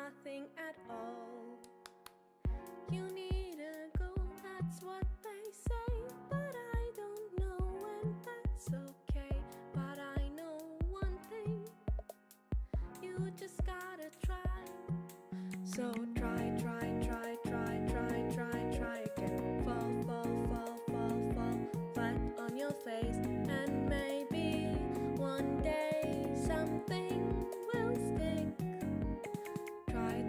nothing at all. You need a goal, that's what they say, but I don't know when that's okay. But I know one thing, you just gotta try. So try again. Fall flat on your face, and maybe one day something will stick. Try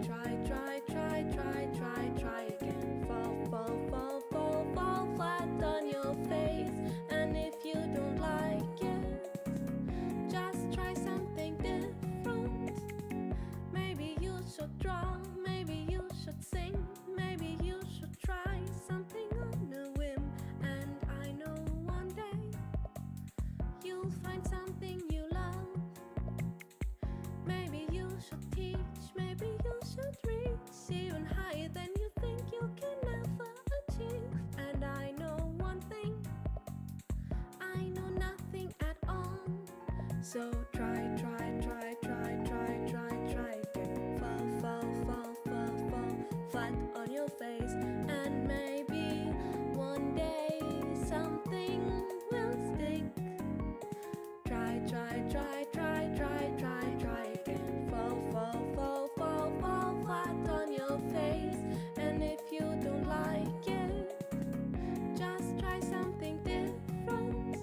again. Fall flat on your face, and if you don't like it, just try something different. Maybe you should draw, maybe you should sing, maybe you should try something on a whim. And I know one day you'll find something you love. Maybe you should teach, maybe you should reach even higher than you think you can ever achieve. And I know one thing, I know nothing at all. So try again. Fall flat on your face, and maybe one day something will stick. Try again. Fall flat on your face, and if you don't like it, just try something different.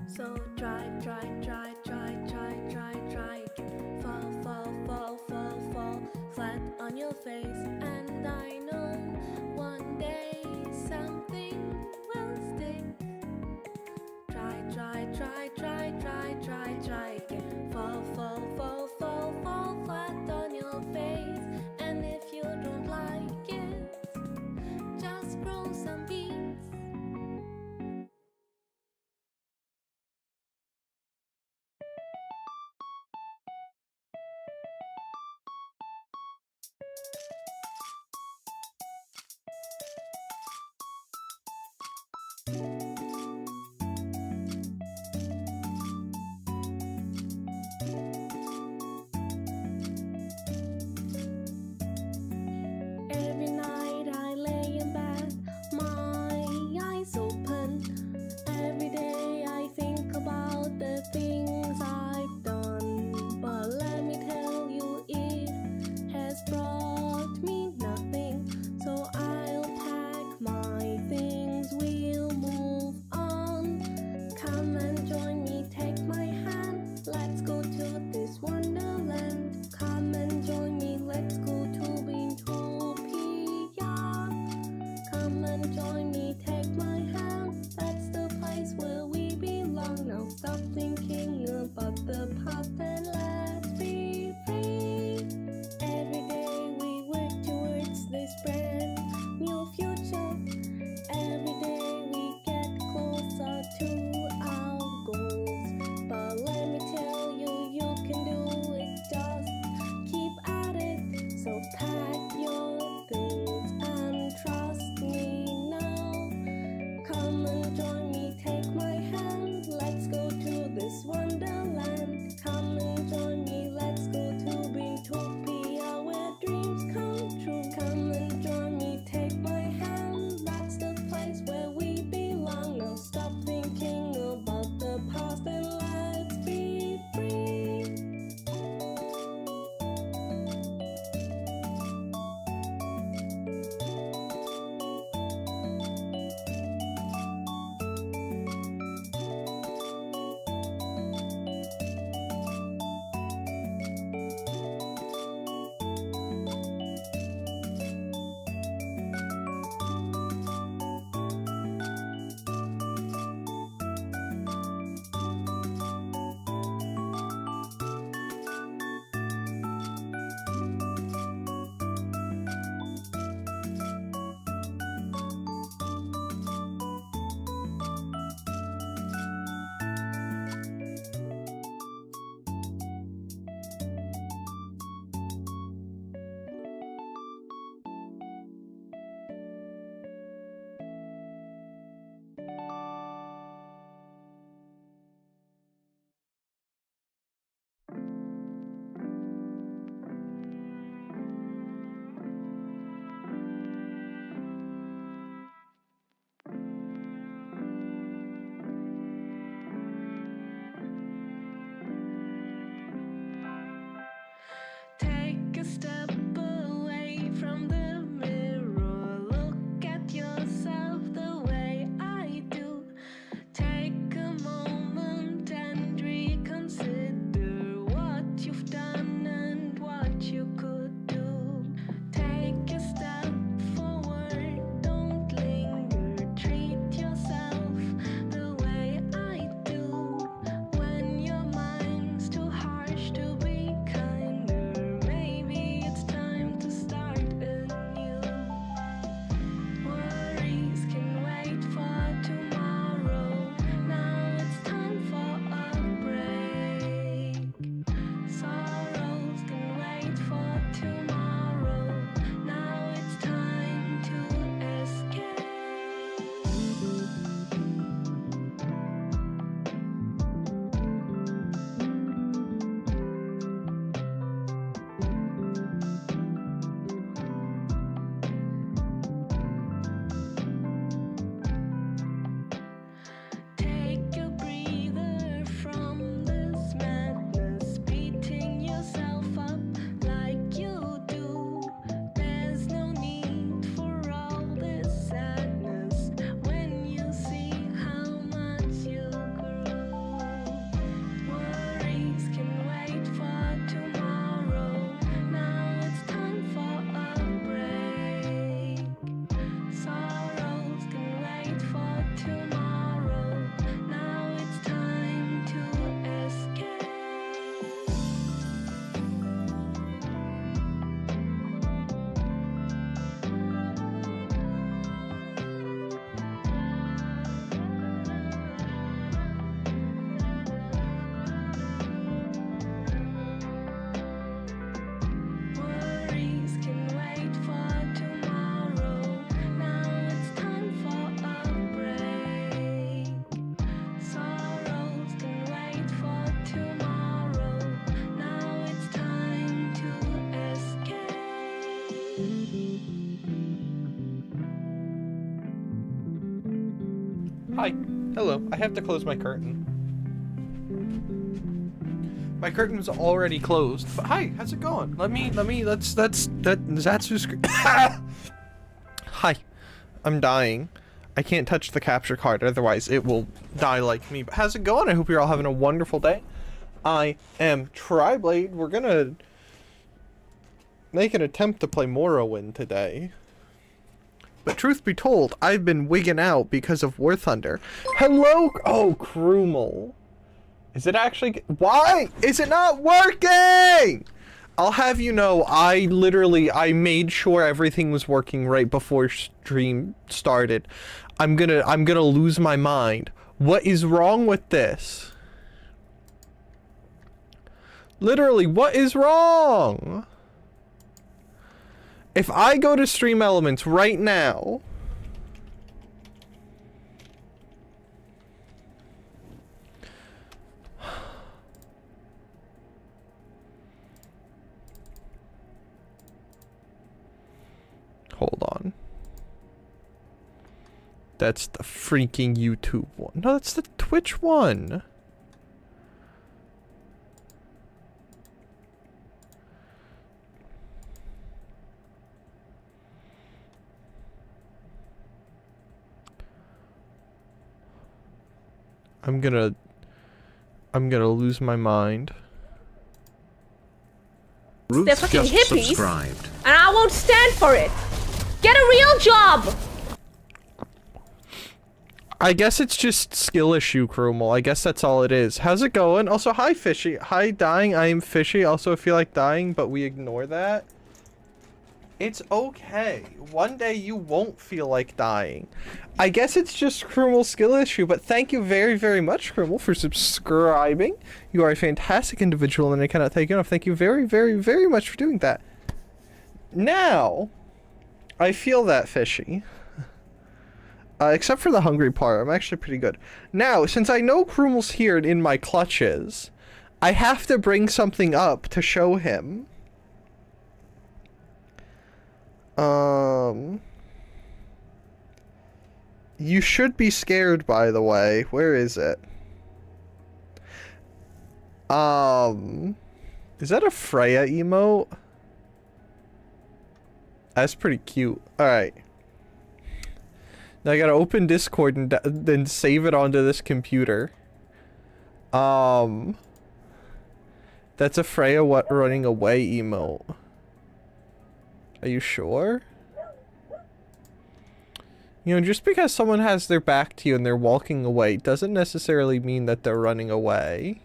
So try again. Fall flat on your face, and I know one day something will stick. Try again. Fall flat on your face, and if you don't like it, just grow some beans. Every night I lay in bed, my eyes open. Every day I think about the things I've done. But let me tell you, it has brought me nothing. So I'll pack my things, we'll move on. Come and join me, take my hand. Let's go to this wonderland. Come and join me, let's go to Utopia. Come and join me, take my hand. That's the place where we belong. Now stop thinking about the past and let's be free. Every day we work towards this brand new future. Every day we get closer to our goals. But let me tell you, you can do it, just keep at it. So pack your things and trust me now. Hi. Hello. I have to close my curtain. My curtain's already closed. But hi, how's it going? That's Zatsu's screen. Hi. I'm dying. I can't touch the capture card, otherwise it will die like me. But how's it going? I hope you're all having a wonderful day. I am Triblade. We're gonna make an attempt to play Morrowind today. But truth be told, I've been wigging out because of War Thunder. Hello? Oh, Krumel. Is it actually... Why is it not working? I'll have you know, I made sure everything was working right before stream started. I'm gonna lose my mind. What is wrong with this? Literally, what is wrong? If I go to Stream Elements right now... Hold on. That's the freaking YouTube one. No, that's the Twitch one. I'm gonna lose my mind. They're fucking hippies, and I won't stand for it. Get a real job. I guess it's just skill issue, Krumel. I guess that's all it is. How's it going? Also, hi, Fishy. Hi, Dying. I am Fishy. Also, I feel like dying, but we ignore that. It's okay. One day you won't feel like dying. I guess it's just Krumel's skill issue, but thank you very, very much, Krumel, for subscribing. You are a fantastic individual, and I cannot thank you enough. Thank you very, very, very much for doing that. Now, I feel that, Fishy. Except for the hungry part, I'm actually pretty good. Now, since I know Krumel's here and in my clutches, I have to bring something up to show him. You should be scared, by the way. Where is it? Is that a Freya emote? That's pretty cute. Alright. Now I gotta open Discord and then save it onto this computer. That's a Freya running away emote. Are you sure? You know, just because someone has their back to you and they're walking away doesn't necessarily mean that they're running away.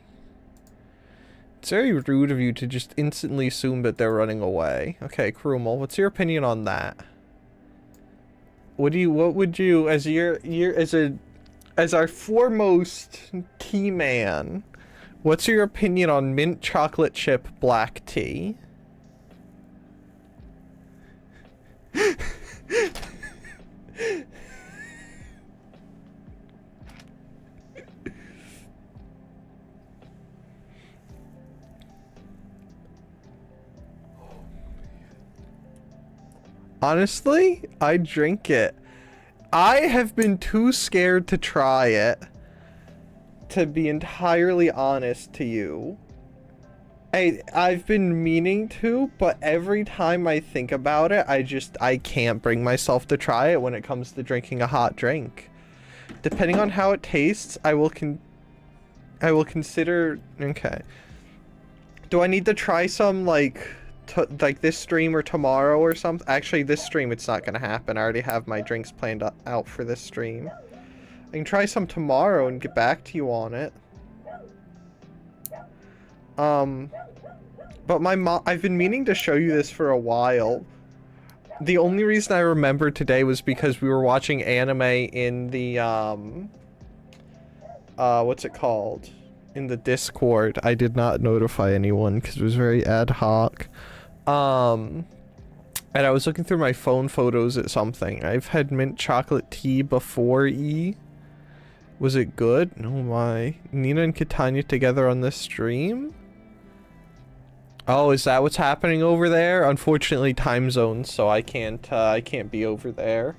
It's very rude of you to just instantly assume that they're running away. Okay, Krumel, what's your opinion on that? What would you, as our foremost tea man, what's your opinion on mint chocolate chip black tea? Honestly, I drink it. I have been too scared to try it, to be entirely honest to you. I've been meaning to, but every time I think about it, I can't bring myself to try it when it comes to drinking a hot drink. Depending on how it tastes, I will consider. Okay. Do I need to try some like this stream or tomorrow or something? Actually, this stream it's not gonna happen. I already have my drinks planned out for this stream. I can try some tomorrow and get back to you on it. But my mom, I've been meaning to show you this for a while. The only reason I remembered today was because we were watching anime in the, what's it called? In the Discord. I did not notify anyone because it was very ad hoc. And I was looking through my phone photos at something. I've had mint chocolate tea before, E. Was it good? Oh my. Nina and Katanya together on this stream? Oh, is that what's happening over there? Unfortunately, time zones, so I can't be over there.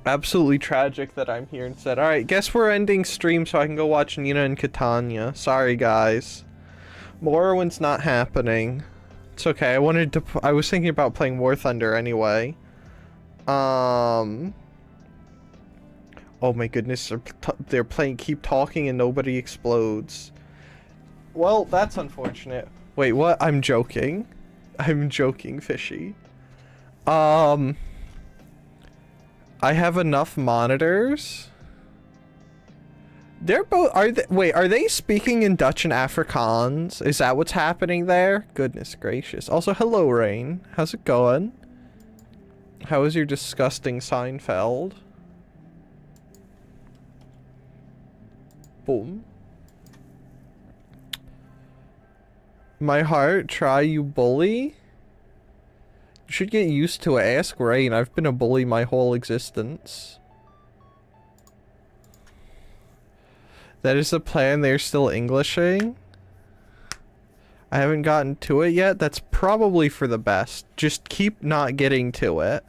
Absolutely tragic that I'm here instead. Alright, guess we're ending stream so I can go watch Nina and Catania. Sorry, guys. Morrowind's not happening. It's okay, I was thinking about playing War Thunder anyway. Oh my goodness, they're playing Keep Talking and nobody explodes. Well, that's unfortunate. Wait, what? I'm joking. I'm joking, Fishy. I have enough monitors. They're both, are they speaking in Dutch and Afrikaans? Is that what's happening there? Goodness gracious. Also, hello, Rain. How's it going? How is your disgusting Seinfeld? Boom. My heart, try you bully? You should get used to it. Ask Rain. I've been a bully my whole existence. That is the plan. They're still Englishing. I haven't gotten to it yet. That's probably for the best. Just keep not getting to it.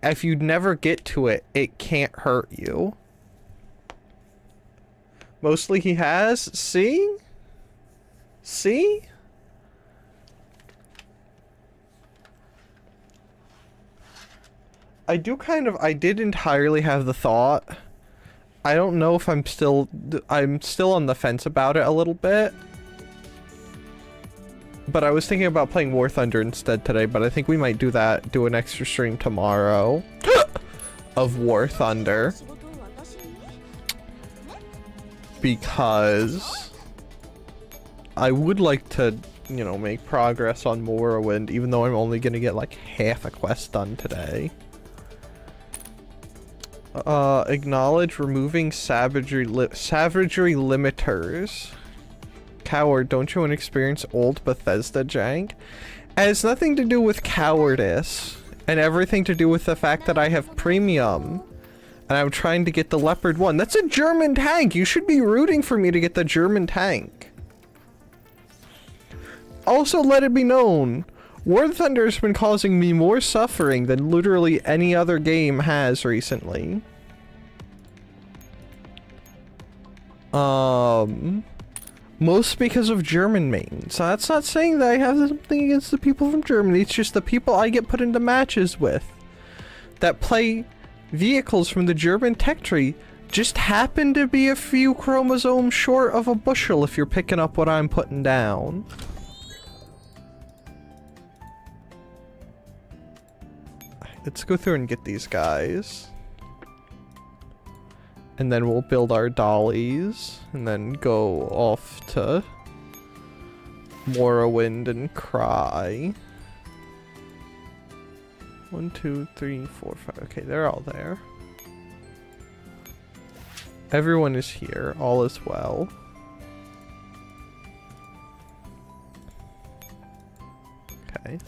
If you never get to it, it can't hurt you. Mostly he has. See? See? I did entirely have the thought. I don't know if I'm still on the fence about it a little bit. But I was thinking about playing War Thunder instead today, but I think we might do an extra stream tomorrow of War Thunder. Because I would like to, you know, make progress on Morrowind, even though I'm only gonna get like half a quest done today. Acknowledge removing savagery limiters. Coward, don't you want to experience old Bethesda jank? It has nothing to do with cowardice, and everything to do with the fact that I have premium. And I'm trying to get the Leopard 1. That's a German tank! You should be rooting for me to get the German tank. Also, let it be known, War Thunder has been causing me more suffering than literally any other game has recently. Most because of German mains. That's not saying that I have something against the people from Germany, it's just the people I get put into matches with that play vehicles from the German tech tree just happen to be a few chromosomes short of a bushel if you're picking up what I'm putting down. Let's go through and get these guys. And then we'll build our dollies. And then go off to Morrowind and cry. 1, 2, 3, 4, 5. Okay, they're all there. Everyone is here. All is well. Okay.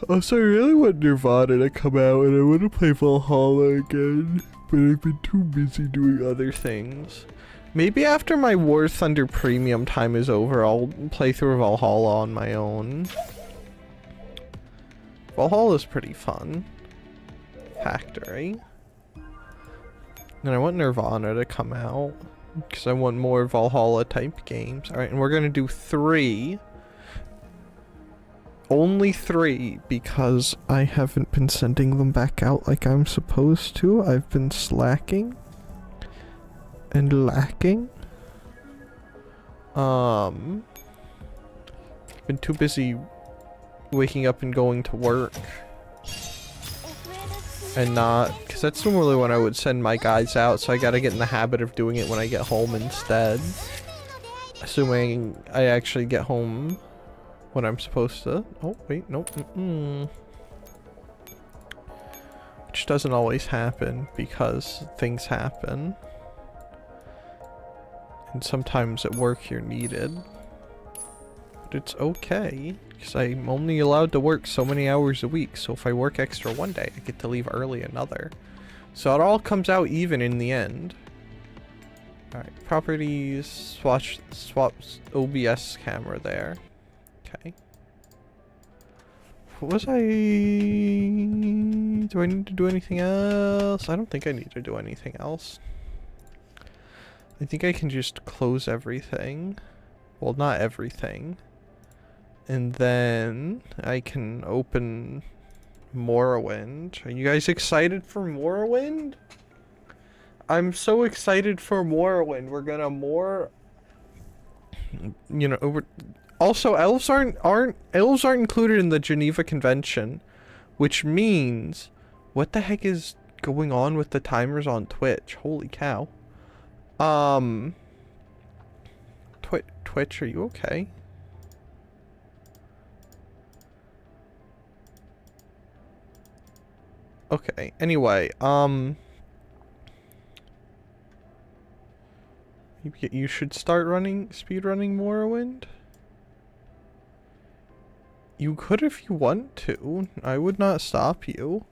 Also, I really want Nirvana to come out, and I want to play Valhalla again, but I've been too busy doing other things. Maybe after my War Thunder Premium time is over, I'll play through Valhalla on my own. Valhalla's pretty fun. Factory. And I want Nirvana to come out, because I want more Valhalla type games. Alright, and we're gonna do 3. Only 3, because I haven't been sending them back out like I'm supposed to. I've been slacking and lacking. Been too busy waking up and going to work. And not, because that's normally when I would send my guys out, so I gotta get in the habit of doing it when I get home instead. Assuming I actually get home when I'm supposed to. Oh, wait, nope. Which doesn't always happen because things happen. And sometimes at work you're needed. But it's okay, because I'm only allowed to work so many hours a week, so if I work extra one day, I get to leave early another. So it all comes out even in the end. Alright, properties, swap OBS camera there. Okay. What was I... Do I need to do anything else? I don't think I need to do anything else. I think I can just close everything. Well, not everything. And then I can open Morrowind. Are you guys excited for Morrowind? I'm so excited for Morrowind. We're gonna you know, also, elves aren't included in the Geneva Convention, which means, what the heck is going on with the timers on Twitch? Holy cow. Twitch, are you okay? Okay, anyway, you should start speedrunning Morrowind. You could if you want to. I would not stop you.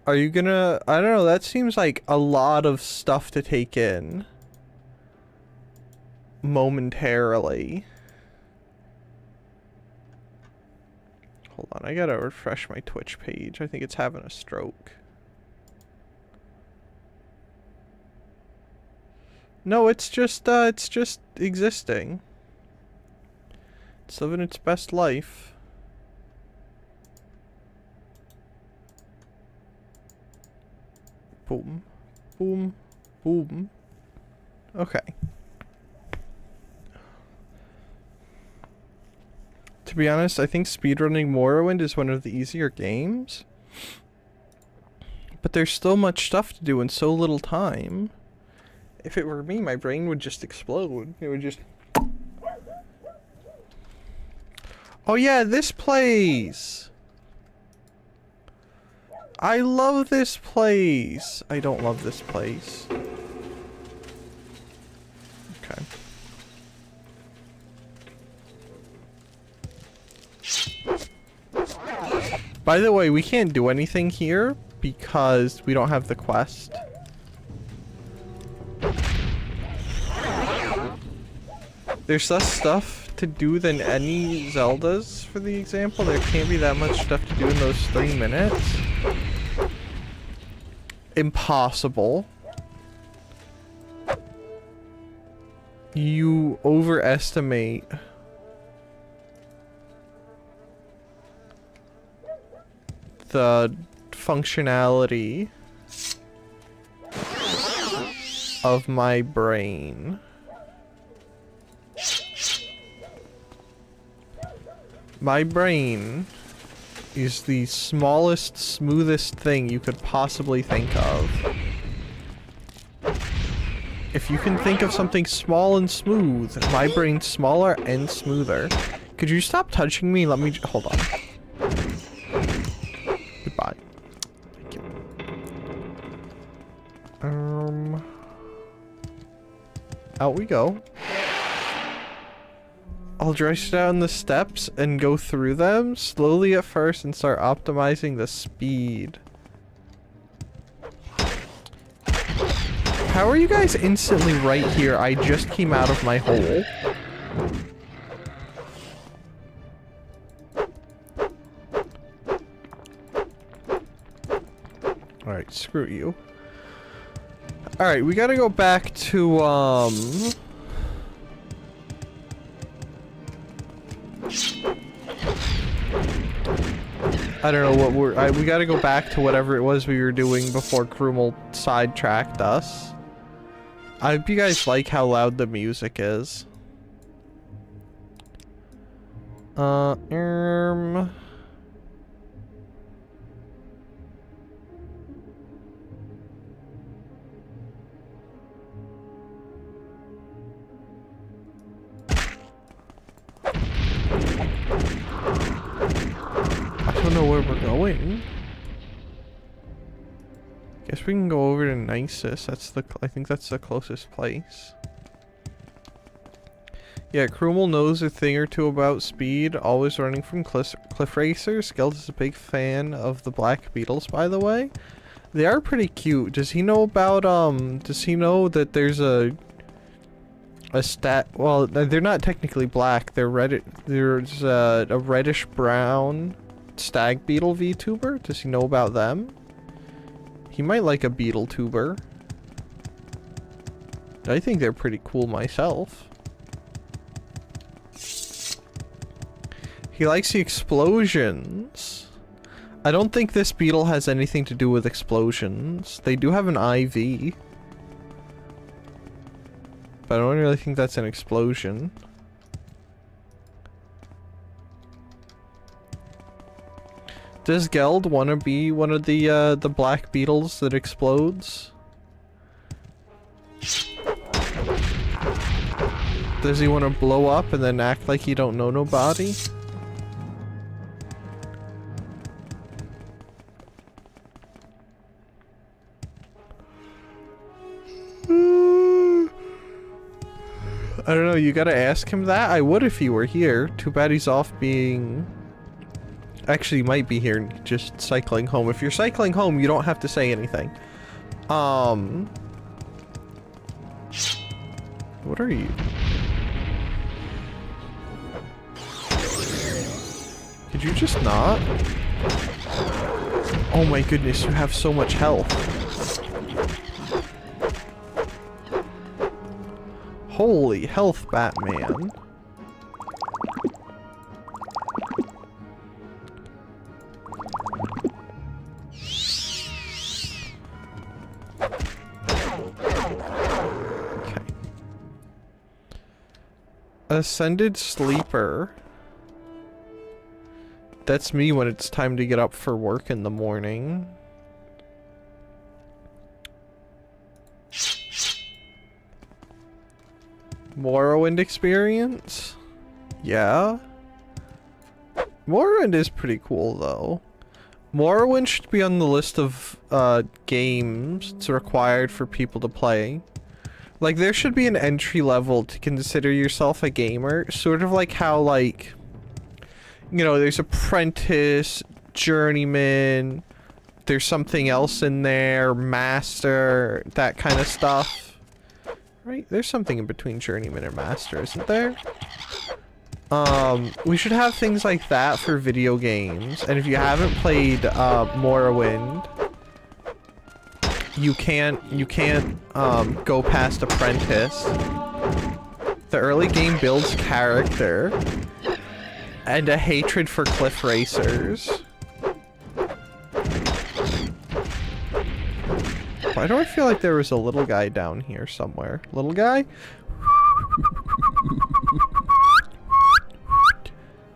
Are you gonna... I don't know, that seems like a lot of stuff to take in. Momentarily. Hold on, I gotta refresh my Twitch page. I think it's having a stroke. No, it's just existing. It's living its best life. Boom. Boom. Boom. Okay. To be honest, I think speedrunning Morrowind is one of the easier games. But there's still much stuff to do in so little time. If it were me, my brain would just explode. It would just... Oh yeah, this place! I love this place! I don't love this place. Okay. By the way, we can't do anything here because we don't have the quest. There's less stuff to do than any Zeldas, for the example. There can't be that much stuff to do in those 3 minutes. Impossible. You overestimate the functionality of my brain. My brain is the smallest, smoothest thing you could possibly think of. If you can think of something small and smooth, my brain's smaller and smoother. Could you stop touching me? Let me hold on. Goodbye. Thank you. Out we go. I'll dredge down the steps and go through them slowly at first and start optimizing the speed. How are you guys instantly right here? I just came out of my hole. Alright, screw you. Alright, we gotta go back to, I don't know what we gotta go back to whatever it was we were doing before Krumel sidetracked us. I hope you guys like how loud the music is. I don't know where we're going. Guess we can go over to Nisus. I think that's the closest place. Yeah, Krumel knows a thing or two about speed, always running from cliff racers. Skeld is a big fan of the Black Beetles, by the way. They are pretty cute. Does he know about, does he know that there's a well, they're not technically black. They're red. There's a reddish brown stag beetle VTuber. Does he know about them? He might like a beetle tuber. I think they're pretty cool myself. He likes the explosions. I don't think this beetle has anything to do with explosions. They do have an IV. But I don't really think that's an explosion. Does Geld want to be one of the black beetles that explodes? Does he want to blow up and then act like he don't know nobody? I don't know, you gotta ask him that? I would if he were here. Too bad he's off being... Actually, he might be here, just cycling home. If you're cycling home, you don't have to say anything. What are you? Could you just not? Oh my goodness, you have so much health. Holy health, Batman. Okay. Ascended Sleeper. That's me when it's time to get up for work in the morning. Morrowind experience? Yeah. Morrowind is pretty cool though. Morrowind should be on the list of games it's required for people to play. Like there should be an entry level to consider yourself a gamer, sort of like how like, you know, there's apprentice, journeyman, there's something else in there, master, that kind of stuff. Right? There's something in between journeyman and master, isn't there? We should have things like that for video games. And if you haven't played Morrowind, you can't go past apprentice. The early game builds character and a hatred for cliff racers. Why do I feel like there was a little guy down here somewhere? Little guy?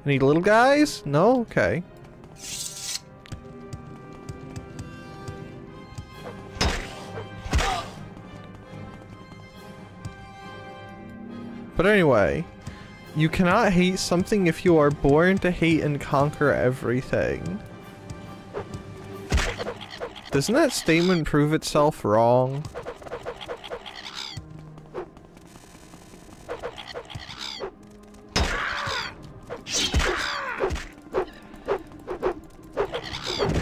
Any little guys? No? Okay. But anyway, you cannot hate something if you are born to hate and conquer everything. Doesn't that statement prove itself wrong?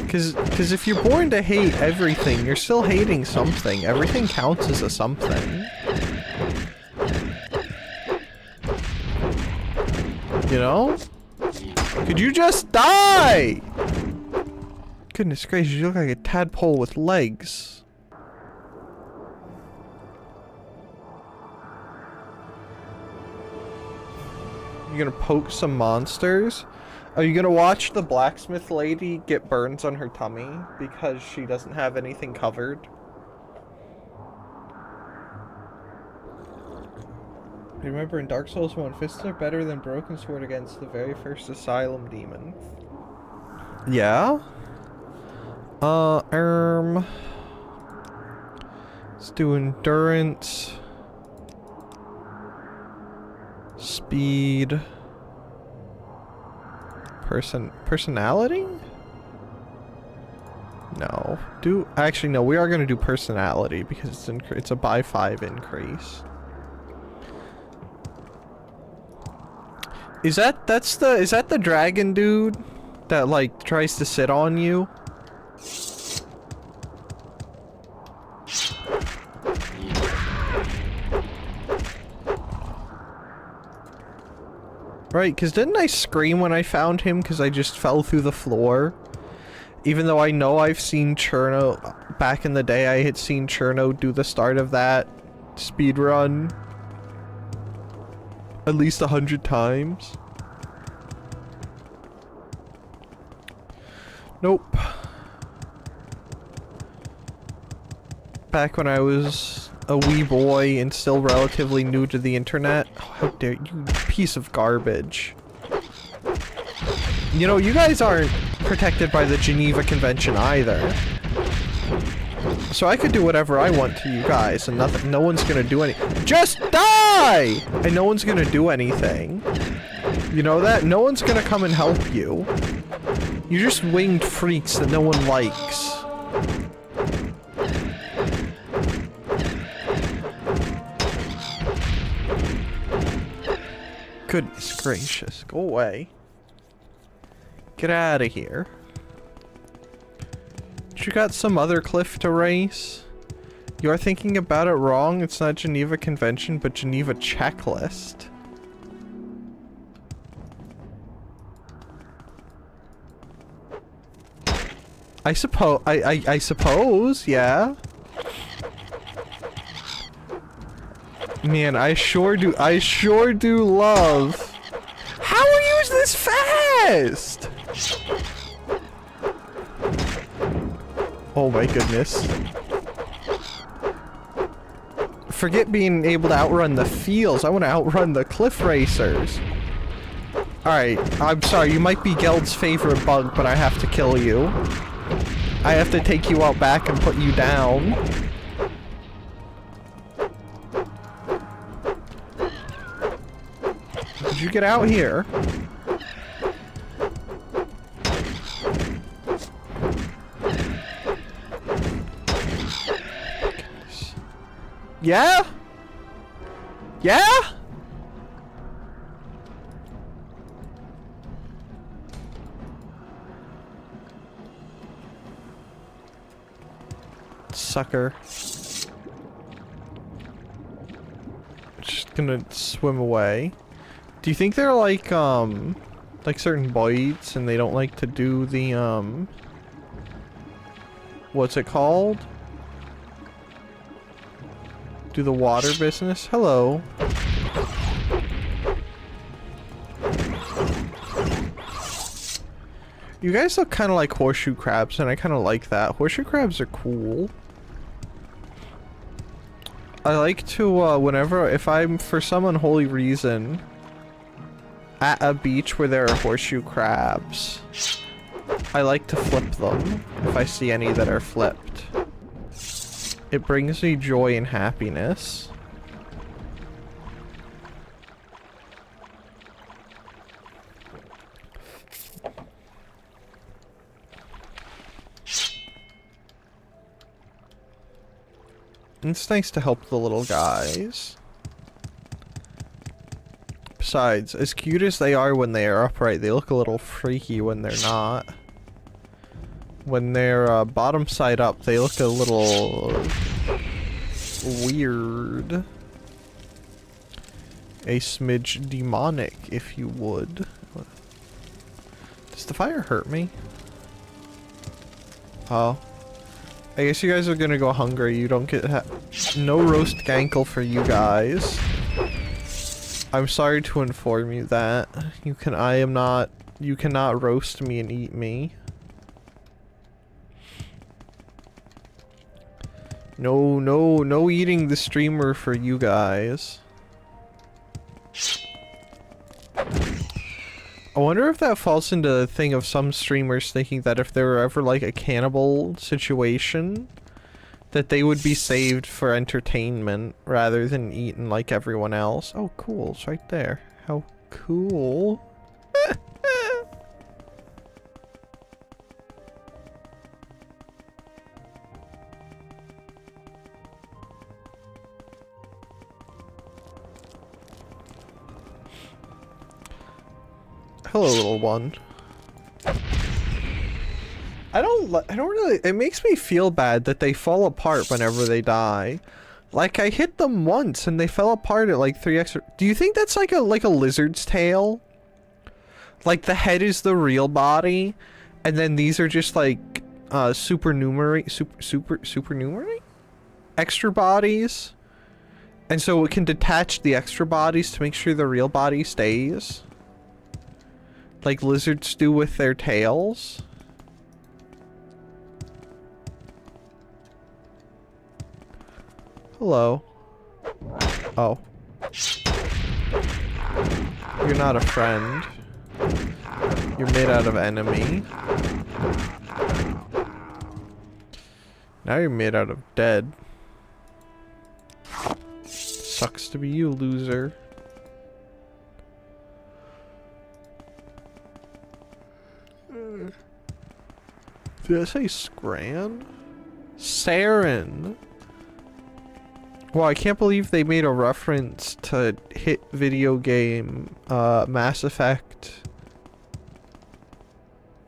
Cause if you're born to hate everything, you're still hating something. Everything counts as a something. You know? Could you just die? Goodness gracious, you look like a tadpole with legs. You gonna poke some monsters? Are you gonna watch the blacksmith lady get burns on her tummy because she doesn't have anything covered? Remember in Dark Souls 1, fists are better than broken sword against the very first asylum demon. Yeah? Let's do endurance. Speed. Personality? No. Actually, no, we are going to do personality because it's a by 5 increase. Is that the dragon dude that like tries to sit on you? Right, because didn't I scream when I found him because I just fell through the floor? Even though I know I've seen Chino, back in the day I had seen Chino do the start of that speed run at least 100 times. Nope. Back when I was a wee boy and still relatively new to the internet. Oh, how dare you, piece of garbage. You know, you guys aren't protected by the Geneva Convention either. So I could do whatever I want to you guys and no one's gonna do anything. Just die! And no one's gonna do anything. You know that? No one's gonna come and help you. You're just winged freaks that no one likes. Goodness gracious, go away. Get out of here. You got some other cliff to race? You are thinking about it wrong. It's not Geneva Convention, but Geneva Checklist. I suppose, yeah. Man, I sure do love. How are you this fast? Oh my goodness. Forget being able to outrun the fields. I want to outrun the cliff racers. Alright, I'm sorry, you might be Geld's favorite bug, but I have to kill you. I have to take you out back and put you down. Did you get out here? Yeah? Yeah? Sucker. Just gonna swim away. Do you think they're like certain bites and they don't like to do the, what's it called? Do the water business? Hello. You guys look kind of like horseshoe crabs, and I kind of like that. Horseshoe crabs are cool. I like to, whenever, if I'm, for some unholy reason, at a beach where there are horseshoe crabs, I like to flip them, if I see any that are flipped. It brings me joy and happiness. It's nice to help the little guys. Besides, as cute as they are when they are upright, they look a little freaky when they're not. When they're bottom side up, they look a little weird. A smidge demonic, if you would. Does the fire hurt me? Oh. I guess you guys are gonna go hungry. You don't get no roast gankle for you guys. I'm sorry to inform you that. You cannot roast me and eat me. No eating the streamer for you guys. I wonder if that falls into the thing of some streamers thinking that if there were ever like a cannibal situation, that they would be saved for entertainment rather than eaten like everyone else. Oh cool, it's right there. How cool. Hello, little one. I don't really, it makes me feel bad that they fall apart whenever they die. Like, I hit them once and they fell apart at like 3 extra. Do you think that's like a lizard's tail? Like, the head is the real body, and then these are just, like, supernumerary? Extra bodies? And so it can detach the extra bodies to make sure the real body stays. Like lizards do with their tails. Hello. Oh. You're not a friend. You're made out of enemy. Now you're made out of dead. Sucks to be you, loser. Did I say Scran? Saren. Well, I can't believe they made a reference to hit video game Mass Effect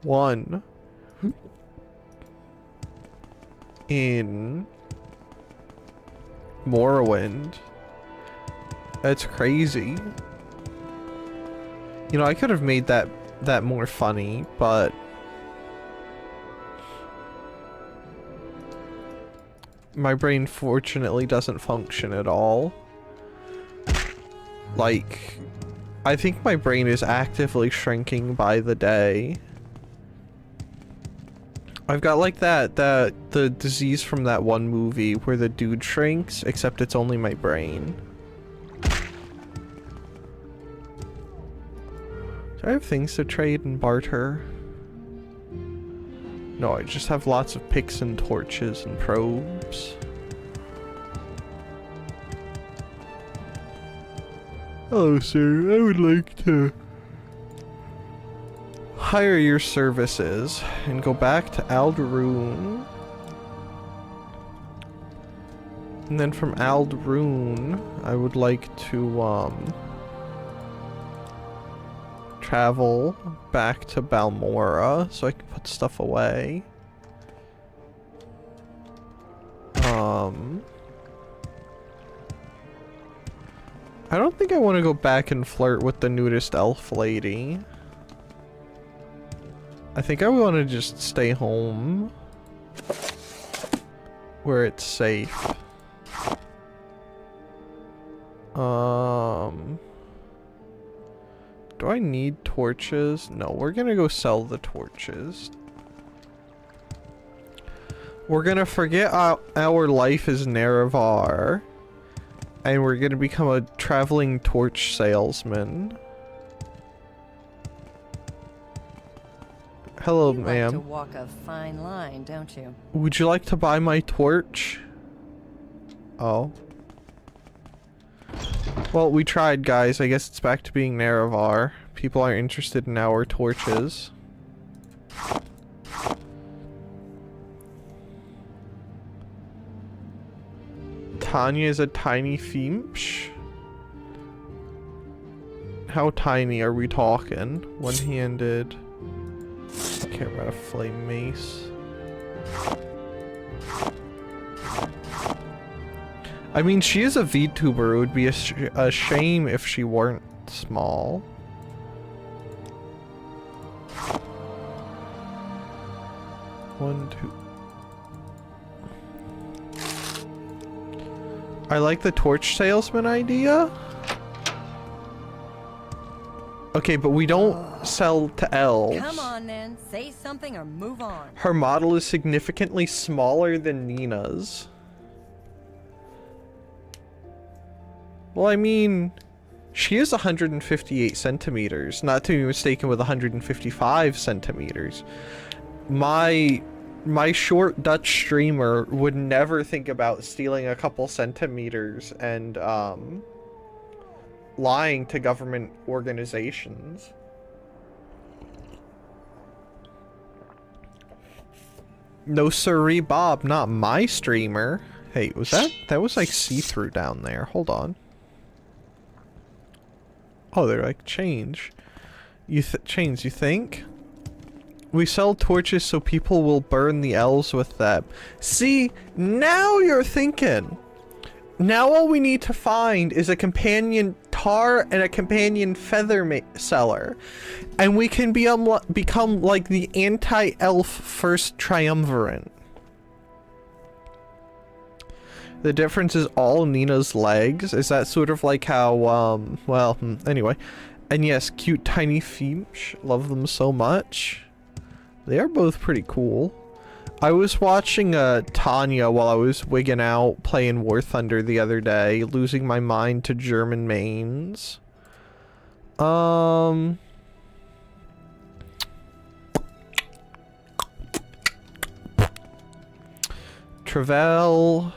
1 in Morrowind. That's crazy. You know, I could have made that more funny, but my brain fortunately doesn't function at all. Like, I think my brain is actively shrinking by the day. I've got like the disease from that one movie where the dude shrinks, except it's only my brain. Do I have things to trade and barter? No, I just have lots of picks and torches and probes. Hello, sir. I would like to hire your services and go back to Ald'ruhn. And then from Ald'ruhn, I would like to, travel back to Balmora so I can put stuff away. I don't think I want to go back and flirt with the nudist elf lady. I think I want to just stay home where it's safe. Do I need torches? No, we're gonna go sell the torches. We're gonna forget our life as Nerevar, and we're gonna become a traveling torch salesman. Hello, ma'am. You like to walk a fine line, don't you? Would you like to buy my torch? Oh. Well, we tried, guys. I guess it's back to being Nerevar. People are interested in our torches. Tanya is a tiny Fimpsh? How tiny are we talking? One-handed. Can't run a flame mace. I mean, she is a VTuber. It would be a shame if she weren't small. One, two. I like the torch salesman idea. Okay, but we don't sell to elves. Come on then, say something or move on. Her model is significantly smaller than Nina's. Well, I mean, she is 158 centimeters, not to be mistaken with 155 centimeters. My short Dutch streamer would never think about stealing a couple centimeters and, lying to government organizations. No siree, Bob, not my streamer. Hey, was that was like see-through down there. Hold on. Oh, they're like chains, you think? We sell torches so people will burn the elves with them. See, now you're thinking. Now all we need to find is a companion tar and a companion feather seller. And we can become like the anti-elf first triumvirate. The difference is all Nina's legs. Is that sort of like how, well, anyway. And yes, cute tiny feet. Love them so much. They are both pretty cool. I was watching Tanya while I was wigging out playing War Thunder the other day, losing my mind to German mains. Travel.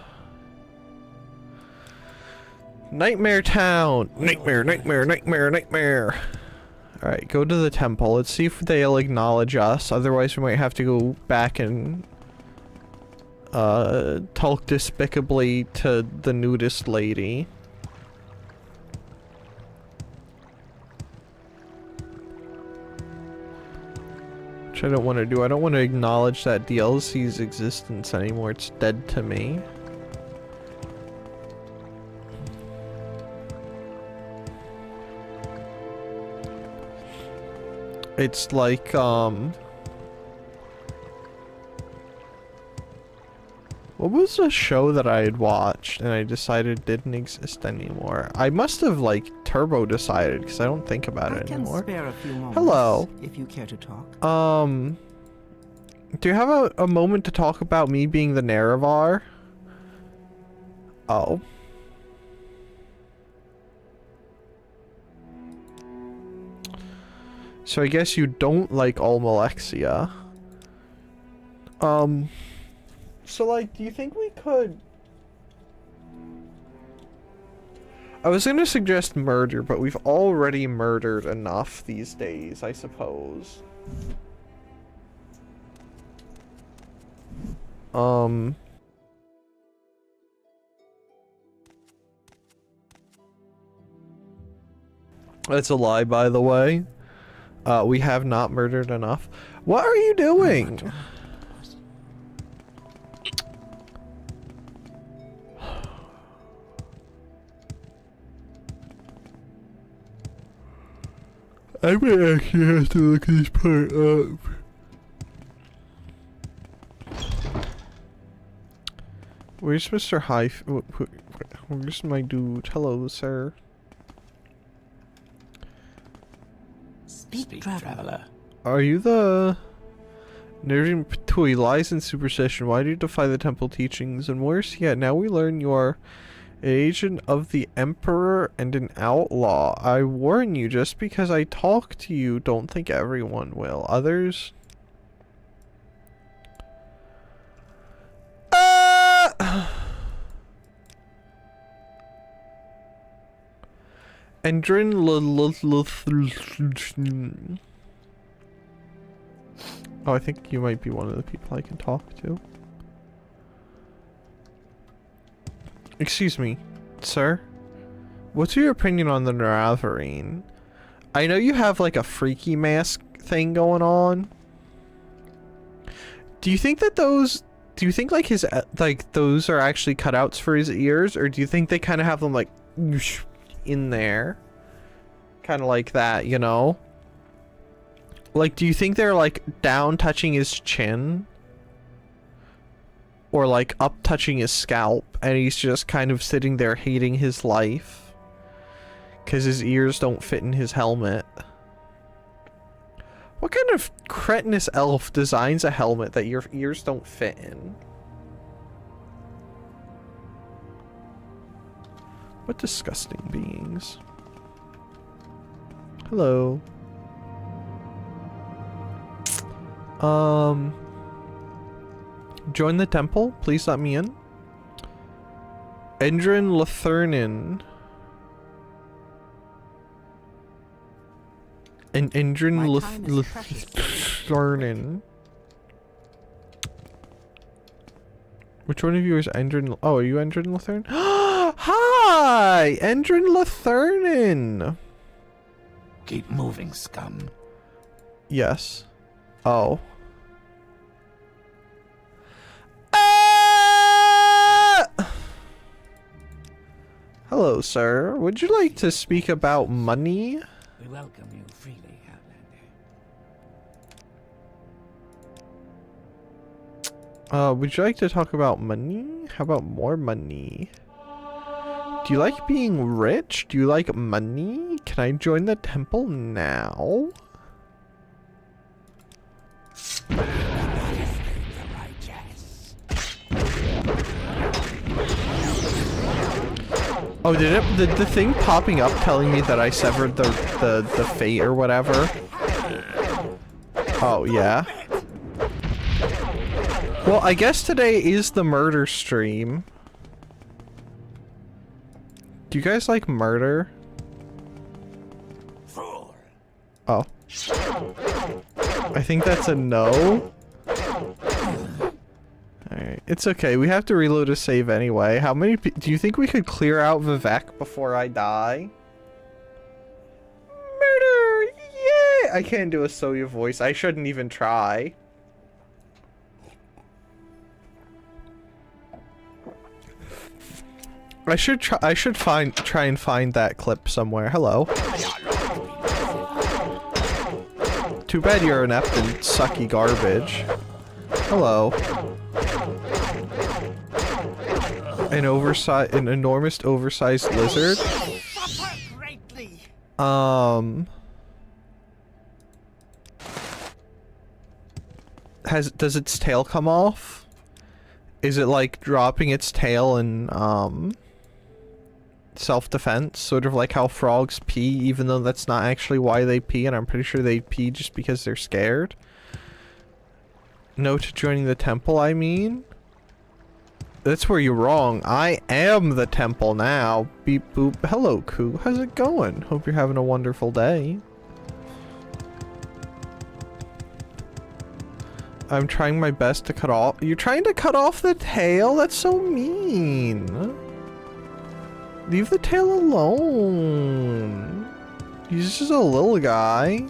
Nightmare Town. Nightmare, nightmare, nightmare, nightmare. Alright, go to the temple. Let's see if they'll acknowledge us. Otherwise, we might have to go back and talk despicably to the nudist lady. Which I don't want to do. I don't want to acknowledge that DLC's existence anymore. It's dead to me. It's like, what was a show that I had watched and I decided didn't exist anymore? I must have, like, turbo decided because I don't think about it anymore. Spare a few moments, hello. if you care to talk. Do you have a moment to talk about me being the Nerevar? Oh. So I guess you don't like Almalexia. So like, do you think we could... I was gonna suggest murder, but we've already murdered enough these days, I suppose. That's a lie, by the way. We have not murdered enough. What are you doing? I might actually have to look this part up. Where's Mr. Where's my dude? Hello, sir. Speak traveler. Are you the... Nerdian Patui lies in superstition. Why do you defy the temple teachings? And worse yet, now we learn you are an agent of the Emperor and an outlaw. I warn you, just because I talk to you, don't think everyone will. Others... Endrin Oh, I think you might be one of the people I can talk to. Excuse me, sir. What's your opinion on the Naravarine? I know you have like a freaky mask thing going on. Do you think that those... Do you think like his... Like those are actually cutouts for his ears? Or do you think they kind of have them like... in there? Kind of like that, you know? Like, do you think they're like down touching his chin? Or like up touching his scalp and he's just kind of sitting there hating his life? Because his ears don't fit in his helmet. What kind of cretinous elf designs a helmet that your ears don't fit in? What disgusting beings. Hello. Join the temple? Please let me in. Endrin Lathernin. And Endrin Lathernin. Which one of you is Endrin? Oh, are you Endrin Lathernin? Hi! Endrin Lathernin! Keep moving, scum. Yes. Oh. Hello, sir. Would you like to speak about money? We welcome you freely, Outlander. Would you like to talk about money? How about more money? Do you like being rich? Do you like money? Can I join the temple now? Oh, did the thing popping up telling me that I severed the fate or whatever? Oh, yeah. Well, I guess today is the murder stream. Do you guys like murder? Oh. I think that's a no. Alright, it's okay. We have to reload a save anyway. How many do you think we could clear out Vivek before I die? Murder! Yeah! I can't do a Soya voice. I shouldn't even try. I should try and find that clip somewhere. Hello. Too bad you're inept and sucky garbage. Hello. An enormous oversized lizard. Does its tail come off? Is it like dropping its tail in self-defense, sort of like how frogs pee, even though that's not actually why they pee, and I'm pretty sure they pee just because they're scared? No to joining the temple, I mean? That's where you're wrong. I am the temple now. Beep boop. Hello, Koo. How's it going? Hope you're having a wonderful day. I'm trying my best to cut off. You're trying to cut off the tail? That's so mean. Leave the tail alone. He's just a little guy.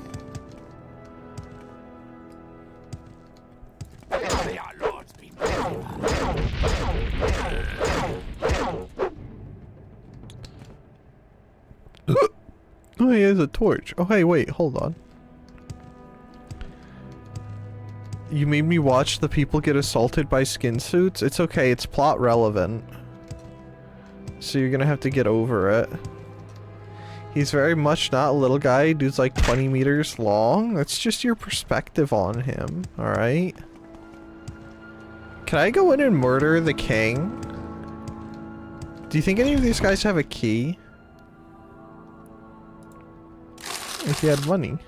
Oh, he has a torch. Oh, hey, wait, hold on. You made me watch the people get assaulted by skin suits? It's okay, it's plot relevant. So you're gonna have to get over it. He's very much not a little guy. Dude's like 20 meters long. That's just your perspective on him, alright? Can I go in and murder the king? Do you think any of these guys have a key? If you had money.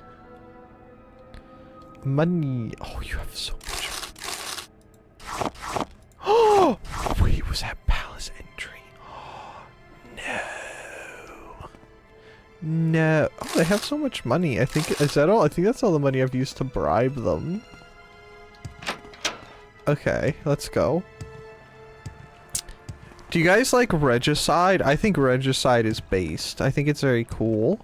Money. Oh, you have so much. Oh, wait, was that palace entry? Oh, no. No. Oh, they have so much money. I think, is that all? I think that's all the money I've used to bribe them. Okay, let's go. Do you guys like regicide? I think regicide is based. I think it's very cool.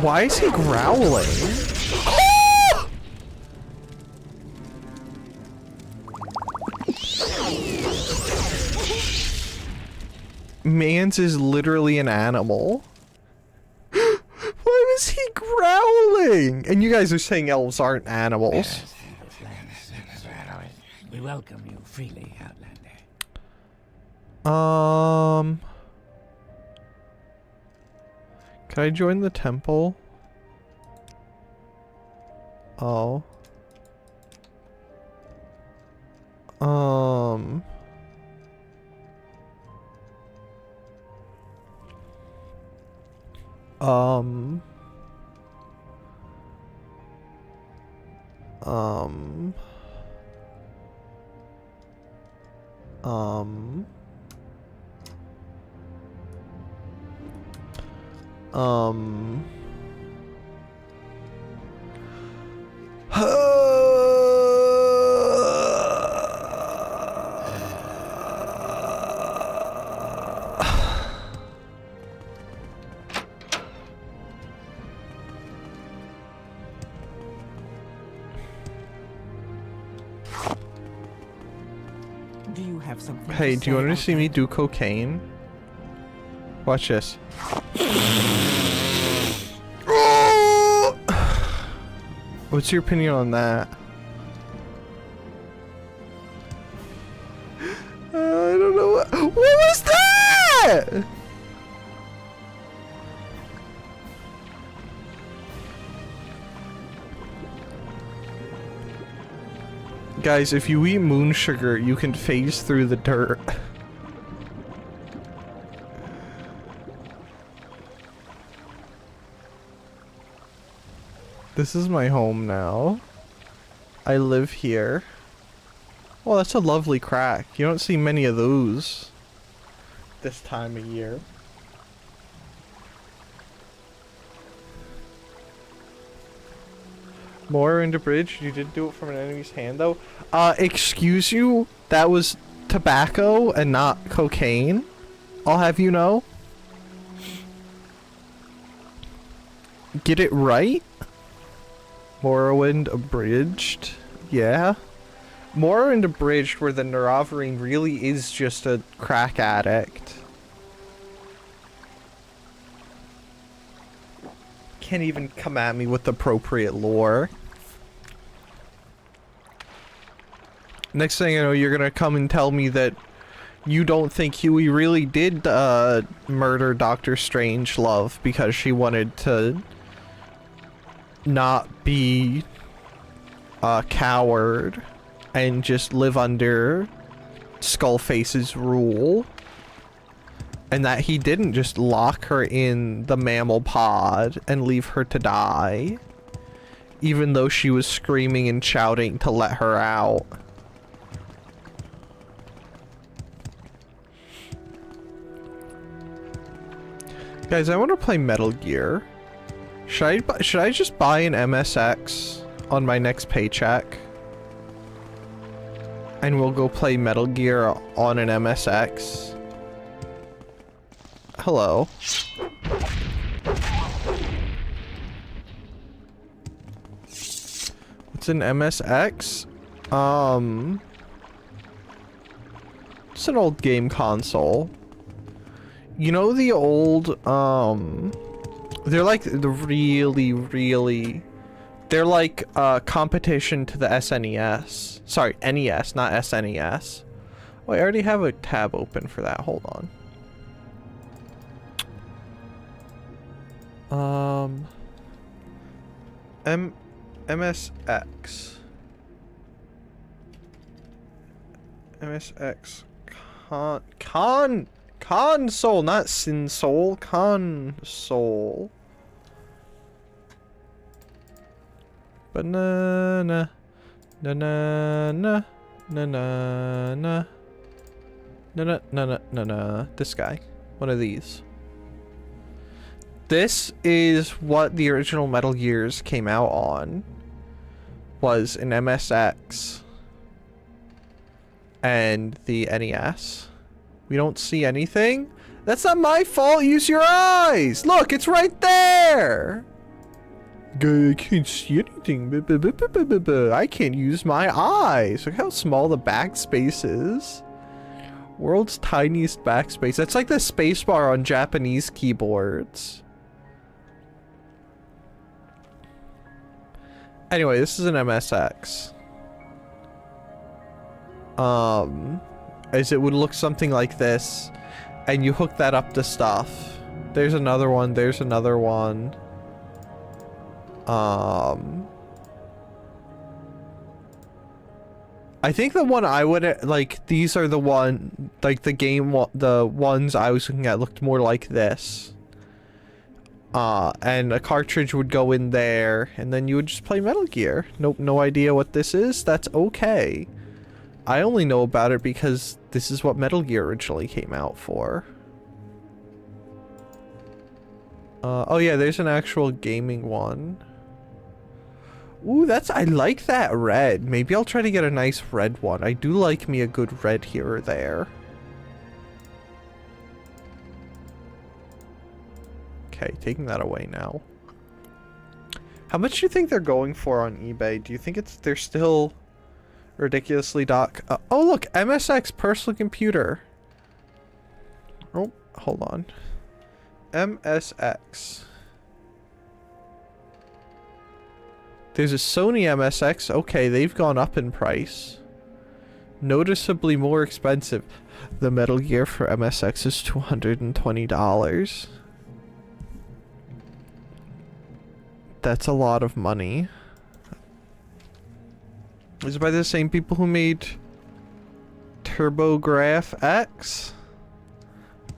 Why is he growling? Ah! Mans is literally an animal. Why was he growling? And you guys are saying elves aren't animals. We welcome you freely, Outlander. Can I join the temple? Oh. have something Hey, to do you say want to about see me that? do cocaine? Watch this. What's your opinion on that? I don't know what was that? Guys, if you eat moon sugar, you can phase through the dirt. This is my home now. I live here. Oh, that's a lovely crack. You don't see many of those this time of year. More into bridge. You did do it from an enemy's hand, though. Excuse you? That was tobacco and not cocaine. I'll have you know. Get it right? Morrowind abridged. Yeah. Morrowind abridged, where the Owari really is just a crack addict. Can't even come at me with appropriate lore. Next thing I know, you're gonna come and tell me that you don't think Huey really did murder Dr. Strangelove because she wanted to not be a coward and just live under Skullface's rule, and that he didn't just lock her in the mammal pod and leave her to die, even though she was screaming and shouting to let her out. Guys, I want to play Metal Gear. Should I just buy an MSX on my next paycheck? And we'll go play Metal Gear on an MSX. Hello. What's an MSX? It's an old game console. You know the old, they're like the really, they're like competition to the SNES. Sorry, NES, not SNES. Oh, I already have a tab open for that. Hold on. MSX. MSX. Console, not Sinsole. Console. Banana. Na na na na na na na na na na. This guy. One of these. This is what the original Metal Gears came out on. Was an MSX. And the NES. We don't see anything? That's not my fault. Use your eyes. Look, it's right there. I can't see anything. I can't use my eyes. Look how small the backspace is. World's tiniest backspace. That's like the spacebar on Japanese keyboards. Anyway, this is an MSX. As it would look something like this, and you hook that up to stuff. There's another one. There's another one. I think the one I would like, these are the one, like the ones I was looking at looked more like this. And a cartridge would go in there, and then you would just play Metal Gear. Nope, no idea what this is. That's okay. I only know about it because this is what Metal Gear originally came out for. Oh yeah, there's an actual gaming one. Ooh, I like that red. Maybe I'll try to get a nice red one. I do like me a good red here or there. Okay, taking that away now. How much do you think they're going for on eBay? Do you think they're still Ridiculously doc. Oh look, MSX personal computer. Oh, hold on. MSX. There's a Sony MSX. Okay, they've gone up in price. Noticeably more expensive. The Metal Gear for MSX is $220. That's a lot of money. Is it by the same people who made TurboGrafx X?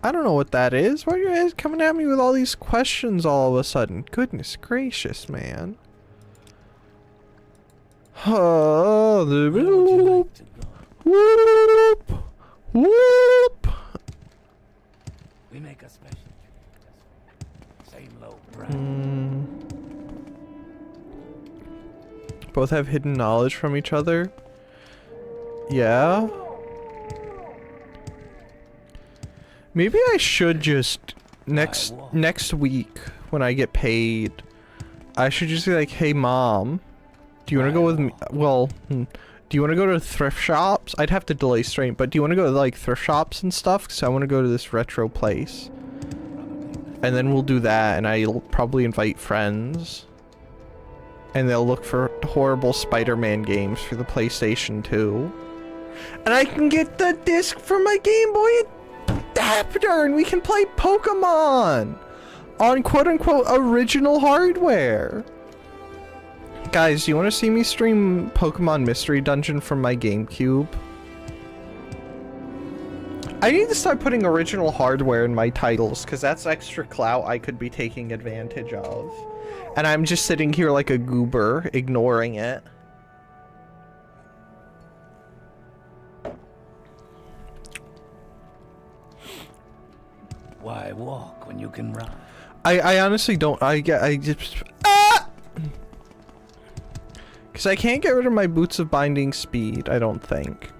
I don't know what that is. Why are you guys coming at me with all these questions all of a sudden? Goodness gracious, man. Oh, the whoop, whoop, whoop. We make a special. Same low price. Both have hidden knowledge from each other. Yeah. Maybe I should just next week when I get paid, I should just be like, "Hey mom, do you want to go with me? Well, do you want to go to thrift shops? I'd have to delay stream, but do you want to go to like thrift shops and stuff? Because I want to go to this retro place. And then we'll do that, and I'll probably invite friends. And they'll look for horrible Spider-Man games for the PlayStation 2. And I can get the disc for my Game Boy adapter, and we can play Pokemon on quote-unquote original hardware. Guys, do you want to see me stream Pokemon Mystery Dungeon from my GameCube? I need to start putting original hardware in my titles, because that's extra clout I could be taking advantage of. And I'm just sitting here like a goober, ignoring it. Why walk when you can run? I honestly don't. I just because I can't get rid of my Boots of Binding Speed, I don't think.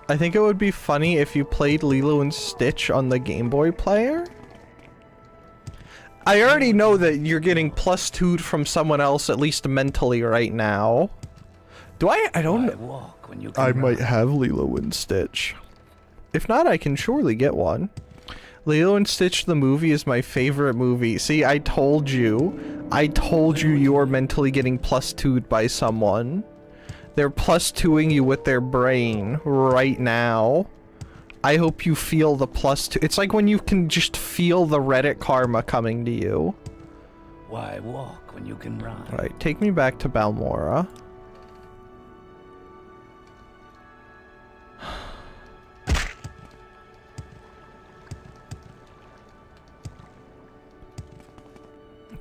I think it would be funny if you played Lilo and Stitch on the Game Boy player. I already know that you're getting +2'd from someone else, at least mentally right now. Do I don't know. I might have Lilo and Stitch. If not, I can surely get one. Lilo and Stitch the movie is my favorite movie. See, I told you you're mentally getting +2'd by someone. They're +2'ing you with their brain right now. I hope you feel the +2. It's like when you can just feel the Reddit karma coming to you. Why walk when you can run? Alright, take me back to Balmora.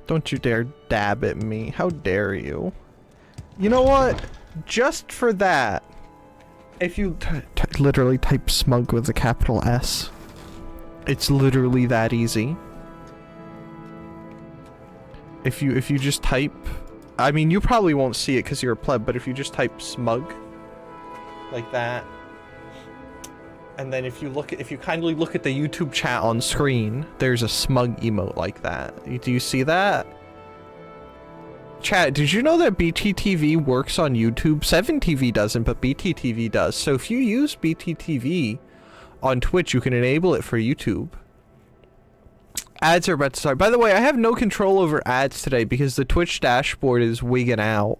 Don't you dare dab at me. How dare you? You know what? Just for that, if you literally type smug with a capital S, it's literally that easy. If you just type, I mean, you probably won't see it because you're a pleb, but if you just type smug like that, and then if you kindly look at the YouTube chat on screen, there's a smug emote like that. Do you see that? Chat, did you know that BTTV works on YouTube? 7TV doesn't, but BTTV does. So if you use BTTV on Twitch, you can enable it for YouTube. Ads are about to start. By the way, I have no control over ads today because the Twitch dashboard is wigging out.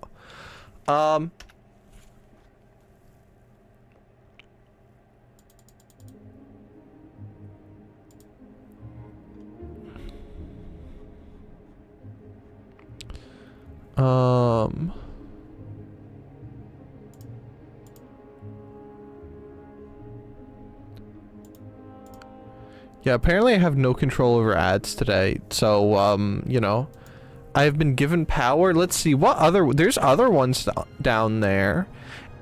Yeah, apparently I have no control over ads today. So, you know, I've been given power. Let's see, what other, there's other ones down there.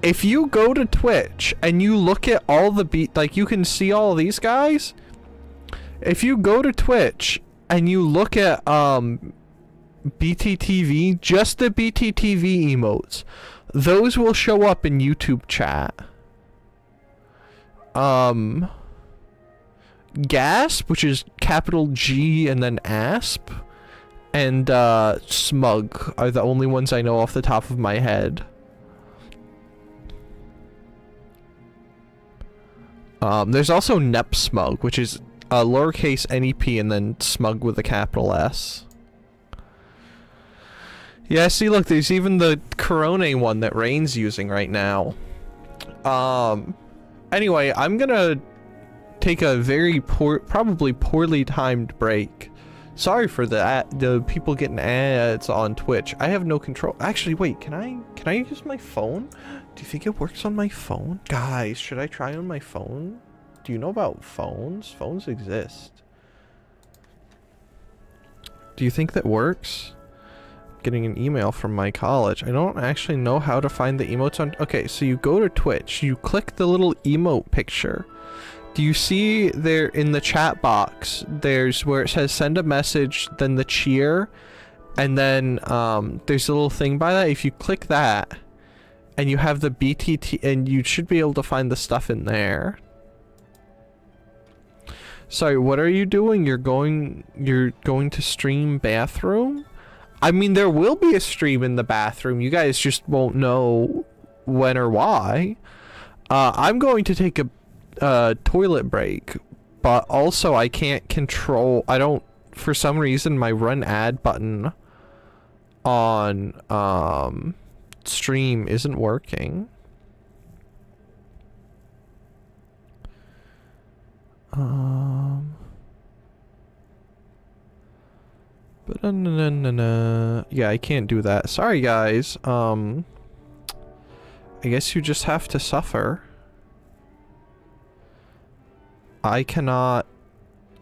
If you go to Twitch and you look at all the like you can see all these guys. If you go to Twitch and you look at, BTTV, just the BTTV emotes, those will show up in YouTube chat. Gasp, which is capital G and then ASP, and Smug are the only ones I know off the top of my head. There's also Nep Smug, which is lowercase NEP and then Smug with a capital S. Yeah, see, look, there's even the Corone one that Rain's using right now. Anyway, I'm gonna take a very probably poorly timed break. Sorry for the people getting ads on Twitch. I have no control. Actually, wait, can I use my phone? Do you think it works on my phone? Guys, should I try on my phone? Do you know about phones? Phones exist. Do you think that works? Getting an email from my college. I don't actually know how to find the emotes on... Okay, so you go to Twitch. You click the little emote picture. Do you see there in the chat box, there's where it says send a message, then the cheer, and then there's a little thing by that. If you click that, and you have the BTT, and you should be able to find the stuff in there. Sorry, what are you doing? You're going to stream bathroom? I mean, there will be a stream in the bathroom. You guys just won't know when or why. I'm going to take a toilet break, but also I can't control... for some reason, my run ad button on stream isn't working. Yeah, I can't do that. Sorry, guys. I guess you just have to suffer. I cannot.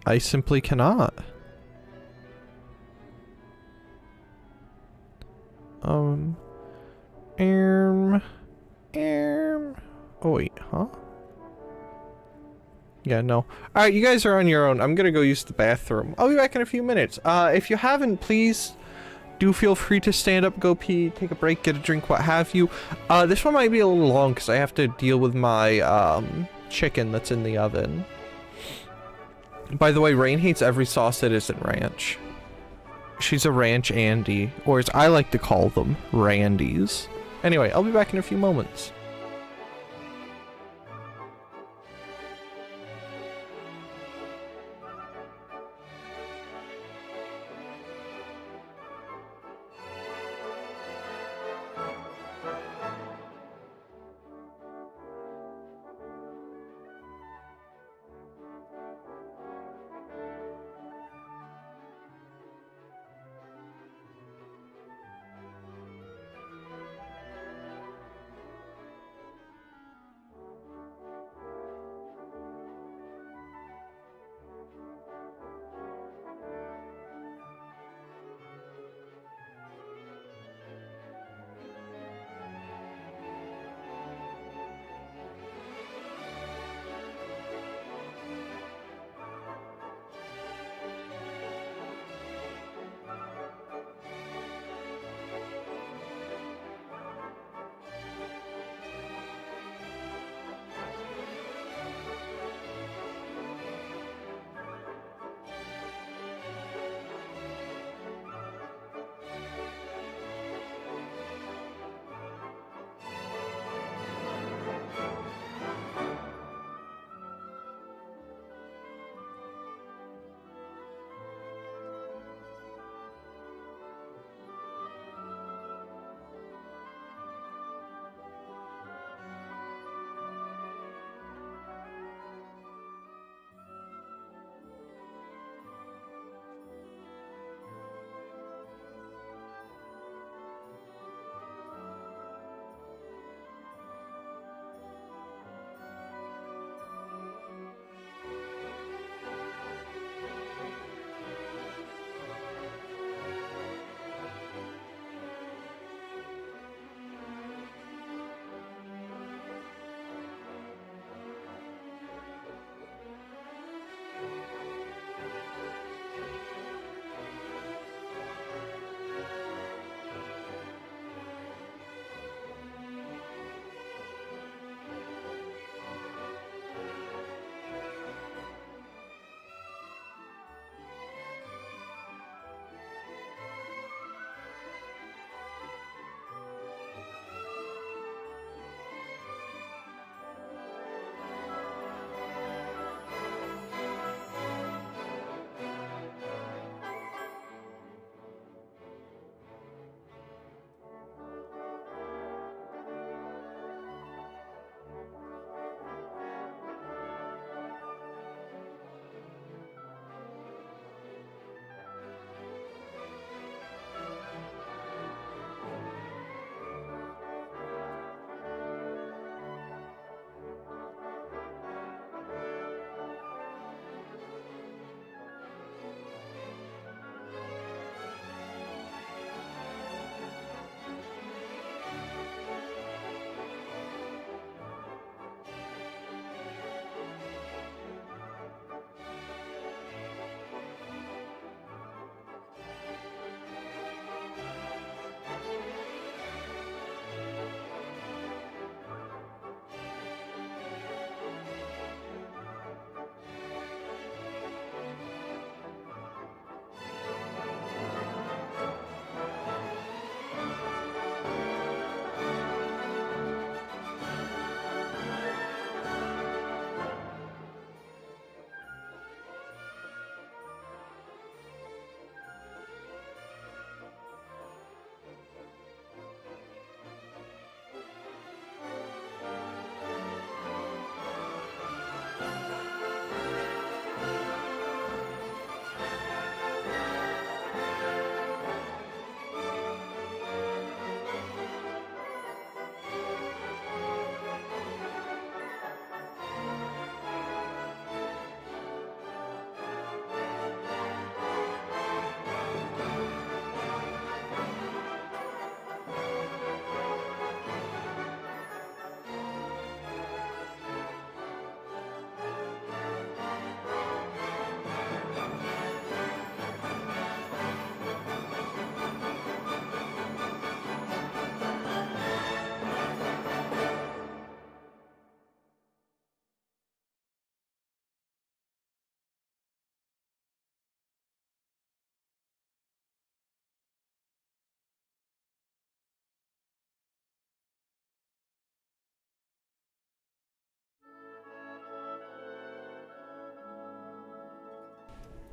I simply cannot. Oh wait, huh? Yeah, no. Alright, you guys are on your own. I'm gonna go use the bathroom. I'll be back in a few minutes. If you haven't, please do feel free to stand up, go pee, take a break, get a drink, what have you. This one might be a little long because I have to deal with my chicken that's in the oven. By the way, Rain hates every sauce that isn't ranch. She's a ranch Andy, or as I like to call them, Randys. Anyway, I'll be back in a few moments.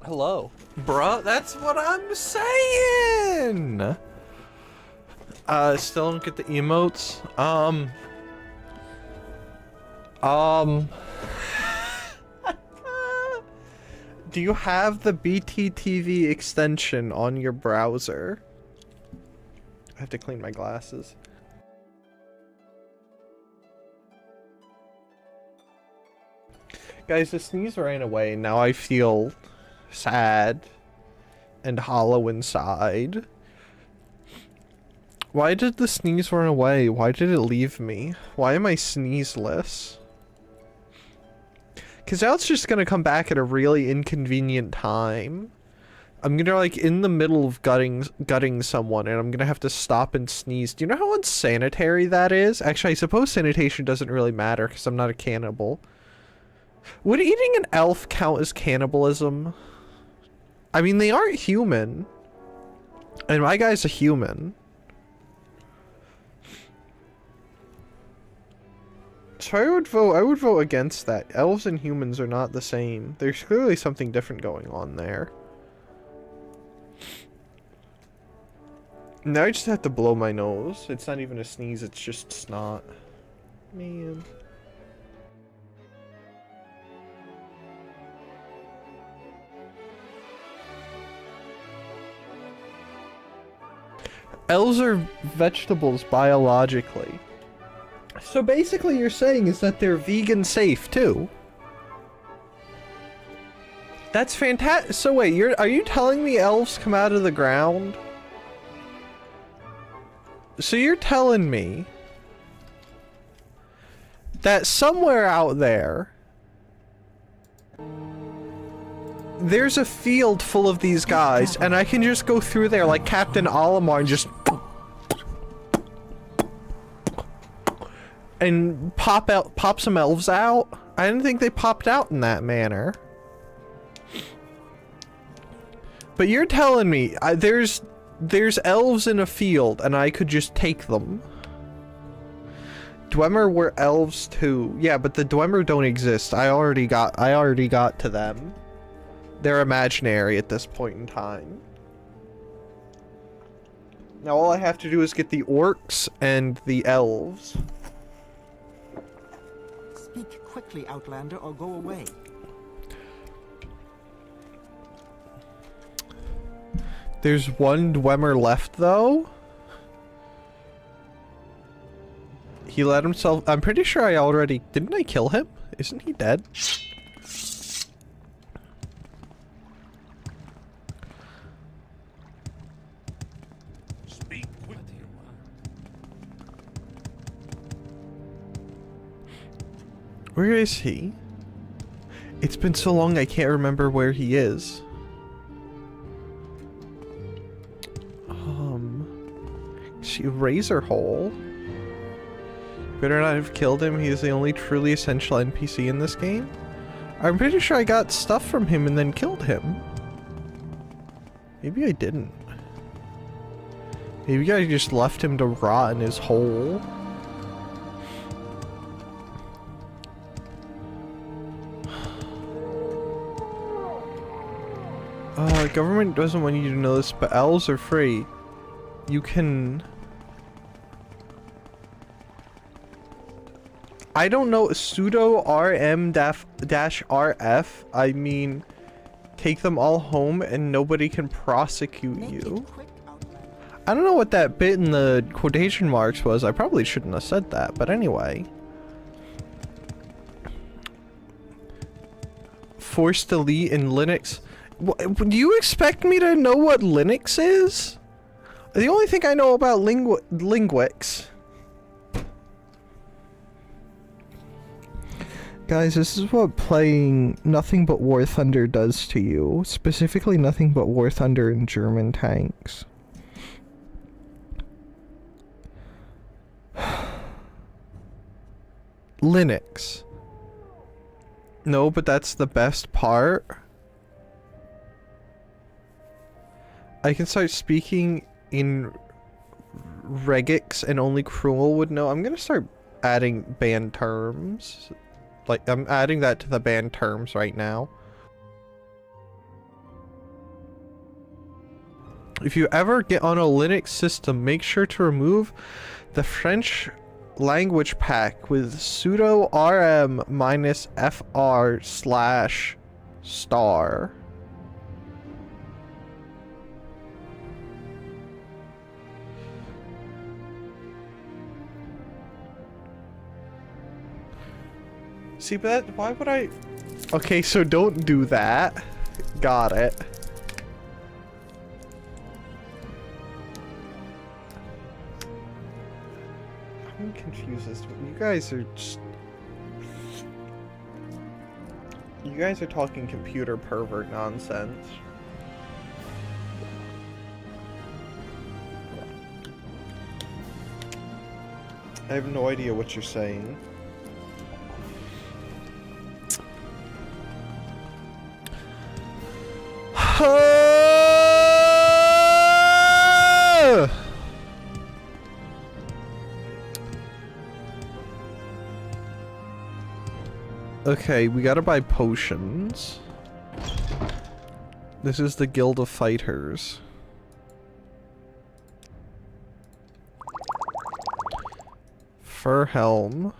Hello. Bruh, that's what I'm saying! Still don't get the emotes. Do you have the BTTV extension on your browser? I have to clean my glasses. Guys, the sneeze ran away, and now I feel sad and hollow inside. Why did the sneeze run away? Why did it leave me? Why am I sneezeless? Because now it's just gonna come back at a really inconvenient time. I'm gonna, like, in the middle of gutting someone, and I'm gonna have to stop and sneeze. Do you know how unsanitary that is? Actually, I suppose sanitation doesn't really matter, because I'm not a cannibal. Would eating an elf count as cannibalism? I mean, they aren't human. And my guy's a human. So I would vote against that. Elves and humans are not the same. There's clearly something different going on there. Now I just have to blow my nose. It's not even a sneeze, it's just snot. Man. Elves are vegetables biologically. So basically you're saying is that they're vegan safe too. That's fantastic. So wait, are you telling me elves come out of the ground? So you're telling me that somewhere out there there's a field full of these guys, and I can just go through there like Captain Olimar and just and pop some elves out? I didn't think they popped out in that manner. But you're telling me there's elves in a field and I could just take them. Dwemer were elves too. Yeah, but the Dwemer don't exist. I already got to them. They're imaginary at this point in time. Now all I have to do is get the orcs and the elves. Speak quickly, Outlander, or go away. There's one Dwemer left, though. He let himself... I'm pretty sure I already... Didn't I kill him? Isn't he dead? Speak quickly. Where is he? It's been so long I can't remember where he is. She razor hole. Better not have killed him. He is the only truly essential NPC in this game. I'm pretty sure I got stuff from him and then killed him. Maybe I didn't. Maybe I just left him to rot in his hole. Government doesn't want you to know this, but elves are free. You can... I don't know, pseudo RM-RF, I mean, take them all home and nobody can prosecute you. I don't know what that bit in the quotation marks was. I probably shouldn't have said that, but anyway. Force delete in Linux. Do you expect me to know what Linux is? The only thing I know about Linguix. Guys, this is what playing Nothing But War Thunder does to you. Specifically, Nothing But War Thunder in German tanks. Linux. No, but that's the best part. I can start speaking in regex and only Cruel would know. I'm gonna start adding banned terms. Like, I'm adding that to the banned terms right now. If you ever get on a Linux system, make sure to remove the French language pack with sudo rm -fr/star. See, but that, why would I? Okay, so don't do that. Got it. I'm confused as to what you guys are just... You guys are talking computer pervert nonsense. I have no idea what you're saying. Okay, we gotta buy potions. This is the Guild of Fighters. Fur helm.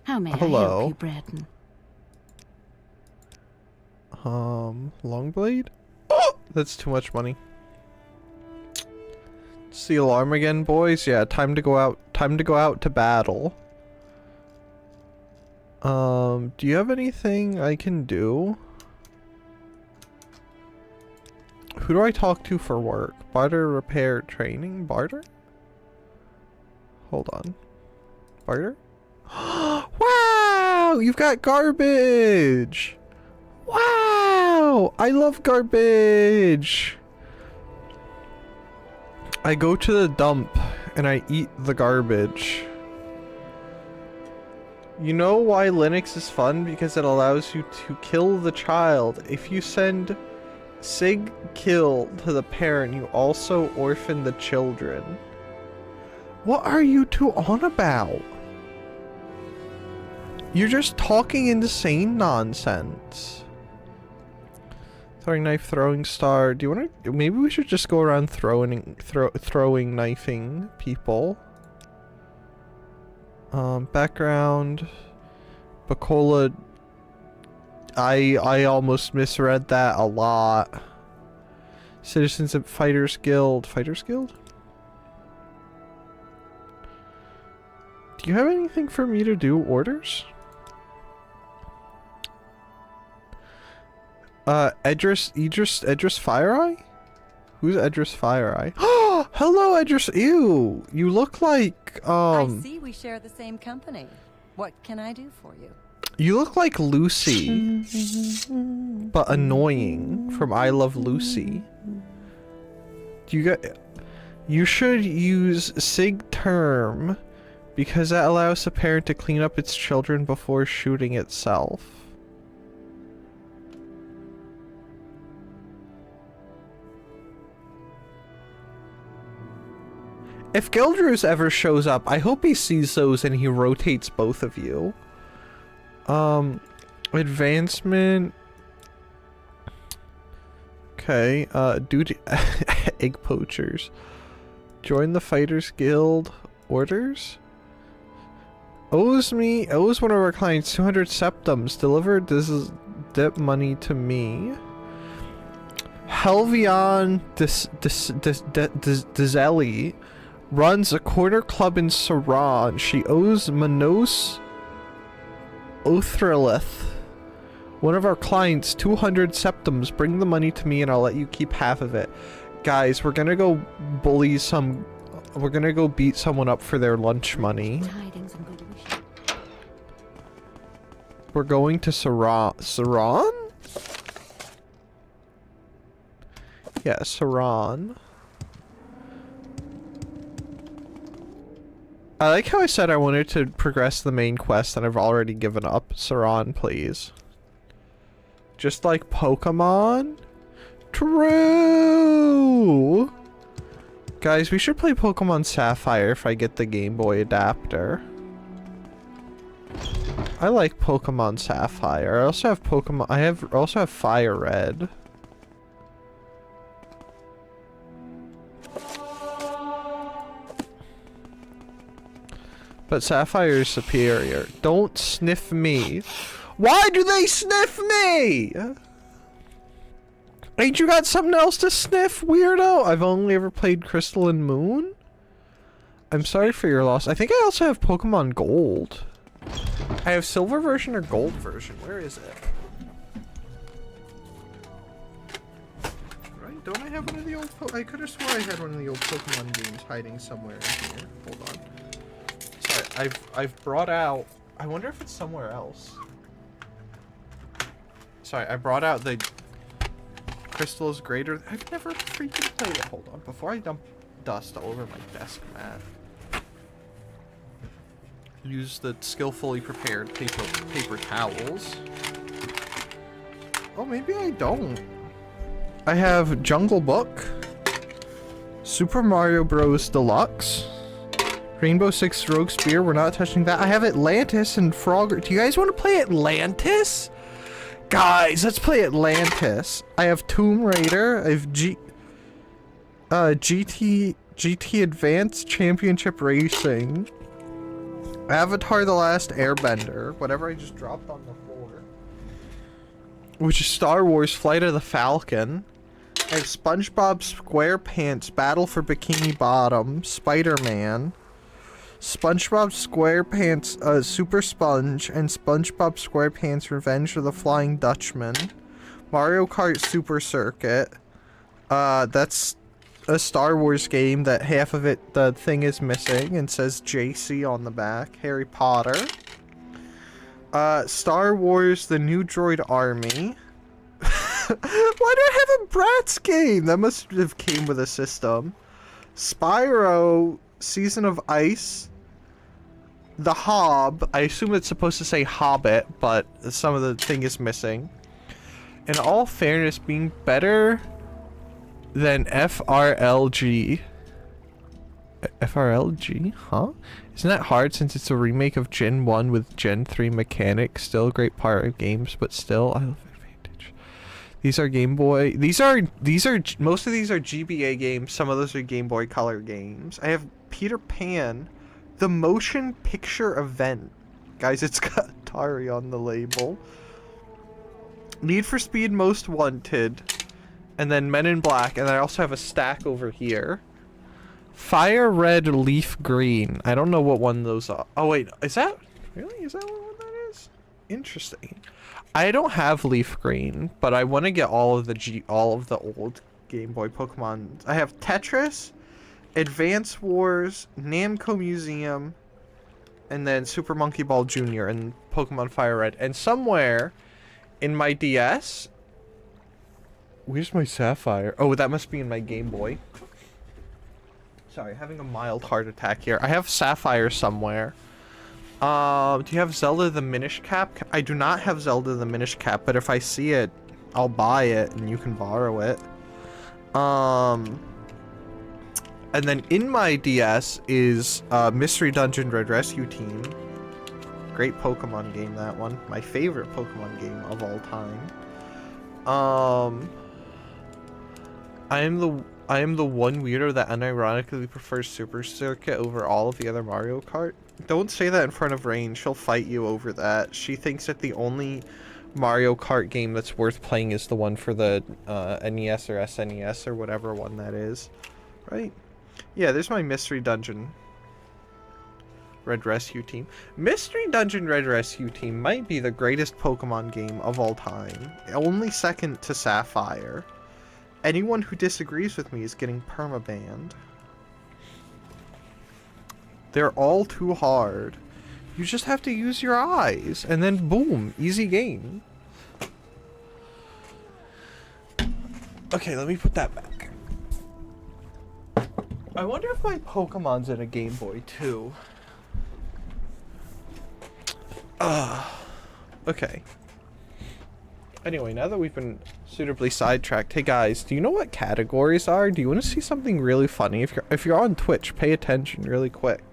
How may I Hello. help you, Braden? Long blade? Oh! That's too much money. It's the alarm again, boys. Yeah, time to go out. Time to go out to battle. Do you have anything I can do? Who do I talk to for work? Barter, repair, training? Barter? Hold on. Barter? Wow! You've got garbage! Wow! I love garbage! I go to the dump and I eat the garbage. You know why Linux is fun? Because it allows you to kill the child. If you send sig kill to the parent, you also orphan the children. What are you two on about? You're just talking insane nonsense. Throwing knife, throwing star. Do you want to? Maybe we should just go around throwing knifing people. Background. Bacola. I almost misread that a lot. Citizens of Fighters Guild. Fighters Guild? Do you have anything for me to do? Orders? Edris FireEye? Who's Edris FireEye? Oh, hello Edris. Ew, you look like I see we share the same company. What can I do for you? You look like Lucy, but annoying from I Love Lucy. You should use sig term because that allows the parent to clean up its children before shooting itself. If Gildruz ever shows up, I hope he sees those and he rotates both of you. Advancement. Okay, duty. Egg poachers. Join the Fighters Guild. Orders? Owes one of our clients 200 septums. Deliver this dip money to me. Helvion Dizeli runs a corner club in Saran. She owes Manos Othrelith, one of our clients, 200 septums. Bring the money to me and I'll let you keep half of it. Guys, we're gonna go bully some... We're gonna go beat someone up for their lunch money. We're going to Saran? Saran? Yeah, Saran. I like how I said I wanted to progress the main quest and I've already given up. Saran, please. Just like Pokemon? True! Guys, we should play Pokemon Sapphire if I get the Game Boy adapter. I like Pokemon Sapphire. I also have Pokemon... also have Fire Red. But Sapphire is superior. Don't sniff me. Why do they sniff me? Ain't you got something else to sniff, weirdo? I've only ever played Crystal and Moon. I'm sorry for your loss. I think I also have Pokemon Gold. I have Silver version or Gold version. Where is it? Right? Don't I have one of the old I could have swore I had one of the old Pokemon games hiding somewhere in here. Hold on. Sorry, I've brought out... I wonder if it's somewhere else. Sorry, I brought out the... Crystal is greater... I've never freaking played it. Hold on. Before I dump dust all over my desk mat. Use the skillfully prepared paper towels. Oh, maybe I don't. I have Jungle Book, Super Mario Bros. Deluxe, Rainbow Six Rogue Spear. We're not touching that. I have Atlantis and Frogger. Do you guys want to play Atlantis? Guys, let's play Atlantis. I have Tomb Raider. I have GT Advanced Championship Racing. Avatar The Last Airbender, whatever I just dropped on the floor. Which is Star Wars Flight of the Falcon. I have SpongeBob SquarePants Battle for Bikini Bottom, Spider-Man, SpongeBob SquarePants Super Sponge, and SpongeBob SquarePants Revenge of the Flying Dutchman. Mario Kart Super Circuit. That's a Star Wars game that half of it, the thing is missing and says JC on the back. Harry Potter. Star Wars The New Droid Army. Why do I have a Bratz game? That must have came with a system. Spyro Season of Ice. The Hob. I assume it's supposed to say Hobbit, but some of the thing is missing. In all fairness, being better than FRLG. FRLG? Huh? Isn't that hard since it's a remake of Gen 1 with Gen 3 mechanics? Still a great part of games, but still, I love Advantage. These are Game Boy. These are, most of these are GBA games. Some of those are Game Boy Color games. I have Peter Pan, the motion picture event. Guys, it's got Atari on the label. Need for Speed Most Wanted. And then Men in Black, and I also have a stack over here. Fire Red, Leaf Green. I don't know what one those are. Oh wait, is that really? Is that what one that is? Interesting. I don't have Leaf Green, but I want to get all of the old Game Boy Pokemon. I have Tetris, Advance Wars, Namco Museum, and then Super Monkey Ball Jr. and Pokemon Fire Red. And somewhere in my DS. Where's my Sapphire? Oh, that must be in my Game Boy. Sorry, having a mild heart attack here. I have Sapphire somewhere. Do you have Zelda the Minish Cap? I do not have Zelda the Minish Cap, but if I see it, I'll buy it and you can borrow it. And then in my DS is Mystery Dungeon Red Rescue Team. Great Pokemon game, that one. My favorite Pokemon game of all time. I am the one weirdo that unironically prefers Super Circuit over all of the other Mario Kart. Don't say that in front of Rain. She'll fight you over that. She thinks that the only Mario Kart game that's worth playing is the one for the NES or SNES or whatever one that is. Right? Yeah, there's my Mystery Dungeon Red Rescue Team. Mystery Dungeon Red Rescue Team might be the greatest Pokemon game of all time. Only second to Sapphire. Anyone who disagrees with me is getting permabanned. They're all too hard. You just have to use your eyes, and then boom, easy game. Okay, let me put that back. I wonder if my Pokemon's in a Game Boy too. Okay. Anyway, now that we've been suitably sidetracked, hey guys, do you know what categories are? Do you want to see something really funny? If you're on Twitch, pay attention really quick.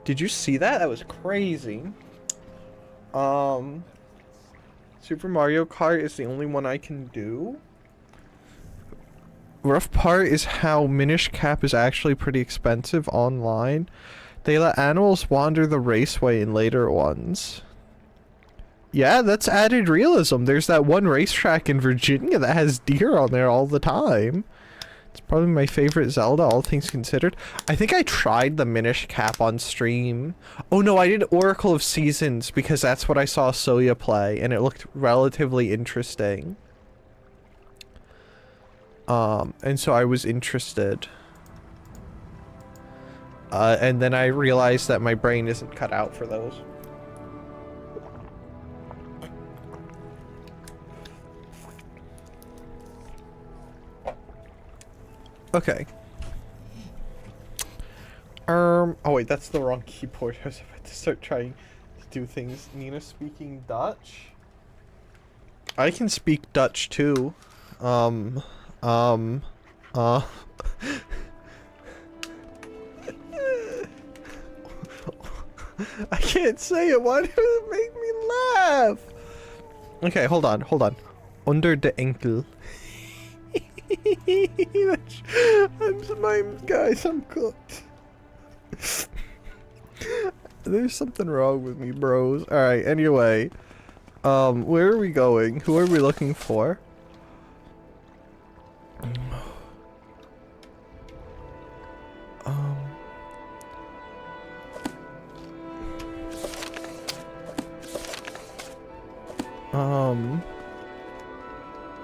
Did you see that? That was crazy. Super Mario Kart is the only one I can do. rough part is how Minish Cap is actually pretty expensive online. They let animals wander the raceway in later ones. Yeah, that's added realism. There's that one racetrack in Virginia that has deer on there all the time. It's probably my favorite Zelda, all things considered. I think I tried the Minish Cap on stream. Oh no, I did Oracle of Seasons because that's what I saw Soya play, and it looked relatively interesting. And so I was interested. And then I realized that my brain isn't cut out for those. Okay. Oh wait, that's the wrong keyboard. I was about to start trying to do things. Nina speaking Dutch? I can speak Dutch too. I can't say it. Why does it make me laugh? Okay, hold on. Under the ankle. I'm cooked. There's something wrong with me, bros. Alright, anyway. Where are we going? Who are we looking for?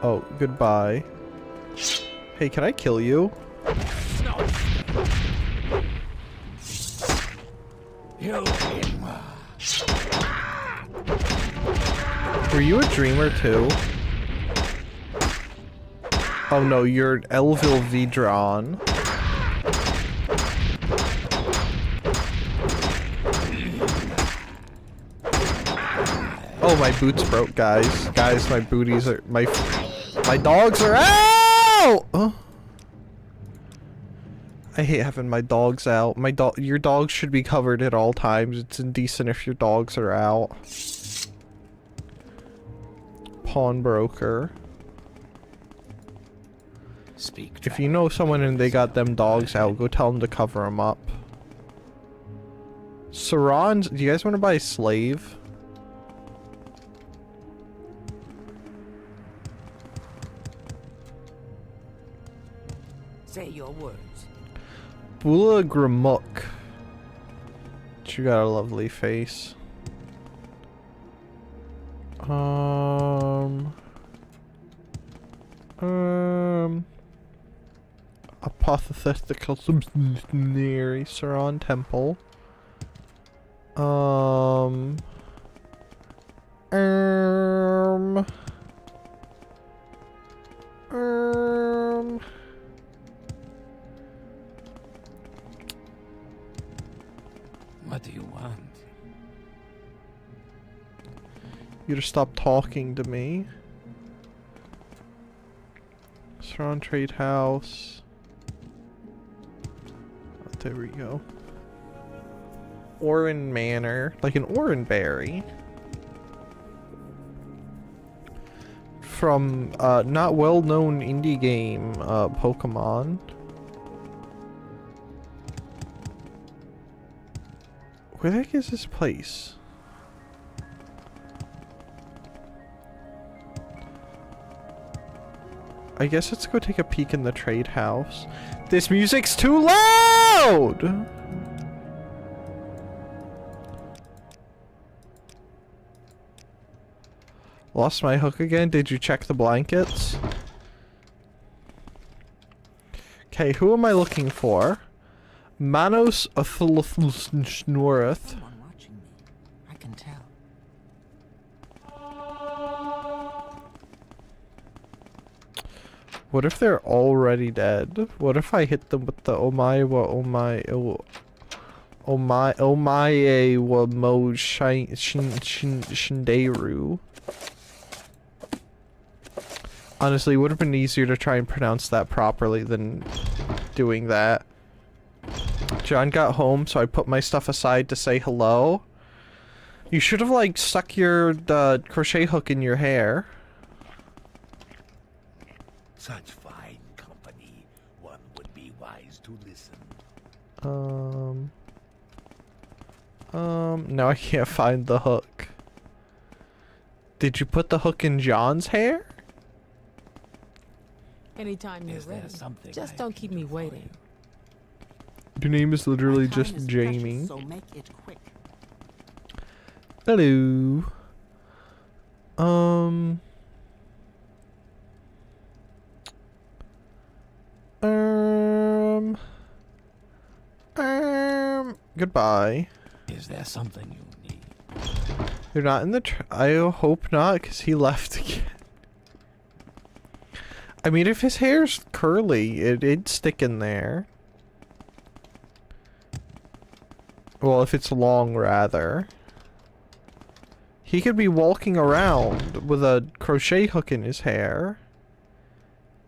Oh, goodbye. Hey, can I kill you? No. Were you a dreamer too? Oh no, you're Elvil Vidron. Oh, my boots broke, guys. Guys, my booties are... My dogs are out! Oh. I hate having my dogs out. Your dogs should be covered at all times. It's indecent if your dogs are out. Pawnbroker. If you know someone and they got them dogs out, go tell them to cover them up. Sarans, do you guys want to buy a slave? Say your words. Bula Gramuk. You got a lovely face. Apothetical subsidiary Saran Temple. What do you want? You to stop talking to me. Saran Trade House. Oh, there we go. Oran Manor, like an Oranberry. From not well-known indie game Pokemon. Where the heck is this place? I guess let's go take a peek in the trade house. This music's too loud! Lost my hook again? Did you check the blankets? Okay, who am I looking for? Manos Athulthnoreth. Someone watching me. I can tell. What if they're already dead? What if I hit them with the Omae wa mo shinderu? Honestly, it would have been easier to try and pronounce that properly than doing that. John got home, so I put my stuff aside to say hello. You should have, like, stuck your crochet hook in your hair. Such fine company. Now I can't find the hook. Did you put the hook in John's hair? Anytime you're Is there ready. something Just I don't can keep do me for waiting. Your name is literally My time just is Jamie. precious, so make it quick. Hello. Um, goodbye. Is there something you need? You're not in the I hope not, because he left again. I mean, if his hair's curly, it'd stick in there. Well, if it's long, rather. He could be walking around with a crochet hook in his hair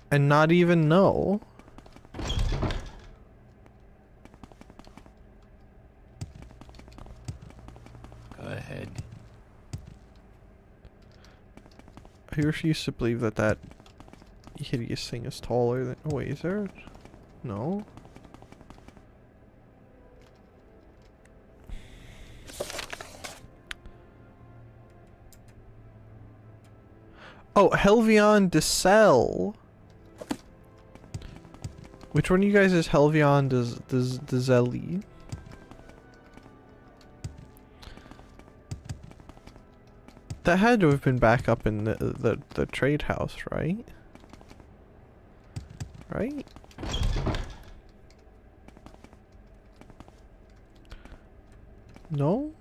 and not even know. Go ahead. I refuse to believe that that hideous thing is taller than... Oh, wait, is there? No. Oh, Helvion Decel. Which one of you guys is Helvion Dezelli? That had to have been back up in the trade house, right? Right? No?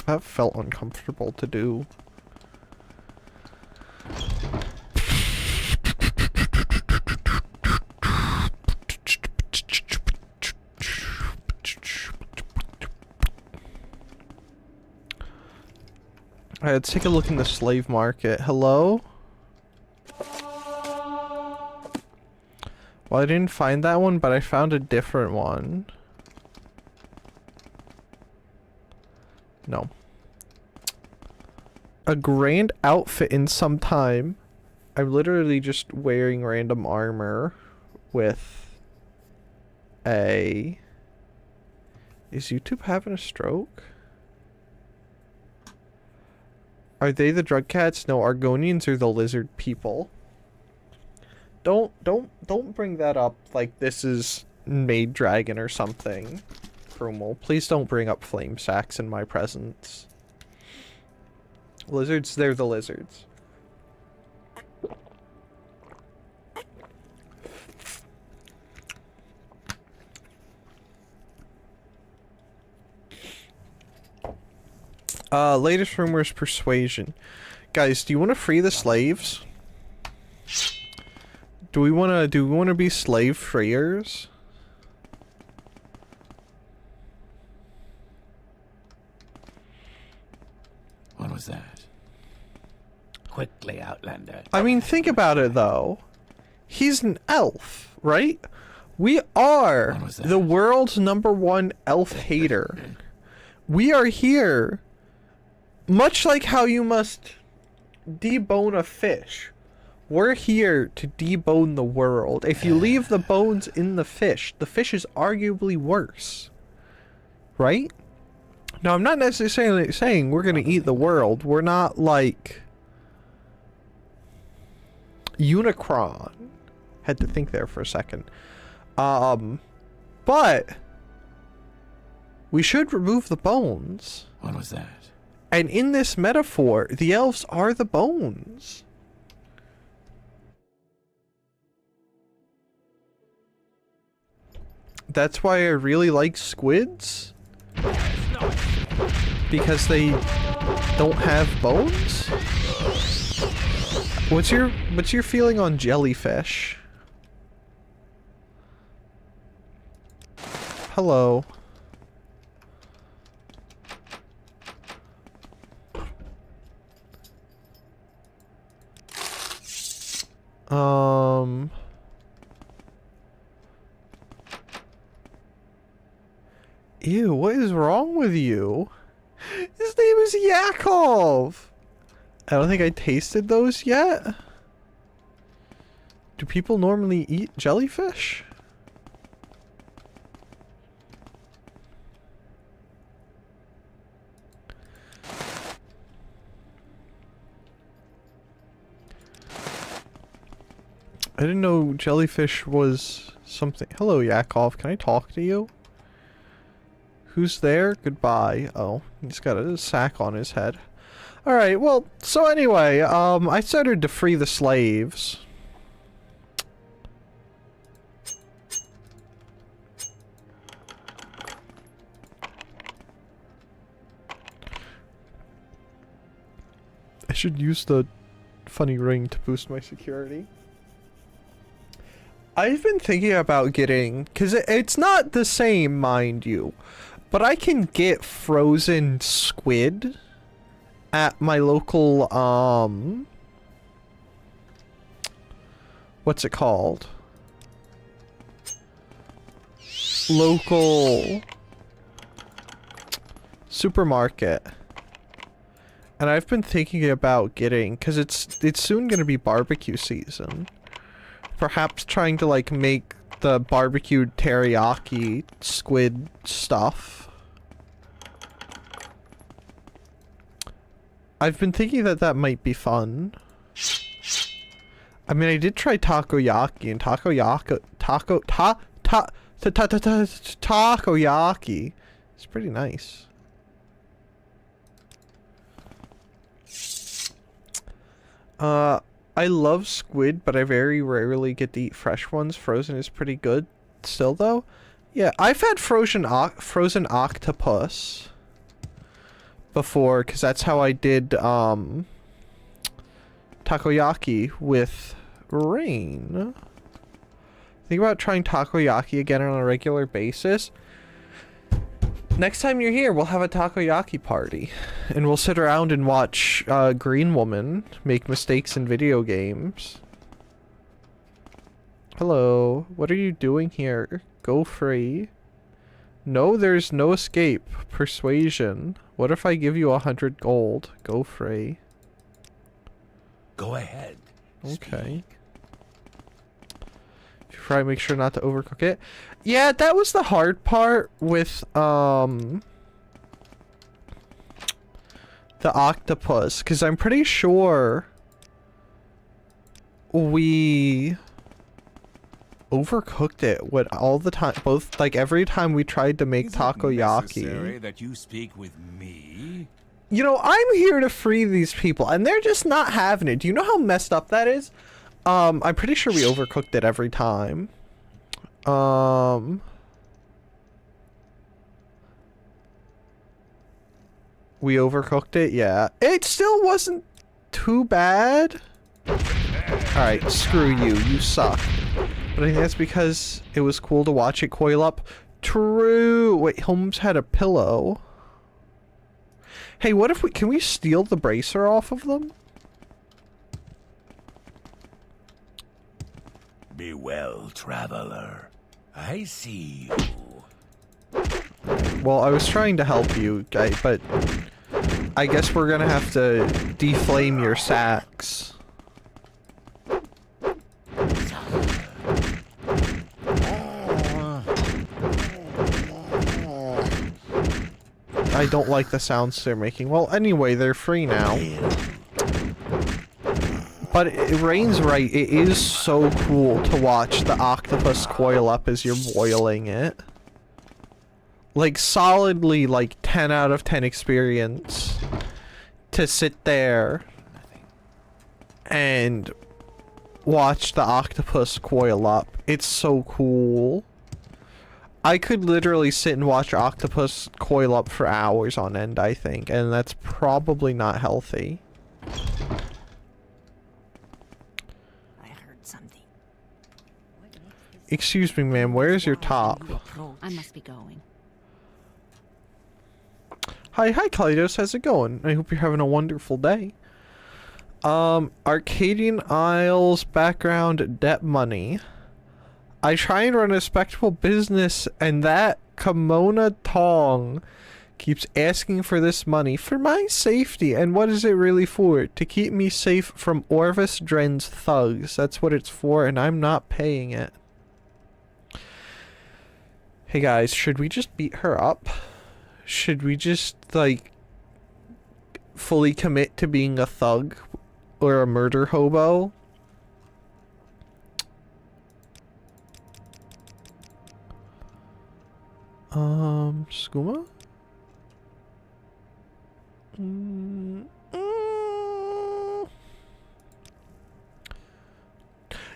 That felt uncomfortable to do. Alright, let's take a look in the slave market. Hello? Well, I didn't find that one, but I found a different one. No. A grand outfit in some time. I'm literally just wearing random armor with a... Is YouTube having a stroke? Are they the drug cats? No, Argonians are the lizard people. Don't bring that up like this is Maid Dragon or something. Crumal. Please don't bring up flame sacks in my presence. Lizards, they're the lizards. Latest rumors, persuasion. Guys, do you want to free the slaves? Do we want to be slave freers? What was that? Quickly, Outlander. I mean, think about it though. He's an elf, right? We are the world's #1 elf hater. We are here. Much like how you must debone a fish. We're here to debone the world. If you leave the bones in the fish is arguably worse. Right? Now, I'm not necessarily saying we're gonna eat the world. We're not like Unicron. Had to think there for a second. But we should remove the bones. What was that? And in this metaphor, the elves are the bones. That's why I really like squids. Because they don't have bones? What's your feeling on jellyfish? Hello. Ew, what is wrong with you? His name is Yakov! I don't think I tasted those yet. Do people normally eat jellyfish? I didn't know jellyfish was something. Hello, Yakov. Can I talk to you? Who's there? Goodbye. Oh, he's got a sack on his head. Alright, well, so anyway, I started to free the slaves. I should use the funny ring to boost my security. I've been thinking about getting, because it's not the same, mind you, but I can get frozen squid at my local, what's it called? Local supermarket. And I've been thinking about getting, because it's soon going to be barbecue season. Perhaps trying to like make the barbecued teriyaki squid stuff. I've been thinking that that might be fun. I mean, I did try takoyaki, and takoyaki. It's pretty nice. I love squid, but I very rarely get to eat fresh ones. Frozen is pretty good still, though. Yeah, I've had frozen octopus before, because that's how I did takoyaki with rain. Think about trying takoyaki again on a regular basis. Next time you're here, we'll have a takoyaki party. And we'll sit around and watch Green Woman make mistakes in video games. Hello, what are you doing here? Go free. No, there's no escape. Persuasion. What if I give you 100 gold? Go free. Go ahead. Okay. Try to make sure not to overcook it. Yeah, that was the hard part with the octopus, because I'm pretty sure we overcooked it with all the time, both like every time we tried to make takoyaki. That you speak with me? You know, I'm here to free these people and they're just not having it. Do you know how messed up that is? I'm pretty sure we overcooked it every time. We overcooked it, yeah. It still wasn't too bad. Alright, screw you. You suck. But I think that's because it was cool to watch it coil up. True. Wait, Holmes had a pillow. Hey, what if can we steal the bracer off of them? Be well, traveler. I see you. Well, I was trying to help you, guy, but I guess we're gonna have to deflame your sacks. I don't like the sounds they're making. Well, anyway, they're free now. But Rain's right, it is so cool to watch the octopus coil up as you're boiling it. Like, solidly, like, 10 out of 10 experience to sit there and watch the octopus coil up. It's so cool. I could literally sit and watch octopus coil up for hours on end, I think, and that's probably not healthy. Excuse me, ma'am, where's your top? I must be going. Hi, Kaleidos, how's it going? I hope you're having a wonderful day. Arcadian Isles, background, debt money. I try and run a respectable business, and that Kimona Tong keeps asking for this money for my safety. And what is it really for? To keep me safe from Orvis Dren's thugs. That's what it's for, and I'm not paying it. Hey guys, should we just beat her up? Should we just, like, fully commit to being a thug or a murder hobo? Skooma?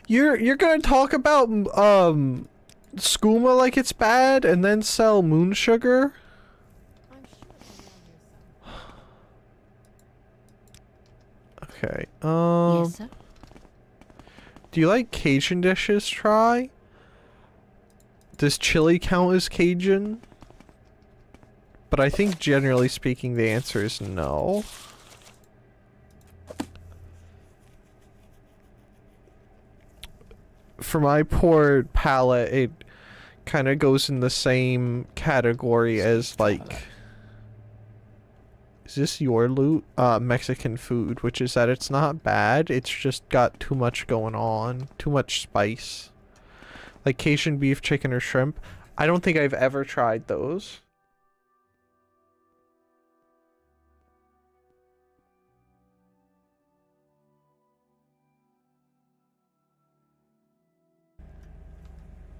You're gonna talk about skooma like it's bad and then sell moon sugar? Okay. Yes, sir. Do you like Cajun dishes, Try? Does chili count as Cajun? But I think generally speaking the answer is no. For my poor palate, it kind of goes in the same category as, like... Is this your loot? Mexican food, which is that it's not bad, it's just got too much going on. Too much spice. Like Cajun beef, chicken, or shrimp. I don't think I've ever tried those.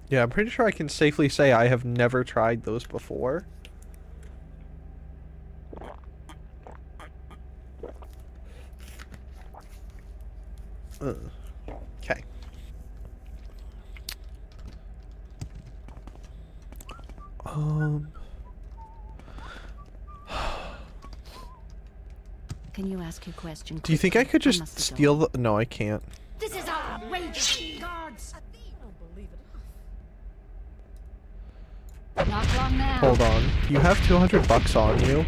Yeah, I'm pretty sure I can safely say I have never tried those before. Okay. Can you ask your question? Do you think I could just steal the... No, I can't. This is outrageous, guards. Not long now. Hold on. You have 200 bucks on you.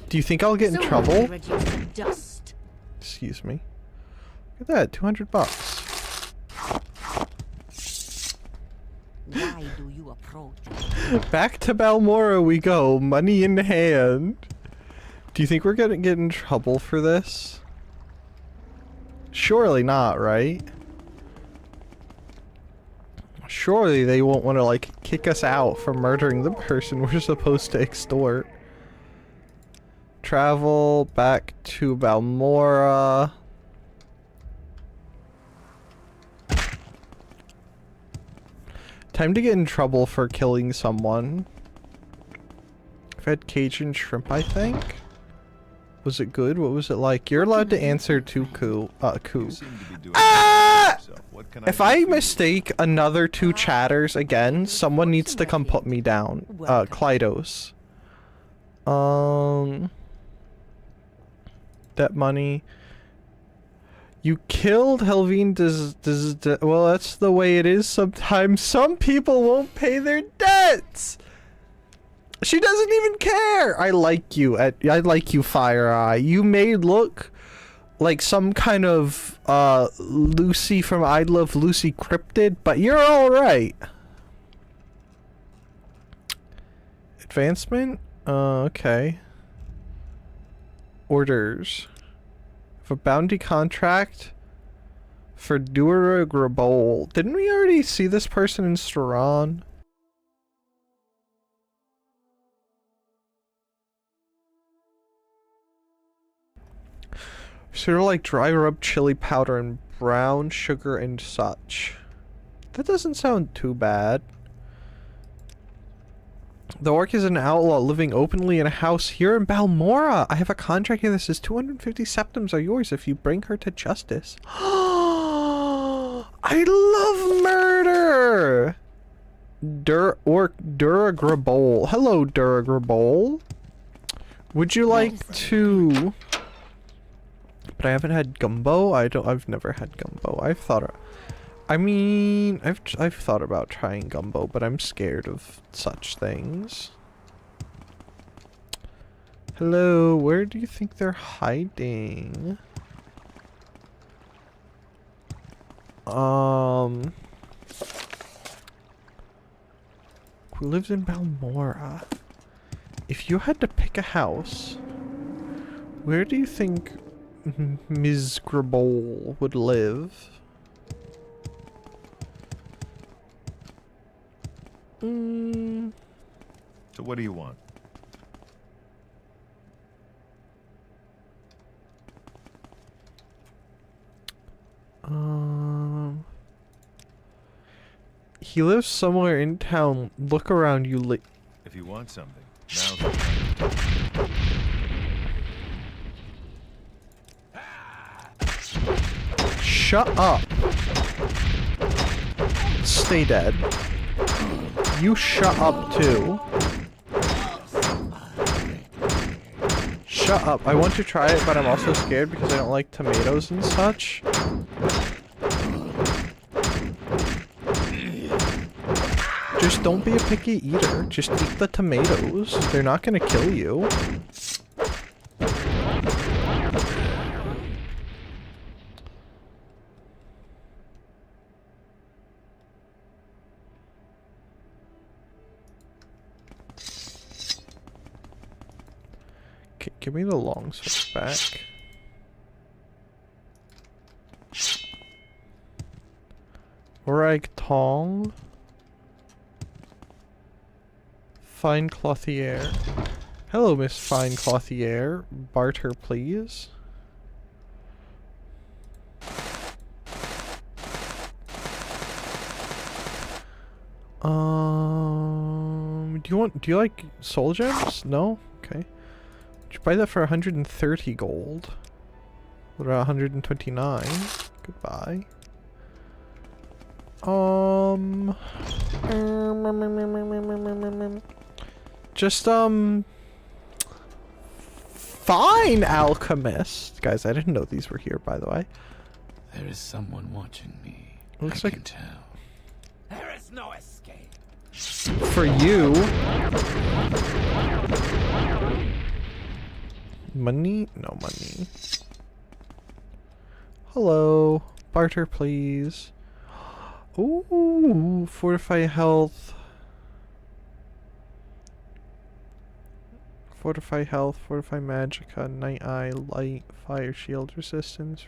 Do you think I'll get in trouble? Dust. Excuse me. Look at that, 200 bucks. Why do you approach? Back to Balmora we go, money in hand. Do you think we're gonna get in trouble for this? Surely not, right? Surely they won't want to, like, kick us out for murdering the person we're supposed to extort. Travel back to Balmora. Time to get in trouble for killing someone. I've had Cajun shrimp, I think. Was it good? What was it like? You're allowed to answer to coup. Ah! If I mistake another two chatters again, someone needs to come put me down. Klydos. That money. You killed Helvine. Well, that's the way it is sometimes. Some people won't pay their debts. She doesn't even care. I like you, Fire Eye. You may look like some kind of Lucy from I Love Lucy cryptid, but you're all right. Advancement? Okay. Orders. A bounty contract for Dura Grabol. Didn't we already see this person in Staron? Sort of like dry rub chili powder and brown sugar and such. That doesn't sound too bad. The orc is an outlaw living openly in a house here in Balmora. I have a contract here that says 250 septims are yours if you bring her to justice. I love murder! Duragrabol. Hello, Duragrabol. Would you like to... But I haven't had gumbo. I've never had gumbo. I've thought about trying gumbo, but I'm scared of such things. Hello, where do you think they're hiding? who lives in Balmora. If you had to pick a house, where do you think Ms. Grabol would live? So what do you want? He lives somewhere in town. Look around you. If you want something, now's the time. Shut up. Stay dead. You shut up too. Shut up. I want to try it, but I'm also scared because I don't like tomatoes and such. Just don't be a picky eater. Just eat the tomatoes. They're not gonna kill you. Okay, give me the long sword back. Rag tong. Fine clothier. Hello, Miss Fine Clothier. Barter, please. Do you like soul gems? No? Okay. Would you buy that for 130 gold? What about 129? Goodbye. Just, fine, alchemist. Guys, I didn't know these were here, by the way. There is someone watching me. Looks I like can tell. There is no escape. For you. Money? No money. Hello. Barter, please. Ooh, fortify health. Fortify health, fortify magicka, night eye, light, fire shield, resistance,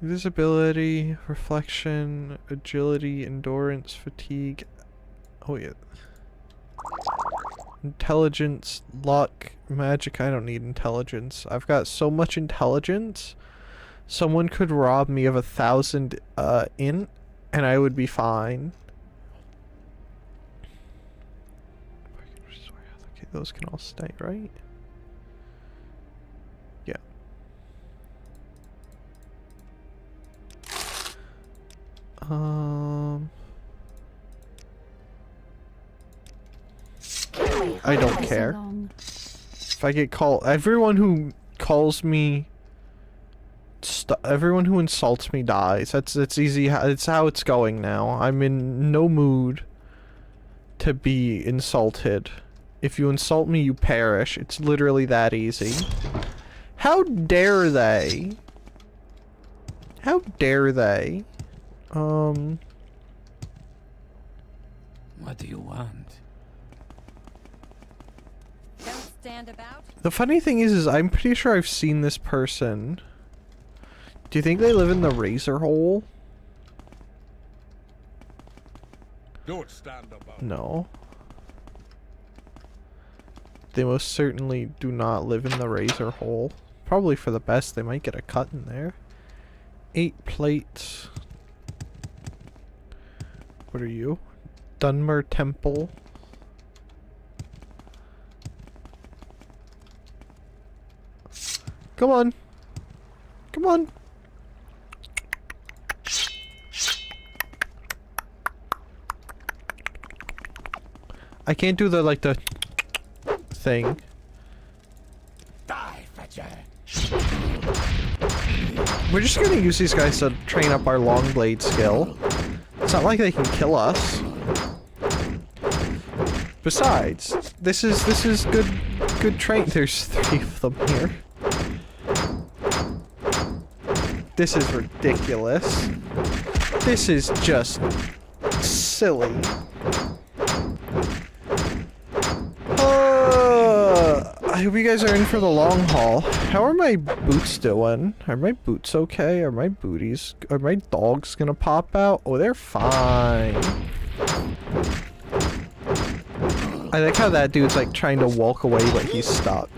invisibility, reflection, agility, endurance, fatigue. Oh yeah. Intelligence, luck, magic. I don't need intelligence. I've got so much intelligence. Someone could rob me of 1,000 int and I would be fine. Okay, those can all stay, right? Yeah. I don't care. If I get called, everyone who calls me, everyone who insults me dies. That's easy. It's how it's going now. I'm in no mood to be insulted. If you insult me, you perish. It's literally that easy. How dare they? How dare they? What do you want? Don't stand about. The funny thing is I'm pretty sure I've seen this person. Do you think they live in the razor hole? Don't stand about. No. They most certainly do not live in the razor hole. Probably for the best. They might get a cut in there. 8 plates. What are you? Dunmer Temple. Come on. Come on. I can't do the, like, the thing. Die, fetcher. We're just gonna use these guys to train up our long blade skill. It's not like they can kill us. Besides, this is good train. There's 3 of them here. This is ridiculous. This is just silly. I hope you guys are in for the long haul. How are my boots doing? Are my boots okay? Are my dogs gonna pop out? Oh, they're fine. I like how that dude's like trying to walk away but he's stuck.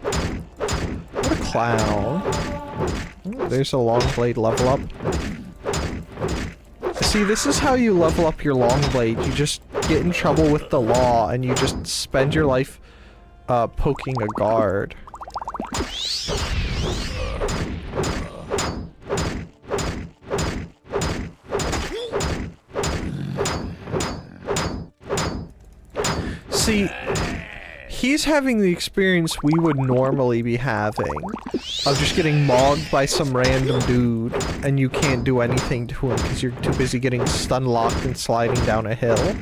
What a clown. Oh, there's a long blade level up. See, this is how you level up your long blade. You just get in trouble with the law and you just spend your life poking a guard. See, he's having the experience we would normally be having of just getting mogged by some random dude and you can't do anything to him because you're too busy getting stun locked and sliding down a hill.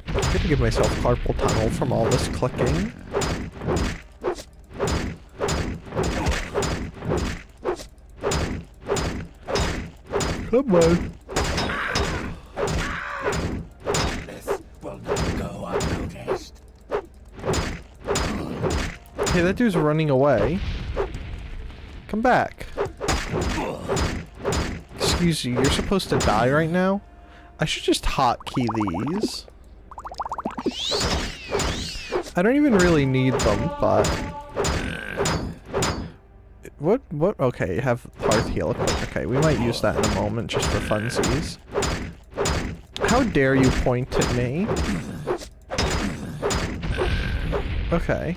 I'm gonna give myself carpal tunnel from all this clicking. Come on. Hey, that dude's running away. Come back. Excuse you, you're supposed to die right now? I should just hotkey these. I don't even really need them, but... What? Okay, you have hearth heal equipped. Okay, we might use that in a moment just for funsies. How dare you point at me? Okay.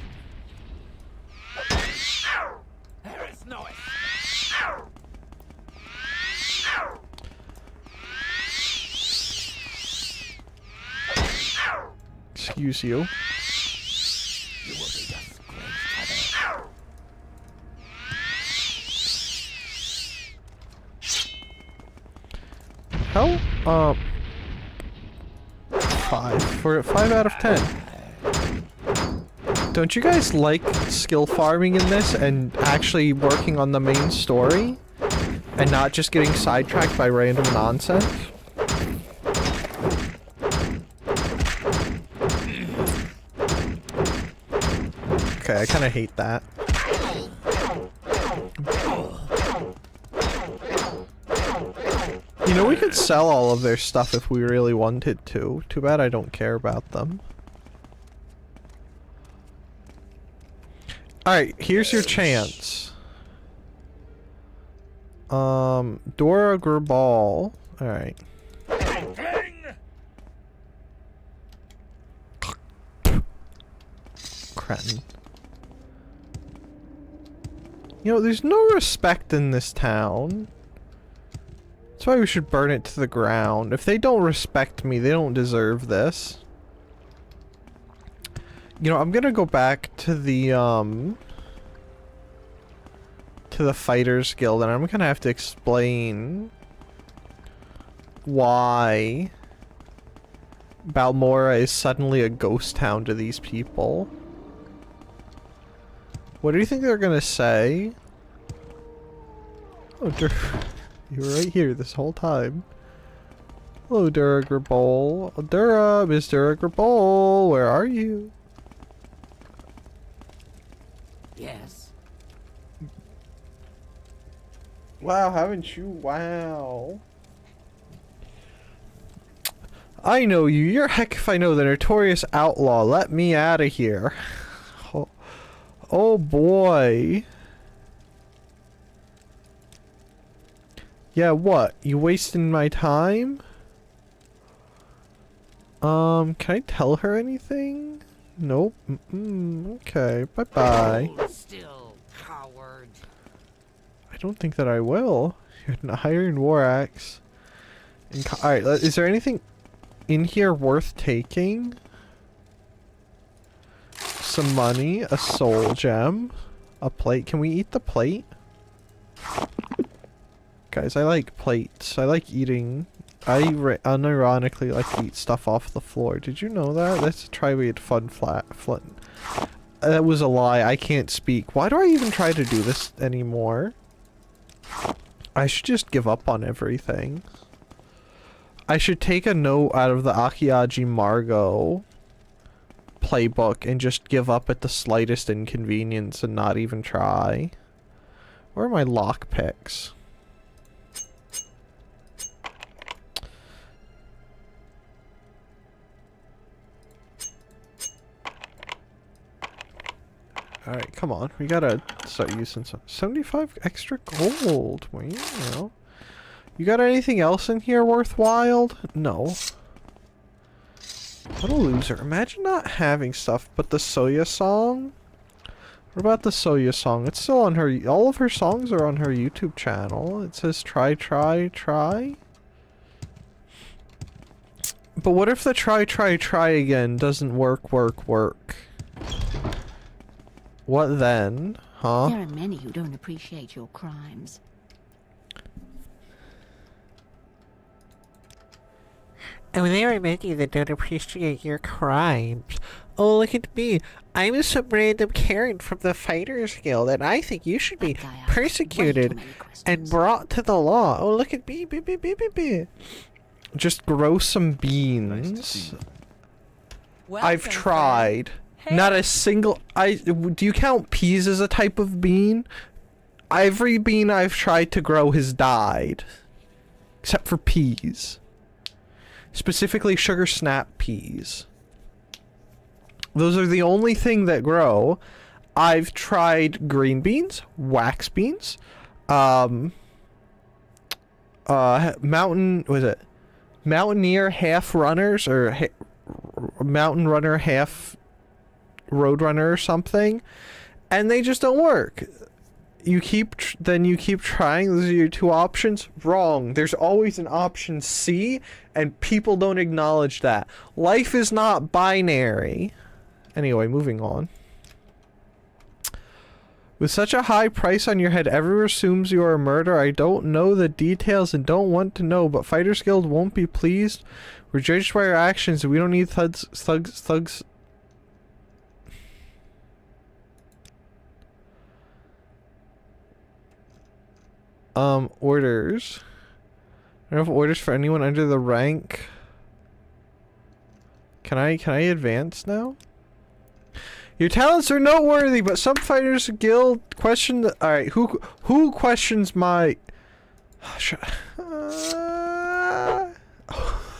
Excuse you. How? 5. We're at 5 out of 10. Don't you guys like skill farming in this and actually working on the main story? And not just getting sidetracked by random nonsense? Okay, I kind of hate that. You know, we could sell all of their stuff if we really wanted to. Too bad I don't care about them. Alright, here's your chance. Dora Gerbal. Alright. Cretin. You know, there's no respect in this town. That's why we should burn it to the ground. If they don't respect me, they don't deserve this. You know, I'm gonna go back to the Fighters Guild, and I'm gonna have to explain why Balmora is suddenly a ghost town to these people. What do you think they're gonna say? Oh, you were right here this whole time. Hello, Duragrabol. Miss Duragrabol, where are you? Yes. Wow, haven't you? Wow. I know you. You're heck if I know the notorious outlaw. Let me out of here. Oh boy. Yeah, what? You wasting my time? Can I tell her anything? Nope. Okay, bye-bye. Still, coward. I don't think that I will. You're an iron war axe. Alright, is there anything in here worth taking? Some money, a soul gem, a plate. Can we eat the plate? Guys, I like plates. I like eating. I unironically like to eat stuff off the floor. Did you know that? Let's try we had fun flint. That was a lie. I can't speak. Why do I even try to do this anymore? I should just give up on everything. I should take a note out of the Akiaji Margo playbook and just give up at the slightest inconvenience and not even try. Where are my lockpicks? Alright, come on. We gotta start using some 75 extra gold. Well, you know. You got anything else in here worthwhile? No. What a loser. Imagine not having stuff but the Soya song. What about the Soya song? It's still on her... All of her songs are on her YouTube channel. It says try, try, try. But what if the try, try, try again doesn't work? What then? Huh? There are many who don't appreciate your crimes. Oh, there are many that don't appreciate your crimes. Oh, look at me. I'm some random Karen from the Fighters Guild, and I think you should be persecuted and brought to the law. Oh, look at me. Just grow some beans. I've tried. Not a single... do you count peas as a type of bean? Every bean I've tried to grow has died. Except for peas. Specifically sugar snap peas. Those are the only thing that grow. I've tried green beans, wax beans, Mountaineer half runners, or mountain runner half road runner or something, and they just don't work. You keep trying. Those are your two options. Wrong. There's always an option C, and people don't acknowledge that. Life is not binary. Anyway, moving on. With such a high price on your head, everyone assumes you are a murderer. I don't know the details and don't want to know, but Fighters Guild won't be pleased. We're judged by our actions, and we don't need thugs. Orders. I don't have orders for anyone under the rank. Can I advance now? Your talents are noteworthy, but some Fighters Guild question the... Alright, who questions my... that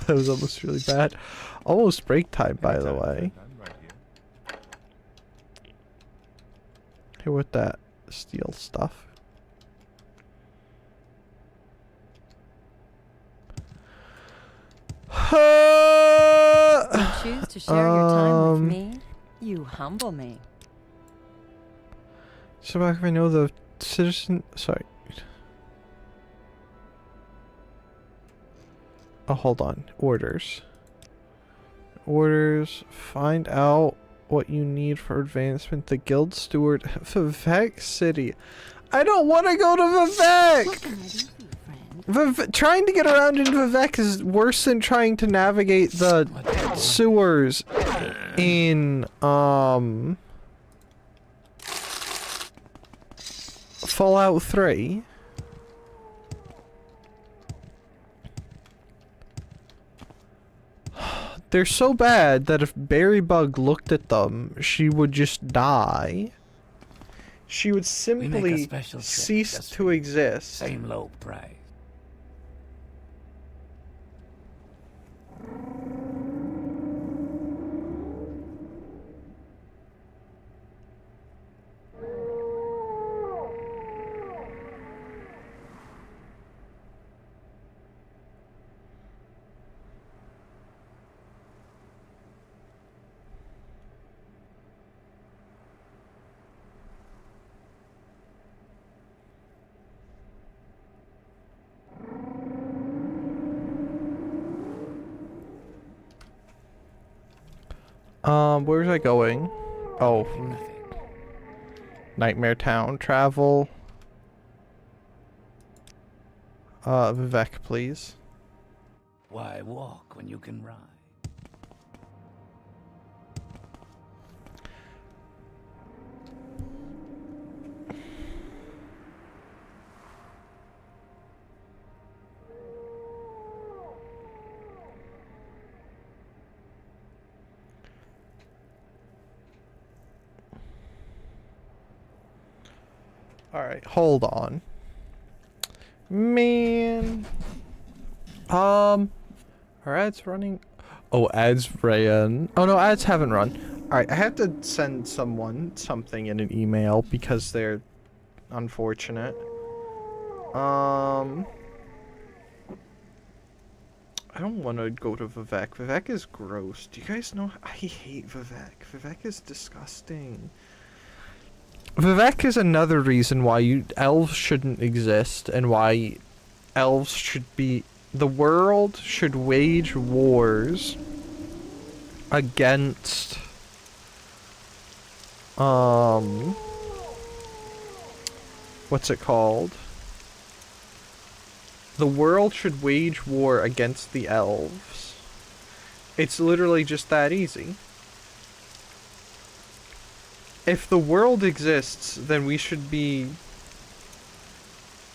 was almost really bad. Almost break time, by the way. Here with that steel stuff. You choose to share your time with me? You humble me. So back if I know the citizen... Sorry. Oh, hold on. Orders. Orders. Find out what you need for advancement. The guild steward. Vivek City. I don't want to go to Vivek! Trying to get around in Vivek is worse than trying to navigate the sewers in, Fallout 3. They're so bad that if Berrybug looked at them, she would just die. She would simply cease to exist. Same low price. Where was I going? Oh. Nightmare Town. Travel. Vivek, please. Why walk when you can ride? Alright, hold on. Man. Are ads running? Oh, ads ran. Oh no, ads haven't run. Alright, I have to send someone something in an email because they're unfortunate. I don't want to go to Vivek. Vivek is gross. Do you guys know? I hate Vivek. Vivek is disgusting. Vivek is another reason why elves shouldn't exist and why elves should be... The world should wage wars against... What's it called? The world should wage war against the elves. It's literally just that easy. If the world exists, then we should be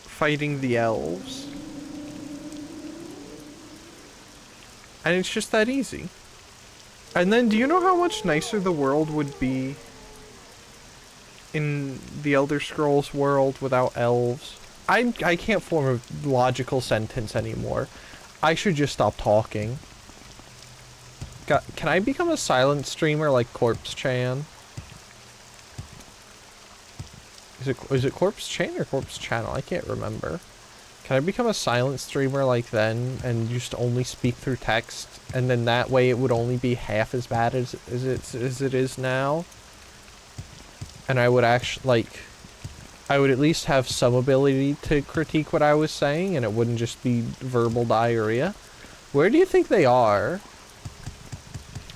fighting the elves. And it's just that easy. And then, do you know how much nicer the world would be in the Elder Scrolls world without elves? I can't form a logical sentence anymore. I should just stop talking. Can I become a silent streamer like Corpse Chan? Is it Corpse Chan or Corpse Channel? I can't remember. Can I become a silent streamer like then and just only speak through text, and then that way it would only be half as bad as it is now? And I would actually, like, I would at least have some ability to critique what I was saying, and it wouldn't just be verbal diarrhea. Where do you think they are?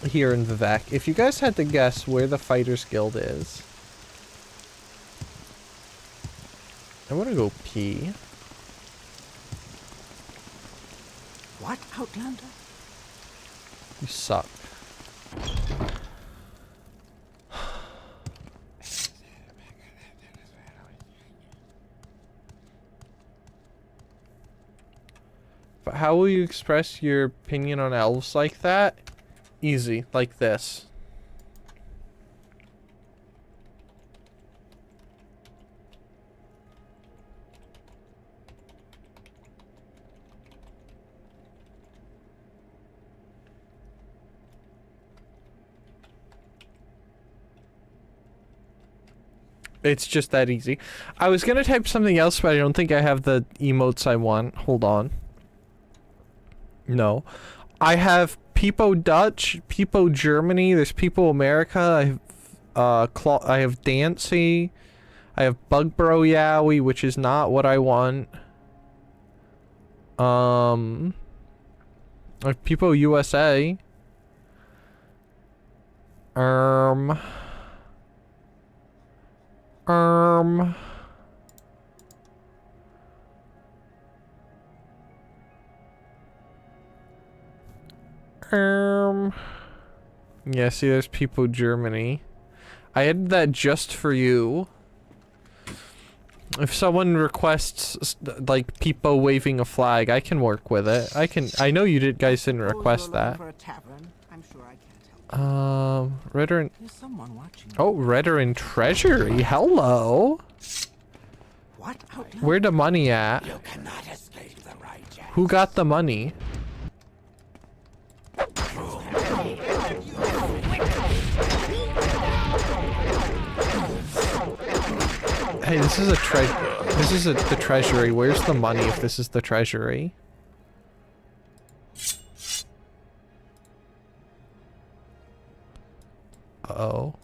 Here in Vivek. If you guys had to guess where the Fighters Guild is. I want to go pee. What, Outlander? You suck. But how will you express your opinion on elves like that? Easy, like this. It's just that easy. I was gonna type something else, but I don't think I have the emotes I want. Hold on. No. I have Peepo Dutch, Peepo Germany, there's Peepo America, I have Dancy, I have Bugbro Yowie, which is not what I want. I have Peepo USA. Yeah, see, there's Peepo Germany. I added that just for you. If someone requests, like, Peepo waving a flag, I can work with it. I know you guys didn't request that. Redder and... Oh, Redder and Treasury, hello! What? Where the money at? You cannot escape the righteous. Who got the money? Hey, this is the treasury. Where's the money if this is the treasury? Uh-oh.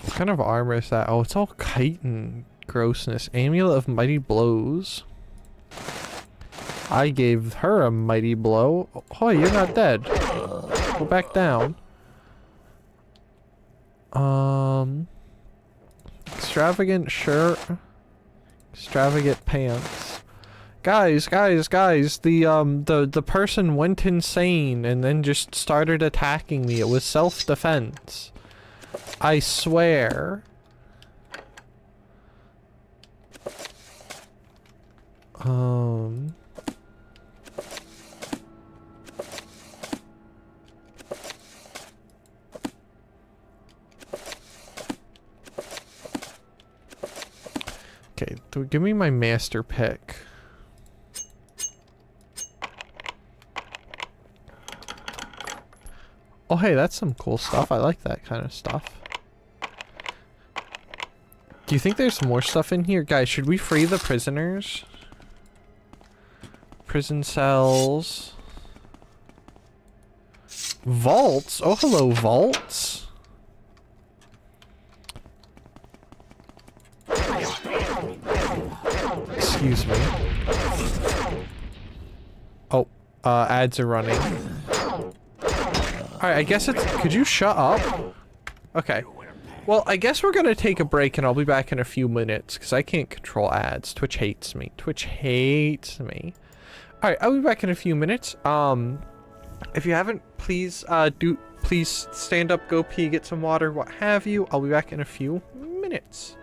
What kind of armor is that? Oh, it's all chitin grossness. Amulet of Mighty Blows. I gave her a mighty blow. Oh, you're not dead. Go back down. Extravagant shirt. Extravagant pants. Guys, the person went insane and then just started attacking me. It was self-defense. I swear. Okay, give me my master pick. Oh, hey, that's some cool stuff. I like that kind of stuff. Do you think there's more stuff in here? Guys, should we free the prisoners? Prison cells. Vaults? Oh, hello, vaults. Excuse me. Oh, ads are running. Alright, I guess it's... Could you shut up? Okay. Well, I guess we're gonna take a break and I'll be back in a few minutes because I can't control ads. Twitch hates me. Twitch hates me. Alright, I'll be back in a few minutes. If you haven't, please, please stand up, go pee, get some water, what have you. I'll be back in a few minutes.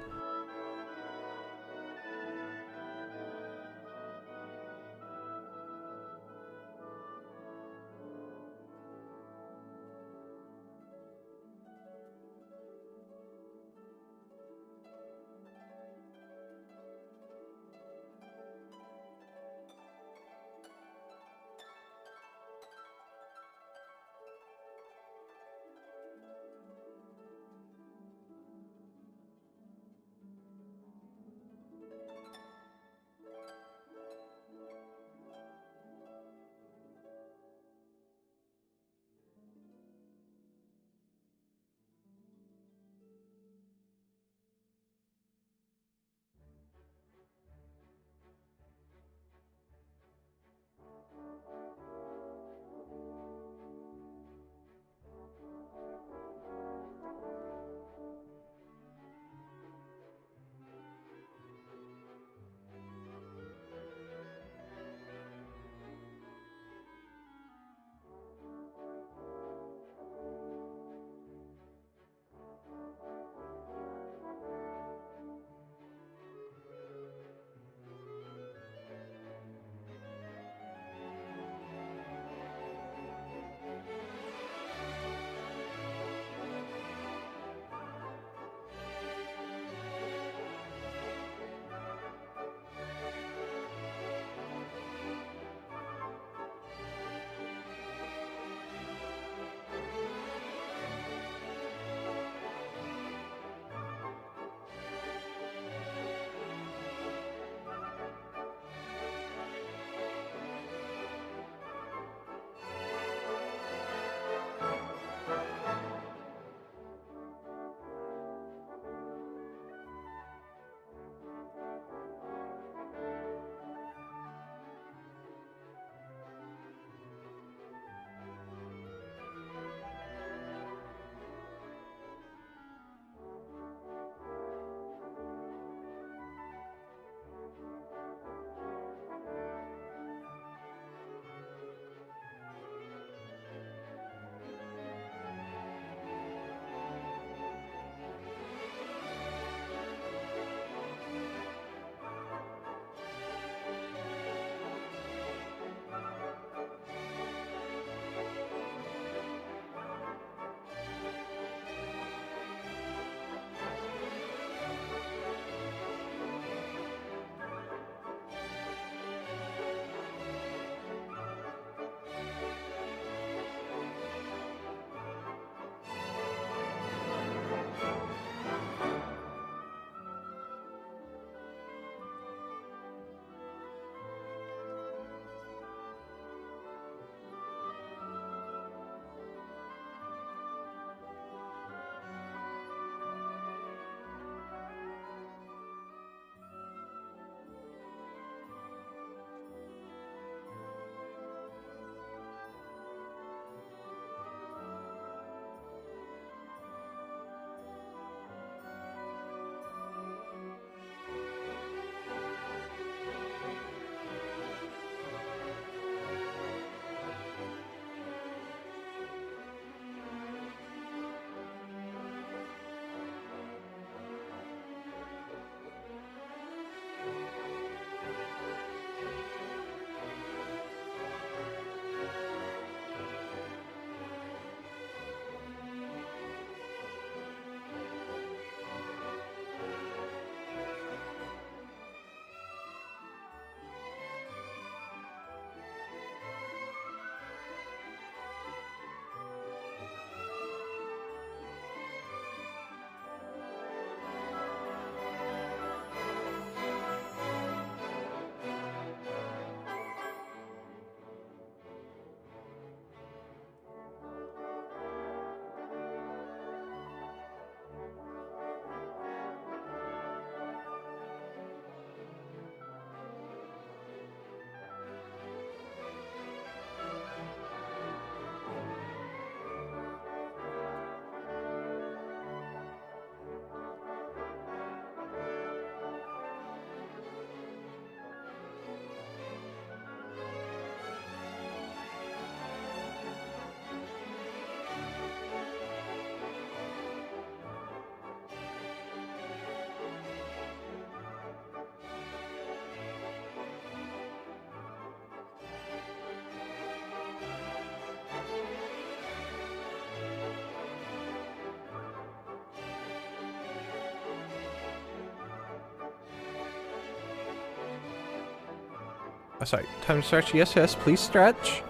sorry, time to stretch. Yes, yes, please stretch.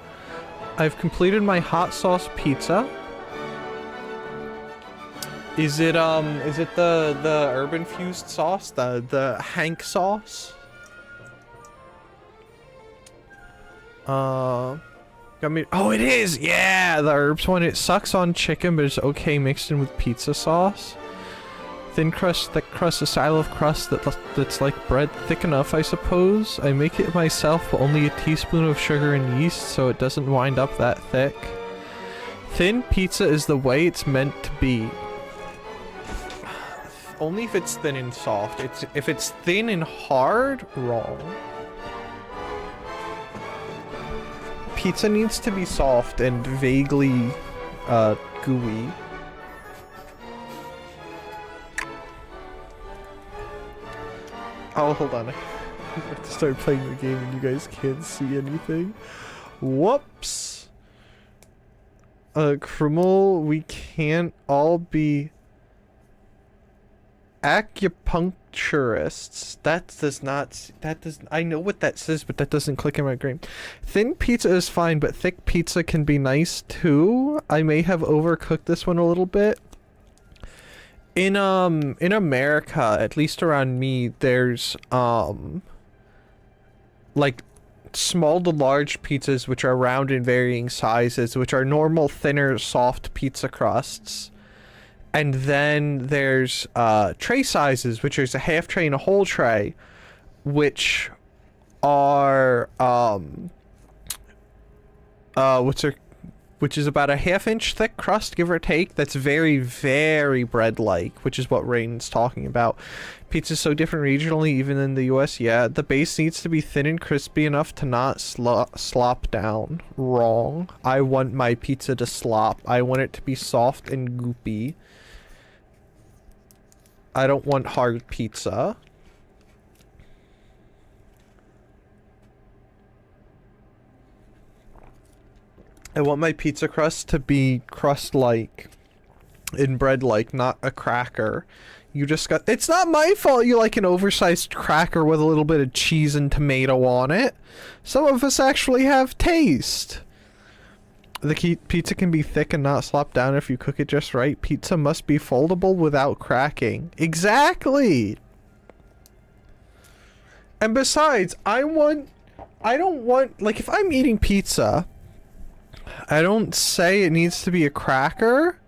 I've completed my hot sauce pizza. Is it the herb infused sauce? The Hank sauce? Got me. Oh, it is! Yeah! The herbs one. It sucks on chicken, but it's okay mixed in with pizza sauce. Thin crust, thick crust, a style of crust that's like bread, thick enough, I suppose. I make it myself, but only a teaspoon of sugar and yeast, so it doesn't wind up that thick. Thin pizza is the way it's meant to be. Only if it's thin and soft. If it's thin and hard, wrong. Pizza needs to be soft and vaguely gooey. Oh, hold on. I have to start playing the game and you guys can't see anything. Whoops. Krumel, we can't all be acupuncturists. I know what that says, but that doesn't click in my brain. Thin pizza is fine, but thick pizza can be nice too. I may have overcooked this one a little bit. In America, at least around me, there's like small to large pizzas, which are round in varying sizes, which are normal, thinner, soft pizza crusts. And then there's tray sizes, which is a half tray and a whole tray, which are which is about a half-inch thick crust, give or take. That's very, very bread-like, which is what Rain's talking about. Pizza's so different regionally, even in the US. Yeah, the base needs to be thin and crispy enough to not slop down. Wrong. I want my pizza to slop. I want it to be soft and goopy. I don't want hard pizza. I want my pizza crust to be crust-like and bread-like, not a cracker. You just got... It's not my fault you like an oversized cracker with a little bit of cheese and tomato on it. Some of us actually have taste. The pizza can be thick and not slop down if you cook it just right. Pizza must be foldable without cracking. Exactly! And besides, I don't want... Like, if I'm eating pizza... I don't say it needs to be a cracker.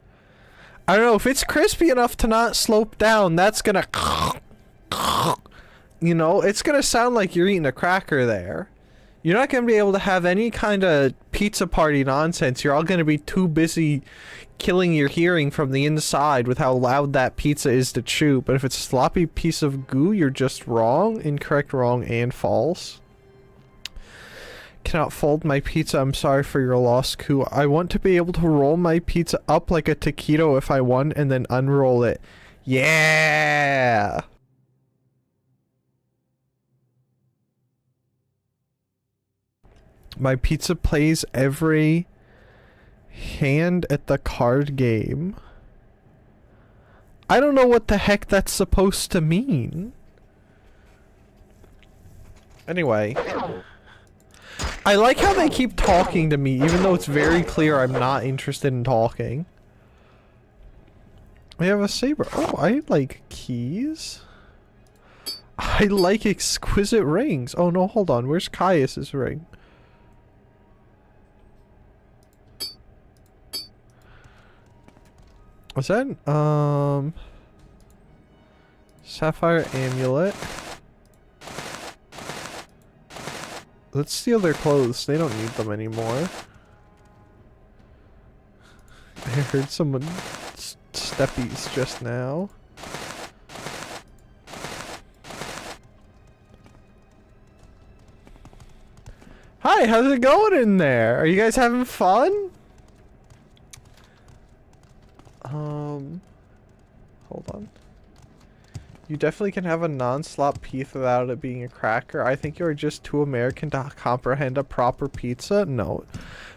I don't know, if it's crispy enough to not slope down, that's gonna... You know, it's gonna sound like you're eating a cracker there. You're not gonna be able to have any kind of pizza party nonsense. You're all gonna be too busy killing your hearing from the inside with how loud that pizza is to chew. But if it's a sloppy piece of goo, you're just wrong. Incorrect, wrong, and false. Cannot fold my pizza. I'm sorry for your loss, Koo. I want to be able to roll my pizza up like a taquito if I want and then unroll it. Yeah! My pizza plays every hand at the card game. I don't know what the heck that's supposed to mean. Anyway. I like how they keep talking to me, even though it's very clear I'm not interested in talking. We have a saber. Oh, I like keys. I like exquisite rings. Oh no, hold on. Where's Caius's ring? What's that? Sapphire amulet. Let's steal their clothes. They don't need them anymore. I heard someone steppies just now. Hi, how's it going in there? Are you guys having fun? Hold on. You definitely can have a non-slop pizza without it being a cracker. I think you're just too American to comprehend a proper pizza. No.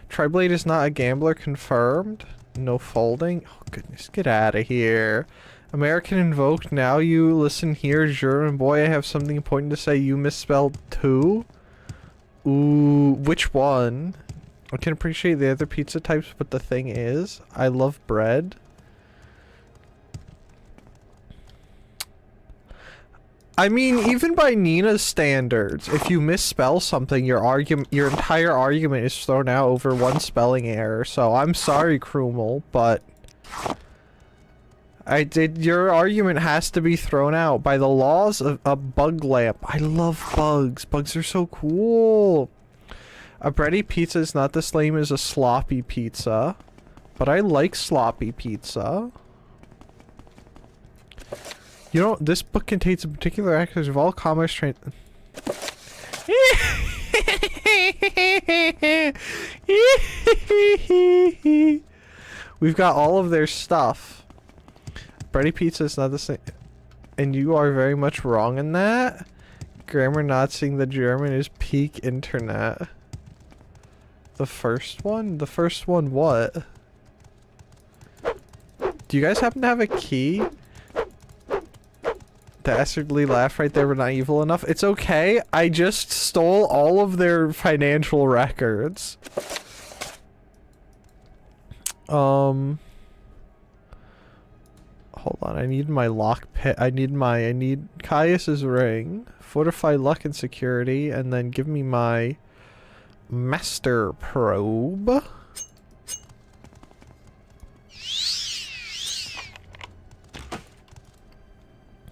Triblade is not a gambler. Confirmed. No folding. Oh goodness, get out of here. American invoked. Now you listen here, German boy. I have something important to say. You misspelled too. Ooh, which one? I can appreciate the other pizza types, but the thing is, I love bread. I mean, even by Nina's standards, if you misspell something, your entire argument is thrown out over one spelling error. So I'm sorry, Krumel, but your argument has to be thrown out by the laws of a bug lamp. I love bugs. Bugs are so cool. A bready pizza is not the same as a sloppy pizza, but I like sloppy pizza. You know, this book contains a particular aspect of all commerce trade. We've got all of their stuff. Bready pizza is not the same. And you are very much wrong in that. Grammar not seeing the German is peak internet. The first one? The first one what? Do you guys happen to have a key? Dastardly laugh right there, but not evil enough. It's okay. I just stole all of their financial records. Hold on. I need my lock pit. I need Caius's ring. Fortify luck and security, and then give me my master probe.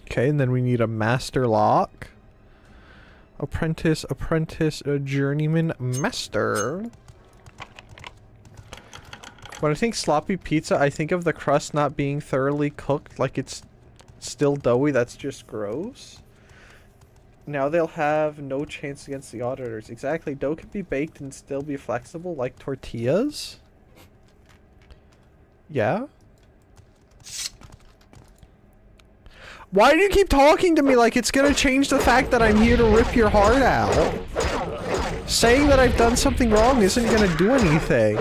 Okay, and then we need a master lock. Apprentice, a journeyman, master. When I think sloppy pizza, I think of the crust not being thoroughly cooked, like it's still doughy. That's just gross. Now they'll have no chance against the auditors. Exactly, dough can be baked and still be flexible, like tortillas. Yeah? Why do you keep talking to me like it's gonna change the fact that I'm here to rip your heart out? Saying that I've done something wrong isn't gonna do anything.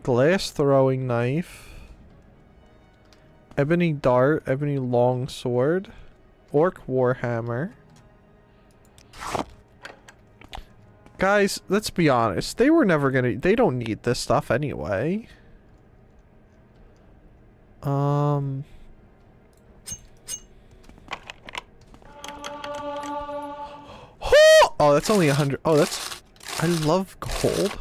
Glass throwing knife. Ebony dart, ebony longsword. Orc warhammer. Guys, let's be honest. They were never gonna... They don't need this stuff anyway. Oh, that's only 100. Oh, that's... I love gold.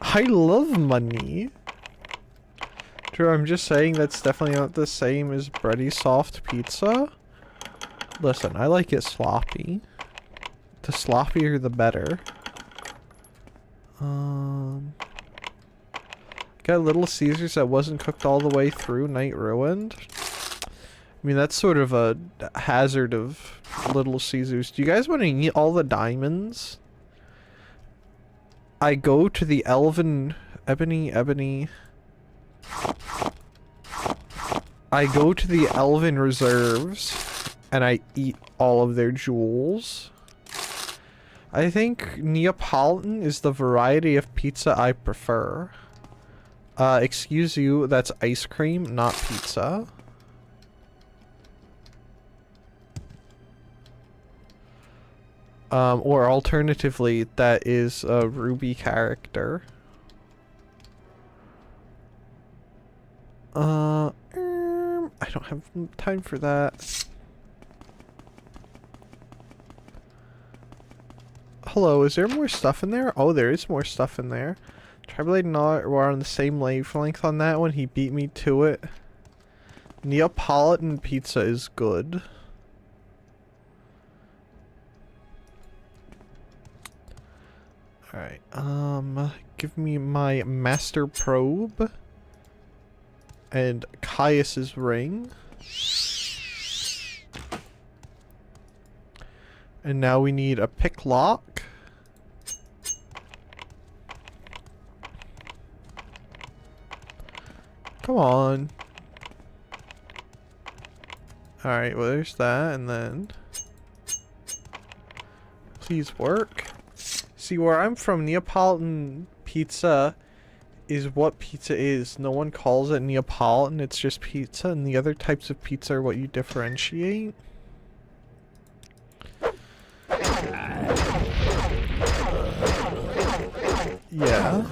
I love money. True, I'm just saying that's definitely not the same as bready soft pizza. Listen, I like it sloppy. The sloppier the better. Got Little Caesars that wasn't cooked all the way through, Night Ruined. I mean, that's sort of a hazard of Little Caesars. Do you guys want to eat all the diamonds? I go to the elven... Ebony... I go to the elven reserves and I eat all of their jewels. I think Neapolitan is the variety of pizza I prefer. Excuse you, that's ice cream, not pizza. Or alternatively, that is a Ruby character. I don't have time for that. Hello, is there more stuff in there? Oh, there is more stuff in there. Triblade and I were on the same wavelength on that one. He beat me to it. Neapolitan pizza is good. Alright, give me my master probe. And Caius's ring. And now we need a pick lock. Come on. Alright, well there's that, and then... Please work. See, where I'm from, Neapolitan pizza is what pizza is. No one calls it Neapolitan, it's just pizza, and the other types of pizza are what you differentiate. Yeah.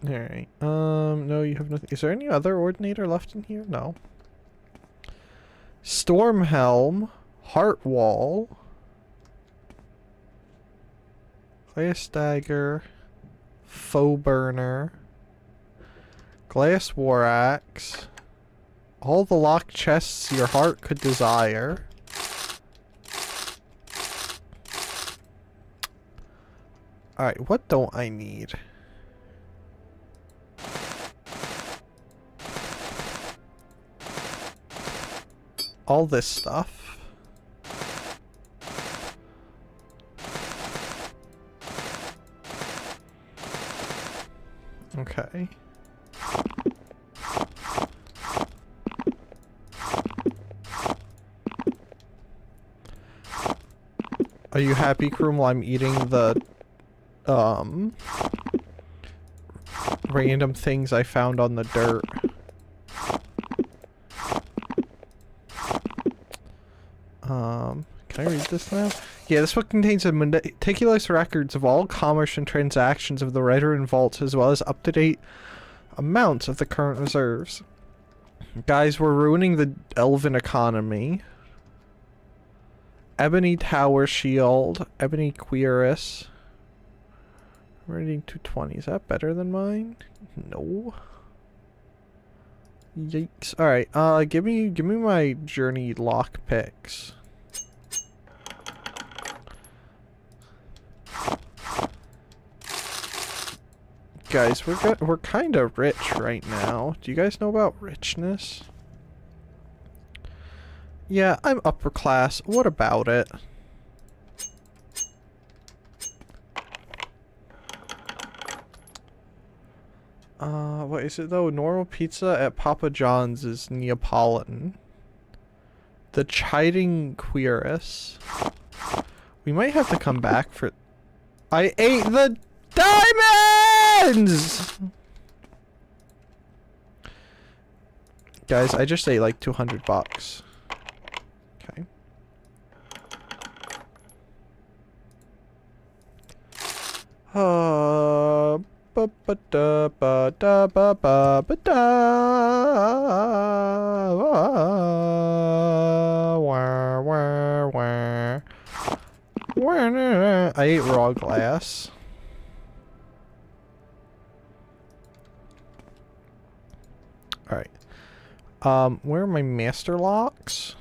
Alright. No, you have nothing. Is there any other ordinator left in here? No. Stormhelm. Heartwall. Glass dagger. Foe burner. Glass war axe. All the locked chests your heart could desire. Alright, what don't I need? All this stuff. Okay. Are you happy, Kroom, while I'm eating the random things I found on the dirt? Can I read this now? Yeah, this book contains meticulous records of all commerce and transactions of the Redoran vaults, as well as up-to-date amounts of the current reserves. Guys, we're ruining the elven economy. Ebony Tower Shield. Ebony Cuirass. Rating 220. Is that better than mine? No. Yikes. Alright, give me my journey lockpicks. Guys, we're kind of rich right now. Do you guys know about richness? Yeah, I'm upper class. What about it? What is it though? Normal pizza at Papa John's is Neapolitan. The Chiding Cuirass. We might have to come back for... I ate the diamonds! Guys, I just ate like 200 bucks. Okay. Ba ba da ba da ba ba ba da. Wah wah wah. I ate raw glass. Alright. Where are my master locks?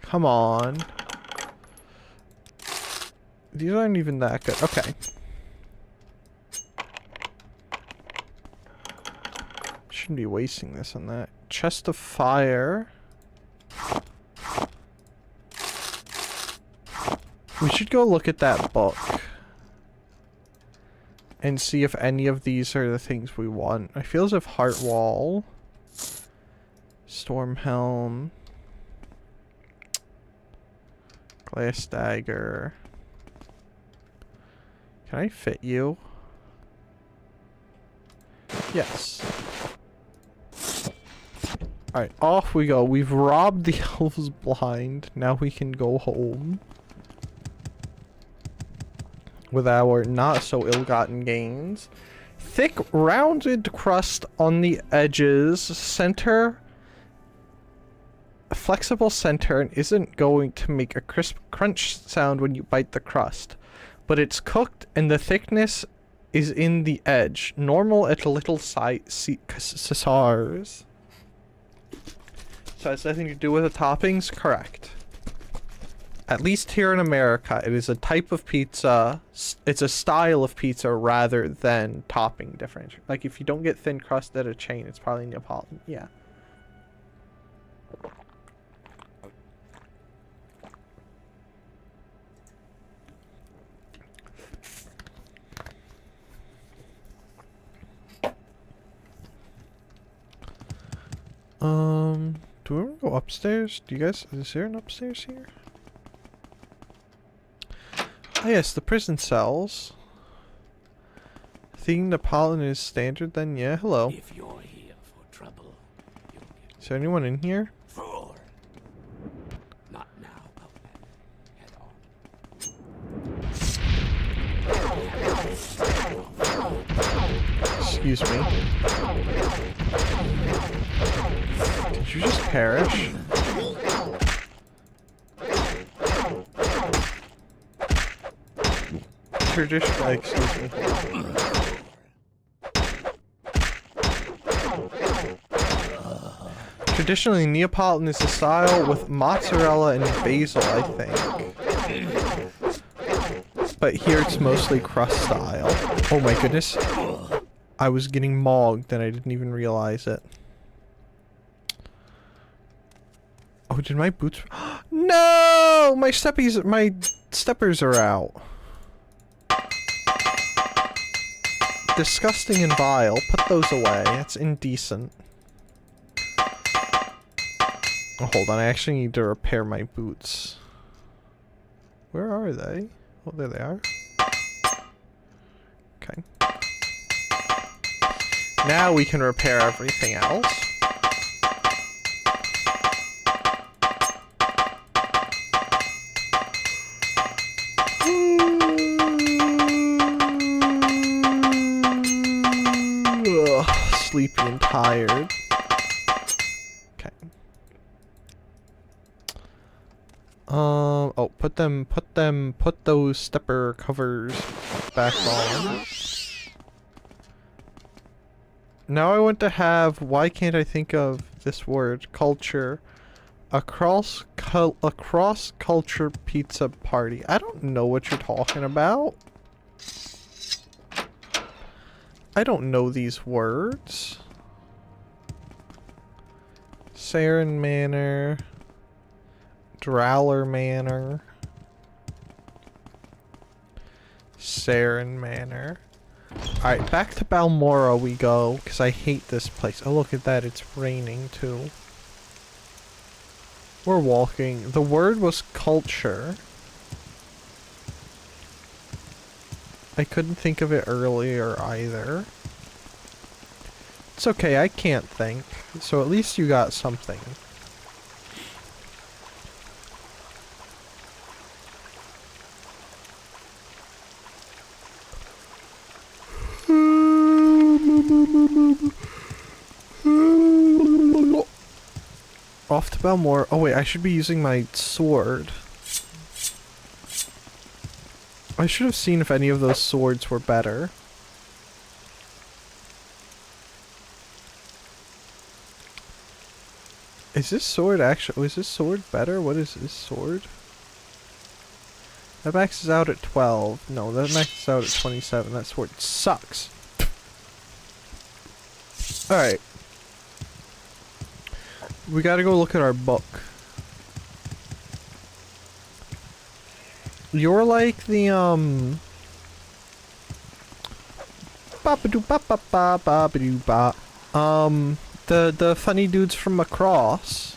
Come on. These aren't even that good. Okay. Shouldn't be wasting this on that. Chest of fire. We should go look at that book. And see if any of these are the things we want. I feel as if Heartwall. Stormhelm. Glass dagger. Can I fit you? Yes. Alright, off we go. We've robbed the elves blind. Now we can go home. With our not so ill-gotten gains. Thick, rounded crust on the edges. Center. Flexible center and isn't going to make a crisp crunch sound when you bite the crust. But it's cooked and the thickness is in the edge. Normal at a little size. So it has nothing to do with the toppings? Correct. At least here in America, it is a type of pizza. It's a style of pizza rather than topping differential. Like if you don't get thin crust at a chain, it's probably Neapolitan. Yeah. Do we want to go upstairs? Do you guys... Is there an upstairs here? Oh yes, the prison cells. Thinking the pollen is standard then? Yeah, hello. If you're here for trouble, you'll get Is there anyone in here? fool. Not now, Outlander. Head on. Excuse me. Did you just perish? Excuse me. Traditionally, Neapolitan is a style with mozzarella and basil, I think. But here it's mostly crust style. Oh my goodness. I was getting mogged and I didn't even realize it. Oh, did my boots... No! My steppers are out. Disgusting and vile. Put those away. That's indecent. Oh, hold on. I actually need to repair my boots. Where are they? Oh, there they are. Okay. Now we can repair everything else. Ugh, sleepy and tired. Okay. Oh, put those stepper covers back on. Now I want to have, why can't I think of this word, culture, a cross-culture pizza party. I don't know what you're talking about. I don't know these words. Saren Manor. Drowler Manor. Saren Manor. Alright, back to Balmora we go, because I hate this place. Oh, look at that, it's raining too. We're walking. The word was culture. I couldn't think of it earlier either. It's okay, I can't think. So at least you got something. Off to Balmora. Oh wait, I should be using my sword. I should have seen if any of those swords were better. Is this sword actually... is this sword better? What is this sword? That maxes out at 12. No, that maxes out at 27. That sword sucks. Alright. We gotta go look at our book. You're like the, the funny dudes from Macross.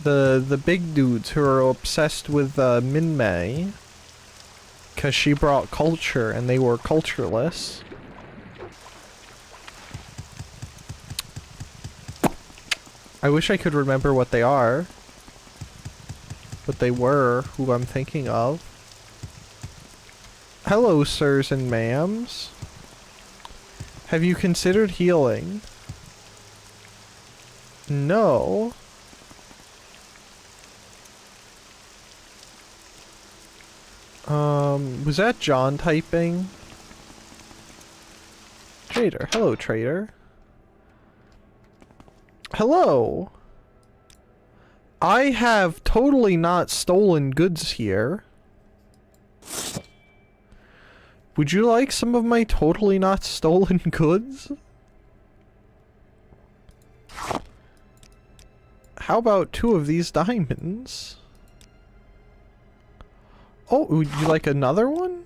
The big dudes who are obsessed with, Minmay. 'Cause she brought culture and they were cultureless. I wish I could remember what they are. But they were who I'm thinking of. Hello, sirs and ma'ams. Have you considered healing? No. Was that John typing? Trader. Hello, trader. Hello. I have totally not stolen goods here. Would you like some of my totally not stolen goods? How about 2 of these diamonds? Oh, would you like another one?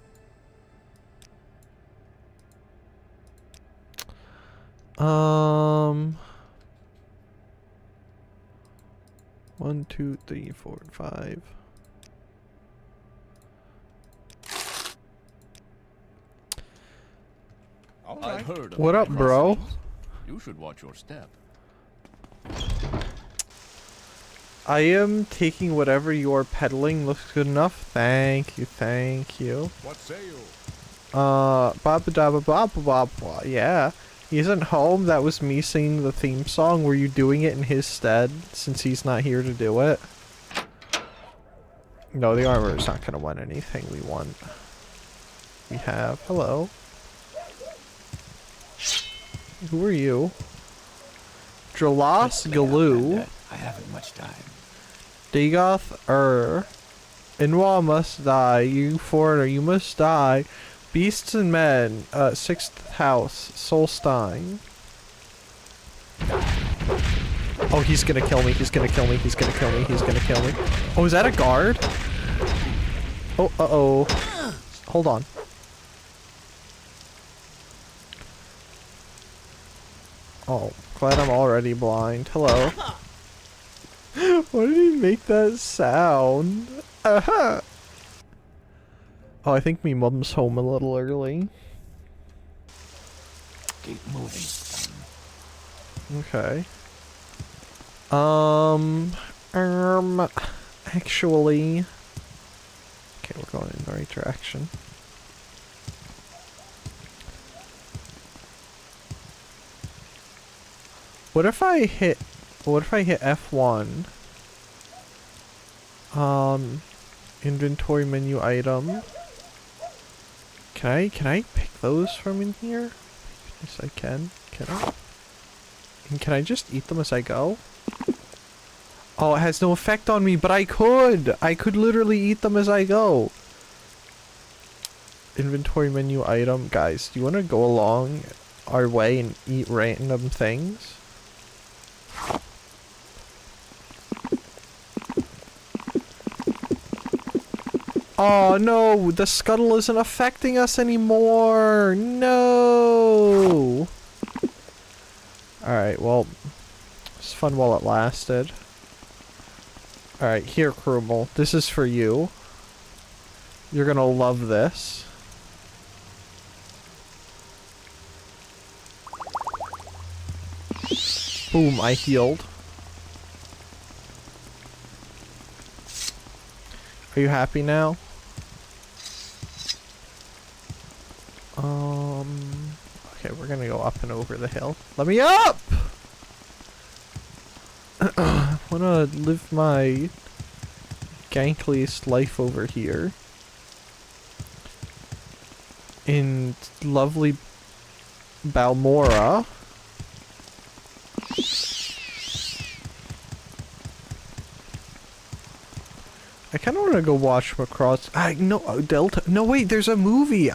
1, 2, 3, 4, 5. I've heard of What up, bro? You should watch your step. I am taking whatever you're peddling. Looks good enough. Thank you, thank you. What say you? Baba dabba baba baba. Yeah. He isn't home. That was me singing the theme song. Were you doing it in his stead since he's not here to do it? No, the armor is not going to want anything we want. We have. Hello. Who are you? Dralas Galoo. I haven't much time. Dagoth Inwa must die. You foreigner, you must die. Beasts and men. 6th house. Solstein. Oh, he's gonna kill me. He's gonna kill me. He's gonna kill me. He's gonna kill me. Oh, is that a guard? Oh, uh-oh. Hold on. Oh, glad I'm already blind. Hello. Why did he make that sound? Uh-huh. Oh, I think me mum's home a little early. Keep moving. Okay. Actually... Okay, we're going in the right direction. What if I hit F1? Inventory menu item. Can I pick those from in here? Yes, I can. Can I? And can I just eat them as I go? Oh, it has no effect on me, but I could! I could literally eat them as I go. Inventory menu item. Guys, do you want to go along our way and eat random things? Oh no, the scuttle isn't affecting us anymore! No! Alright, well, it's fun while it lasted. Alright, here, Krumel. This is for you. You're gonna love this. Boom, I healed. Are you happy now? Okay, we're gonna go up and over the hill. Let me up! I wanna live my gankliest life over here. In lovely Balmora. I kind of want to go watch Macross. No, Delta. No, wait, there's a movie.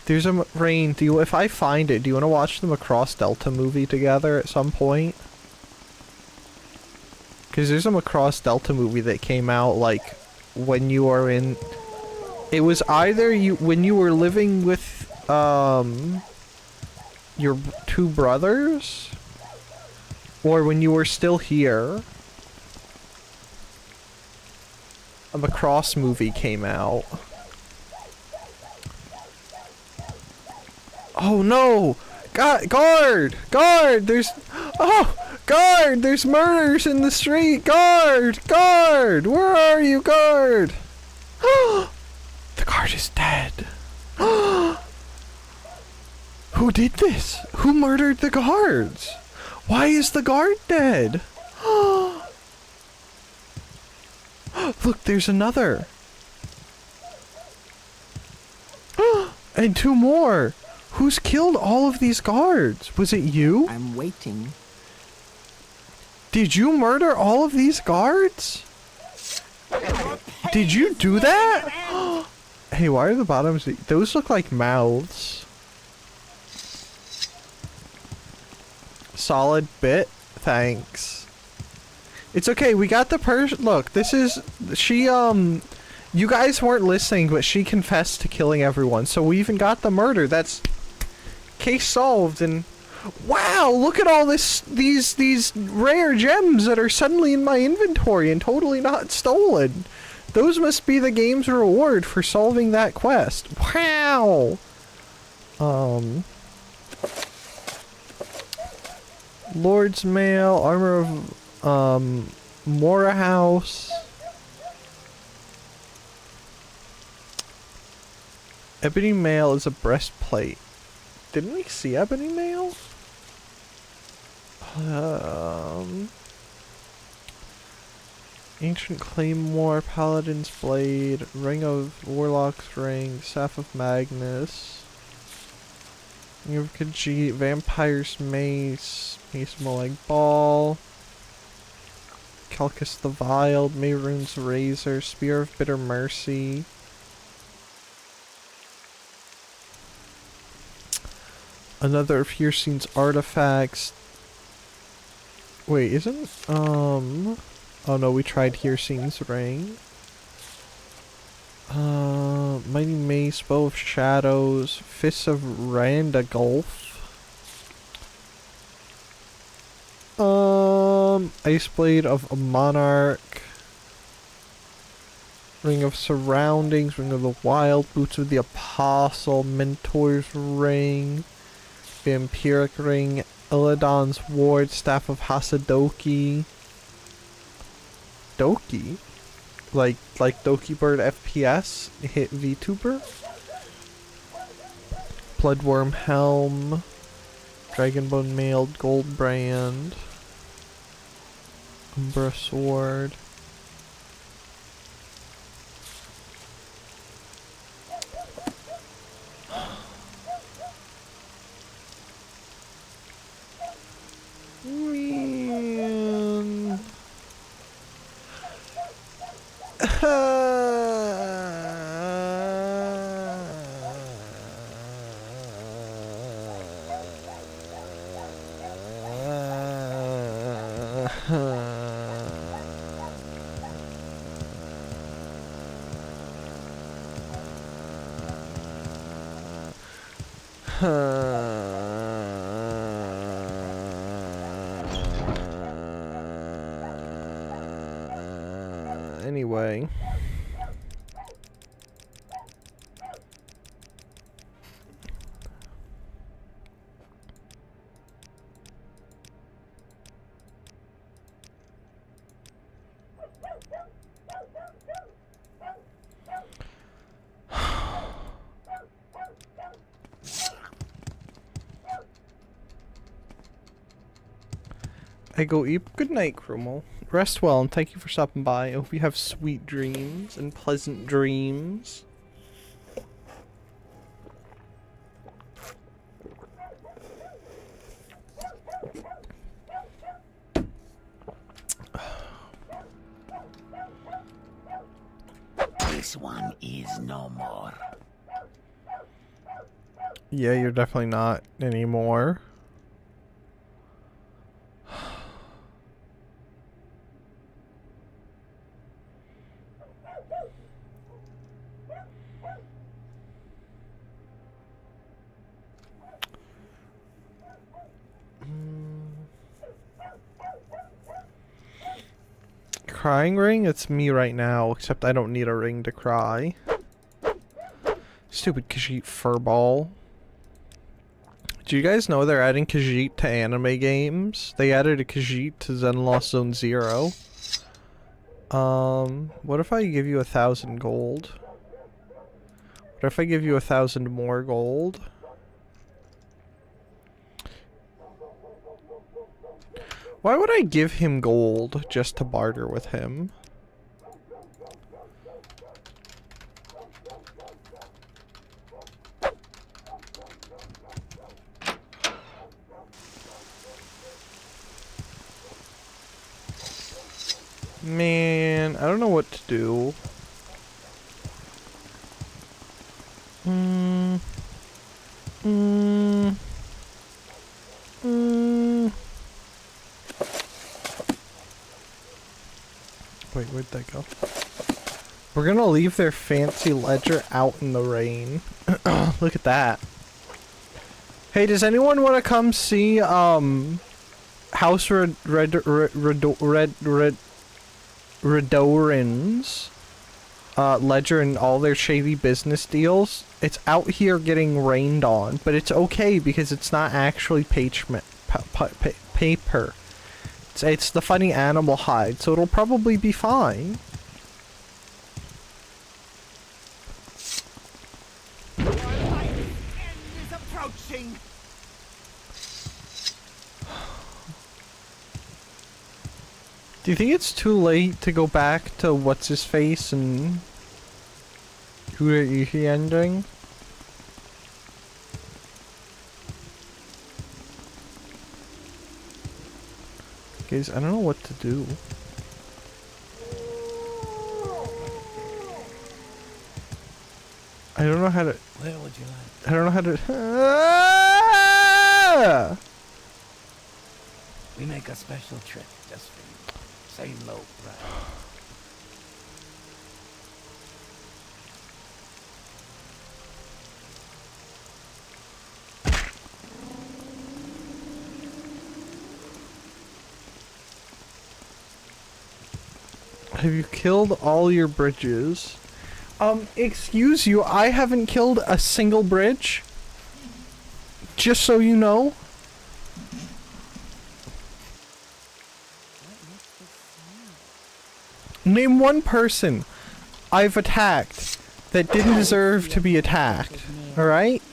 There's a Rain. If I find it, do you want to watch the Macross Delta movie together at some point? Because there's a Macross Delta movie that came out, like, when you were in... It was either when you were living with, your two brothers, or when you were still here. A Macross movie came out. Oh no! Guard! There's... Oh! Guard! There's murders in the street! Guard! Where are you, guard? The guard is dead. Who did this? Who murdered the guards? Why is the guard dead? Look, there's another. And two more. Who's killed all of these guards? Was it you? I'm waiting. Did you murder all of these guards? Did you do that? Hey, why are the bottoms... Those look like mouths. Solid bit. Thanks. It's okay, we got the person. Look, this is... She, you guys weren't listening, but she confessed to killing everyone, so we even got the murder. That's... Case solved, and... Wow, look at all these rare gems that are suddenly in my inventory and totally not stolen. Those must be the game's reward for solving that quest. Wow! Lord's Mail, Armor of, Mora House. Ebony Mail is a breastplate. Didn't we see Ebony Mail? Ancient Claymore, Paladin's Blade, Ring of Warlock's Ring, Staff of Magnus, Ring of Khajiit, Vampire's Mace, Mace Molag Ball, Calcus the Viled, Mehrunes Razor, Spear of Bitter Mercy. Another of Hircine's artifacts. Wait, isn't, oh no, we tried Hircine's ring. Mighty Mace, Bow of Shadows, Fists of Randa Gulf. Ice Blade of a Monarch. Ring of Surroundings, Ring of the Wild, Boots of the Apostle, Mentor's Ring, Vampiric Ring, Illidan's Ward, Staff of Hasadoki. Doki? Like Doki Bird FPS? Hit VTuber? Bloodworm Helm, Dragonbone Mailed Gold Brand, Umbra Sword. Man. Anyway. I go eat. Good night, Krumel. Rest well, and thank you for stopping by. I hope you have sweet dreams and pleasant dreams. This one is no more. Yeah, you're definitely not anymore. Crying ring? It's me right now, except I don't need a ring to cry. Stupid Khajiit furball. Do you guys know they're adding Khajiit to anime games? They added a Khajiit to Zen Lost Zone 0. What if I give you 1,000 gold? What if I give you 1,000 more gold? Why would I give him gold just to barter with him? Man, I don't know what to do. Wait, where'd that go? We're gonna leave their fancy ledger out in the rain. Look at that. Hey, does anyone want to come see, House Redoran's ledger and all their shady business deals? It's out here getting rained on, but it's okay because it's not actually paper. It's the funny animal hide, so it'll probably be fine. Do you think it's too late to go back to what's his face and who is he ending? Guys, I don't know what to do. I don't know how to. Where would you like? I don't know how to. We make a special trip just for you. Same low price. Have you killed all your bridges? Excuse you, I haven't killed a single bridge. Just so you know. Name one person I've attacked that didn't deserve to be attacked. Alright?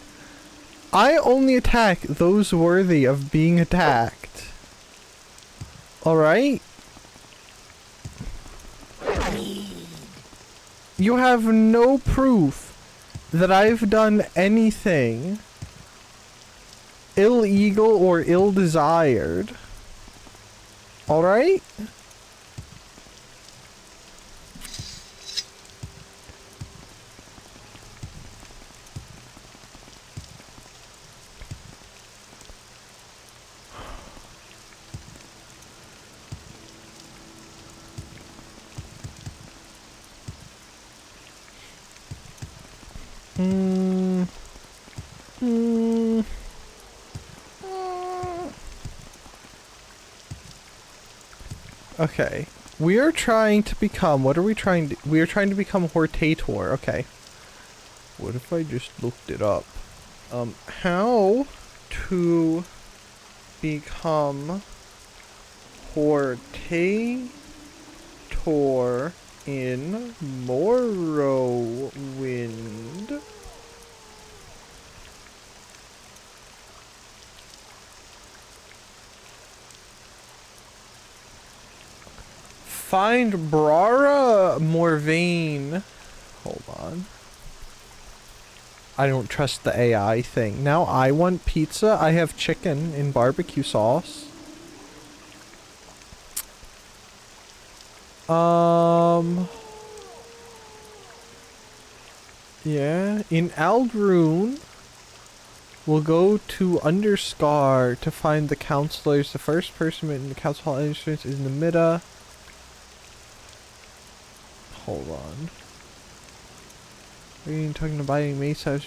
I only attack those worthy of being attacked. Alright? You have no proof that I've done anything illegal or ill-desired. Alright? Okay. We are trying to become, what are we trying to, we are trying to become Hortator. Okay. What if I just looked it up? How to become Hortator in Morrowind. Find Brara Morvain. Hold on. I don't trust the AI thing. Now I want pizza. I have chicken in barbecue sauce. Yeah, in Aldrune, we'll go to Underscar to find the counselors. The first person in the council hall entrance is Namida. Hold on. Are you talking about buying Mesa?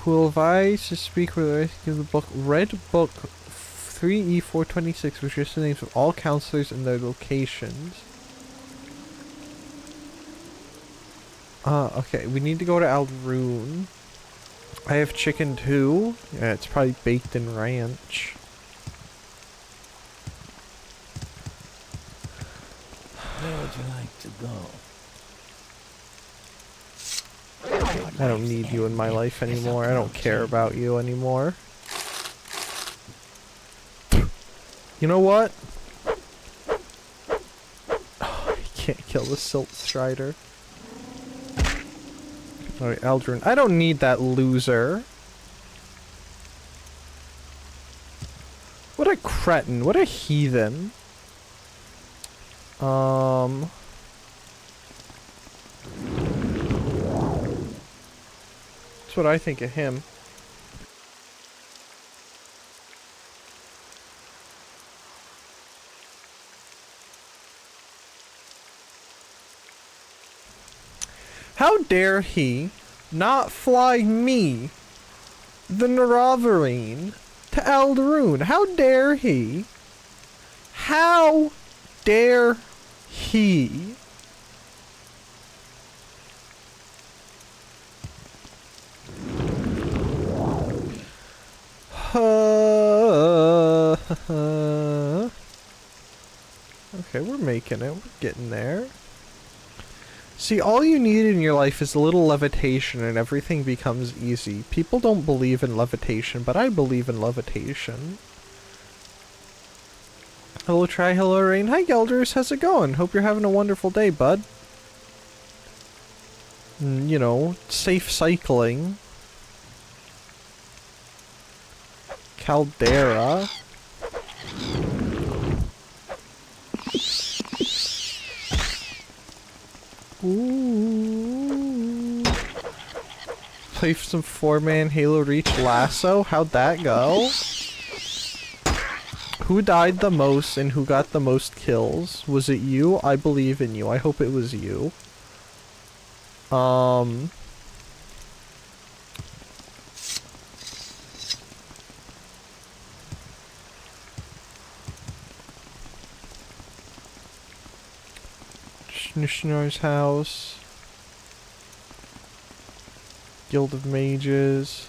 Who will advise to speak with the rest of the book? Red Book 3E426, which is the names of all counselors and their locations. Okay, we need to go to Aldrune. I have chicken too. Yeah, it's probably baked in ranch. Where would you like to go? I don't need you in my life anymore. I don't care about you anymore. You know what? Oh, I can't kill the Silt Strider. Alright, Aldrin. I don't need that loser. What a cretin. What a heathen. That's what I think of him. How dare he not fly me the Naravarine to Aldaroon. How dare he? How dare he? Okay, we're making it. We're getting there. See, all you need in your life is a little levitation and everything becomes easy. People don't believe in levitation, but I believe in levitation. Hello, Try. Hello, Rain. Hi, Gelders. How's it going? Hope you're having a wonderful day, bud. You know, safe cycling. Caldera. Ooh. Play some 4-man Halo Reach Lasso. How'd that go? Who died the most and who got the most kills? Was it you? I believe in you. I hope it was you. Nishnor's house. Guild of Mages.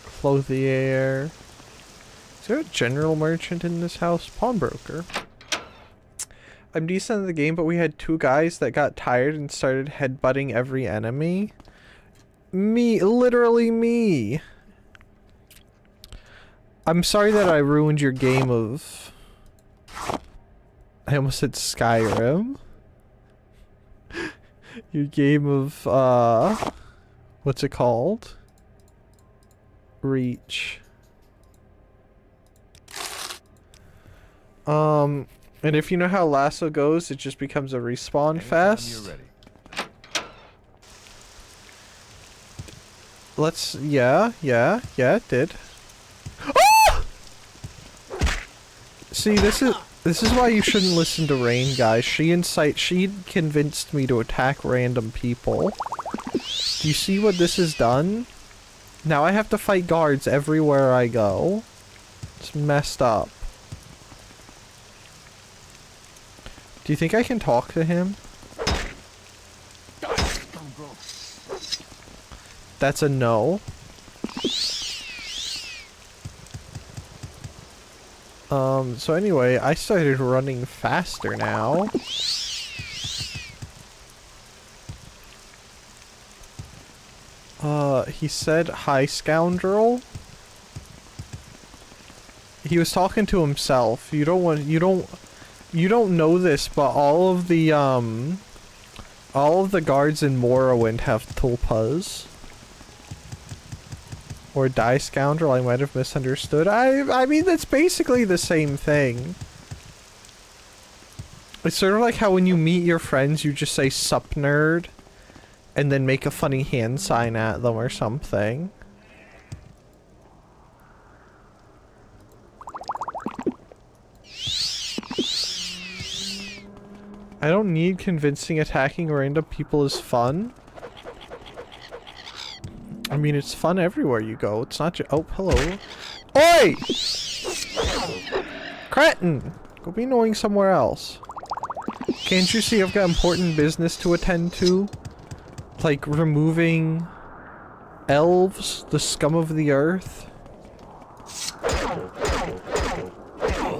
Clothier. Is there a general merchant in this house? Pawnbroker. I'm decent at the game, but we had 2 guys that got tired and started headbutting every enemy. Me. Literally me. I'm sorry that I ruined your game of... I almost said Skyrim. Your game of, what's it called? Reach. And if you know how Lasso goes, it just becomes a respawn fest. Let's, yeah, it did. Ah! See, this is why you shouldn't listen to Rain, guys. She convinced me to attack random people. Do you see what this has done? Now I have to fight guards everywhere I go. It's messed up. Do you think I can talk to him? That's a no. So anyway, I started running faster now. He said, "Hi, scoundrel." He was talking to himself. You don't know this, but all of the guards in Morrowind have tulpas. Or die, scoundrel, I might have misunderstood. I mean, that's basically the same thing. It's sort of like how when you meet your friends, you just say, "Sup, nerd," and then make a funny hand sign at them or something. I don't need convincing attacking random people is fun. I mean, it's fun everywhere you go. It's not just— oh, hello. Oi! Cretin! Go be annoying somewhere else. Can't you see I've got important business to attend to? Like removing elves, the scum of the earth.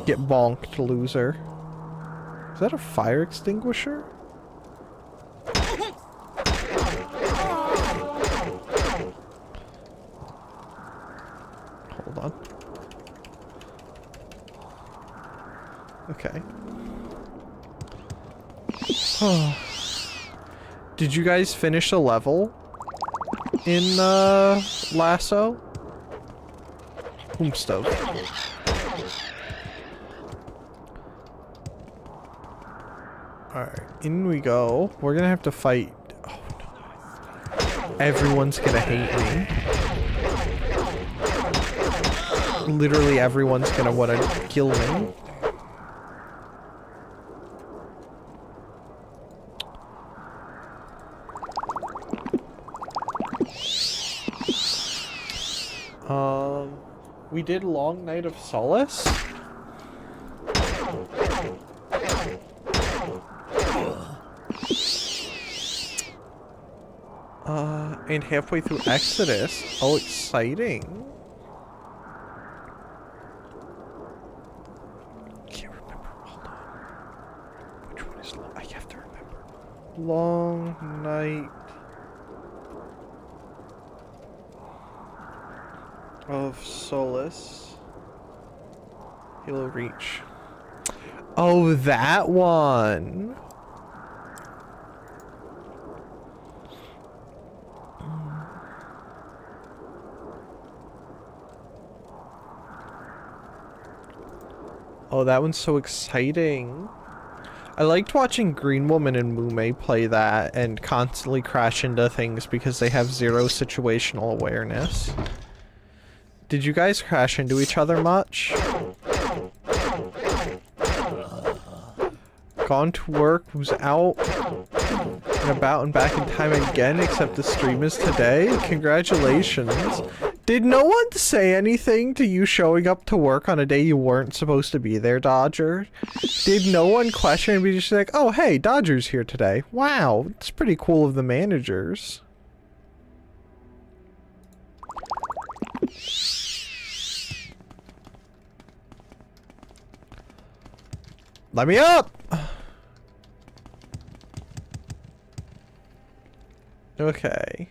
Get bonked, loser. Is that a fire extinguisher? Hold on. Okay. Did you guys finish a level in Lasso? Stove. Alright, in we go. We're gonna have to fight. Oh no. Everyone's gonna hate me. Literally everyone's gonna wanna kill me. We did Long Night of Solace? And halfway through Exodus. Oh, exciting. Can't remember. Hold on. Which one is long? I have to remember. Long Night of Solace. Halo Reach. Oh, that one. Oh, that one's so exciting. I liked watching Green Woman and Mume play that and constantly crash into things because they have zero situational awareness. Did you guys crash into each other much? Gone to work, was out and about and back in time again, except the stream is today. Congratulations. Did no one say anything to you showing up to work on a day you weren't supposed to be there, Dodger? Did no one question and be just like, oh hey, Dodger's here today. Wow, it's pretty cool of the managers. Let me up! Okay.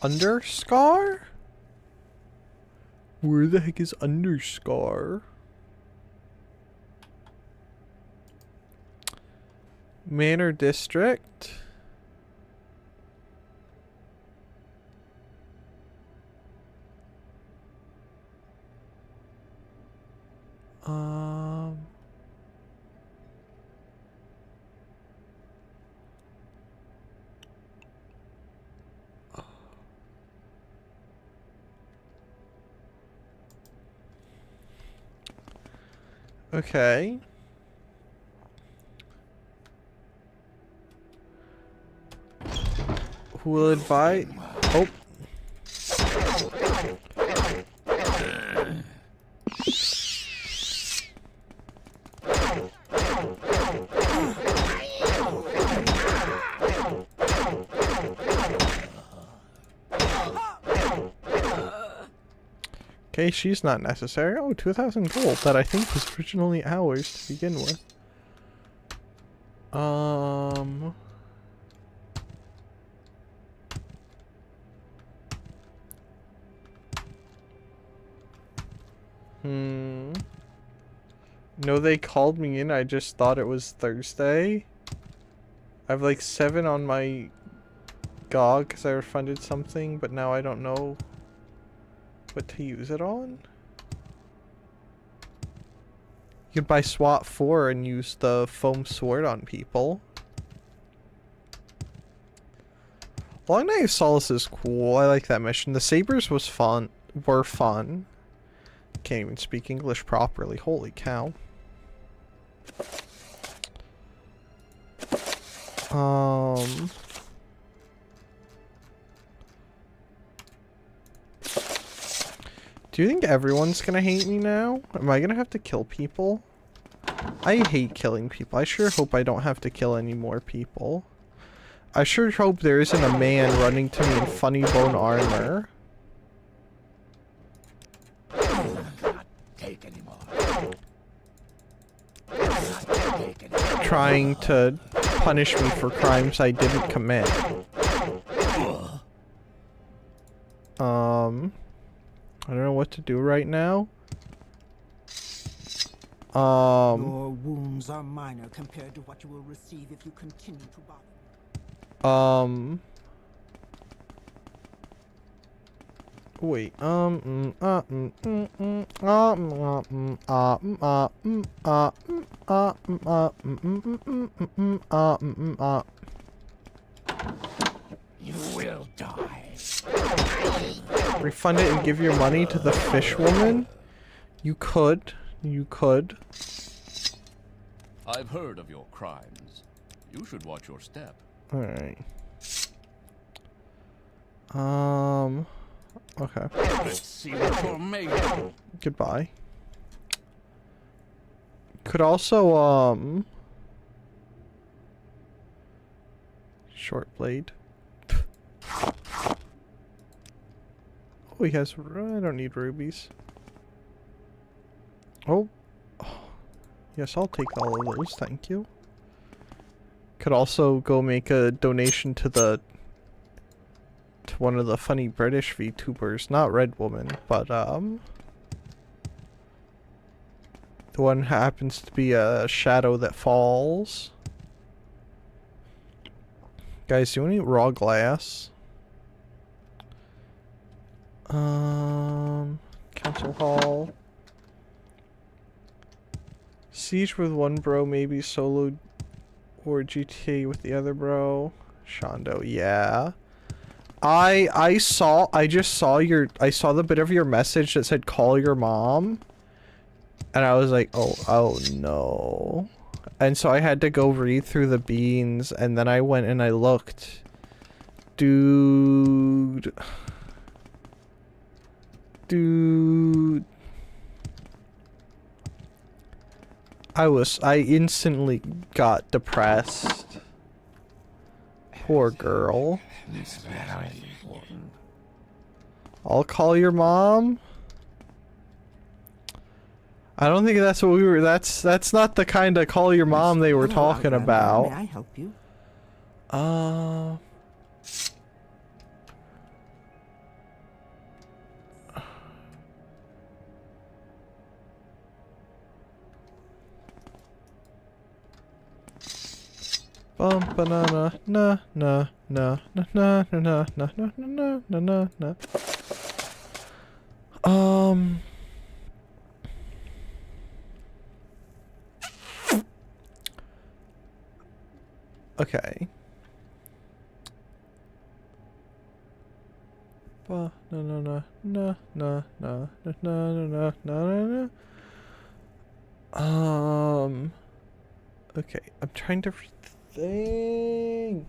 Underscar? Where the heck is Underscar? Manor District? Okay. Who will advise? Oh. Okay, she's not necessary. Oh, 2,000 gold that I think was originally ours to begin with. No, they called me in. I just thought it was Thursday. I have like 7 on my GOG because I refunded something, but now I don't know what to use it on. You could buy SWAT 4 and use the foam sword on people. Long Night of Solace is cool. I like that mission. The sabers was fun. Were fun. Can't even speak English properly. Holy cow. Do you think everyone's gonna hate me now? Am I gonna have to kill people? I hate killing people. I sure hope I don't have to kill any more people. I sure hope there isn't a man running to me in funny bone armor. Trying to punish me for crimes I didn't commit. I don't know what to do right now. Your wounds are minor compared to what you will receive if you continue to bother. Wait, You will die. Refund it and give your money to the fish woman? You could. You could. I've heard of your crimes. You should watch your step. Alright. Okay. Let's see what you're made of. Goodbye. Could also, short blade. Oh, he has, I don't need rubies. Oh. Yes, I'll take all of those, thank you. Could also go make a donation to one of the funny British VTubers, not Red Woman, but the one happens to be a shadow that falls. Guys, do you want to eat raw glass? Council Hall. Siege with one bro, maybe solo or GTA with the other bro. Shondo, yeah. I just saw the bit of your message that said call your mom. And I was like, oh no. And so I had to go read through the beans, and then I went and I looked. Dude. I instantly got depressed. Poor girl. This is very important. I'll call your mom. I don't think that's what we were. That's not the kind of call your mom they were talking about. May I help you? Bum banana na na na na na na na na na na na na. Okay. Ba na na na na na na na na na na. Okay, I'm trying to think.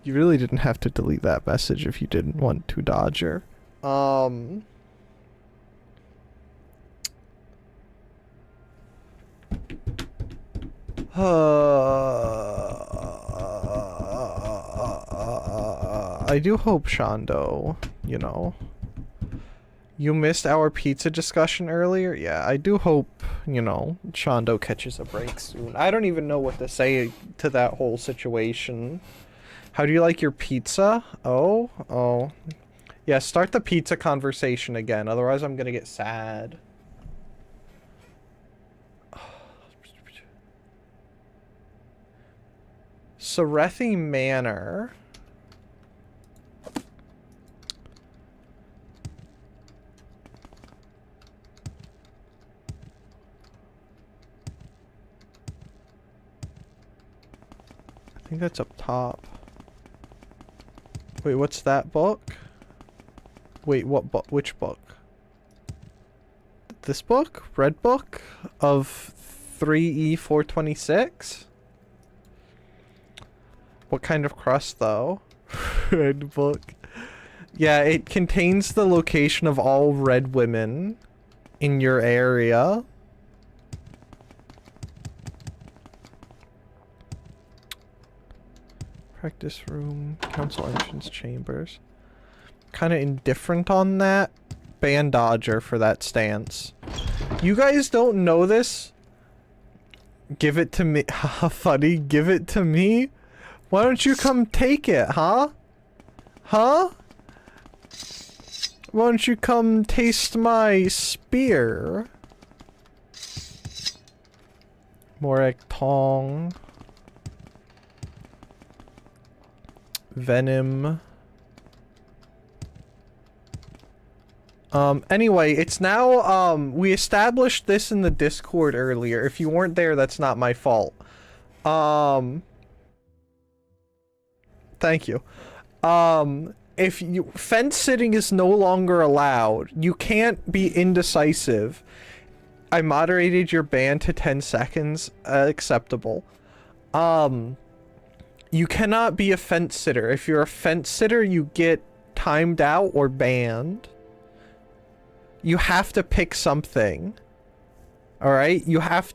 You really didn't have to delete that message if you didn't want to, Dodger. I do hope, Shondo, you know. You missed our pizza discussion earlier? Yeah, I do hope, you know, Shondo catches a break soon. I don't even know what to say to that whole situation. How do you like your pizza? Oh. Yeah, start the pizza conversation again, otherwise I'm gonna get sad. Serethi Manor. I think that's up top. Wait, what's that book? Wait, what book? Which book? This book? Red book? Of 3E426? What kind of crust, though? Red book. Yeah, it contains the location of all red women in your area. Practice room, council entrance chambers. Kind of indifferent on that. Ban Dodger for that stance. You guys don't know this? Give it to me. Haha, funny. Give it to me? Why don't you come take it, huh? Huh? Why don't you come taste my spear? Morek Tong. Venom. Anyway, it's now, we established this in the Discord earlier. If you weren't there, that's not my fault. Thank you. If you, fence sitting is no longer allowed. You can't be indecisive. I moderated your ban to 10 seconds. Acceptable. You cannot be a fence sitter. If you're a fence sitter, you get timed out, or banned. You have to pick something. Alright? You have,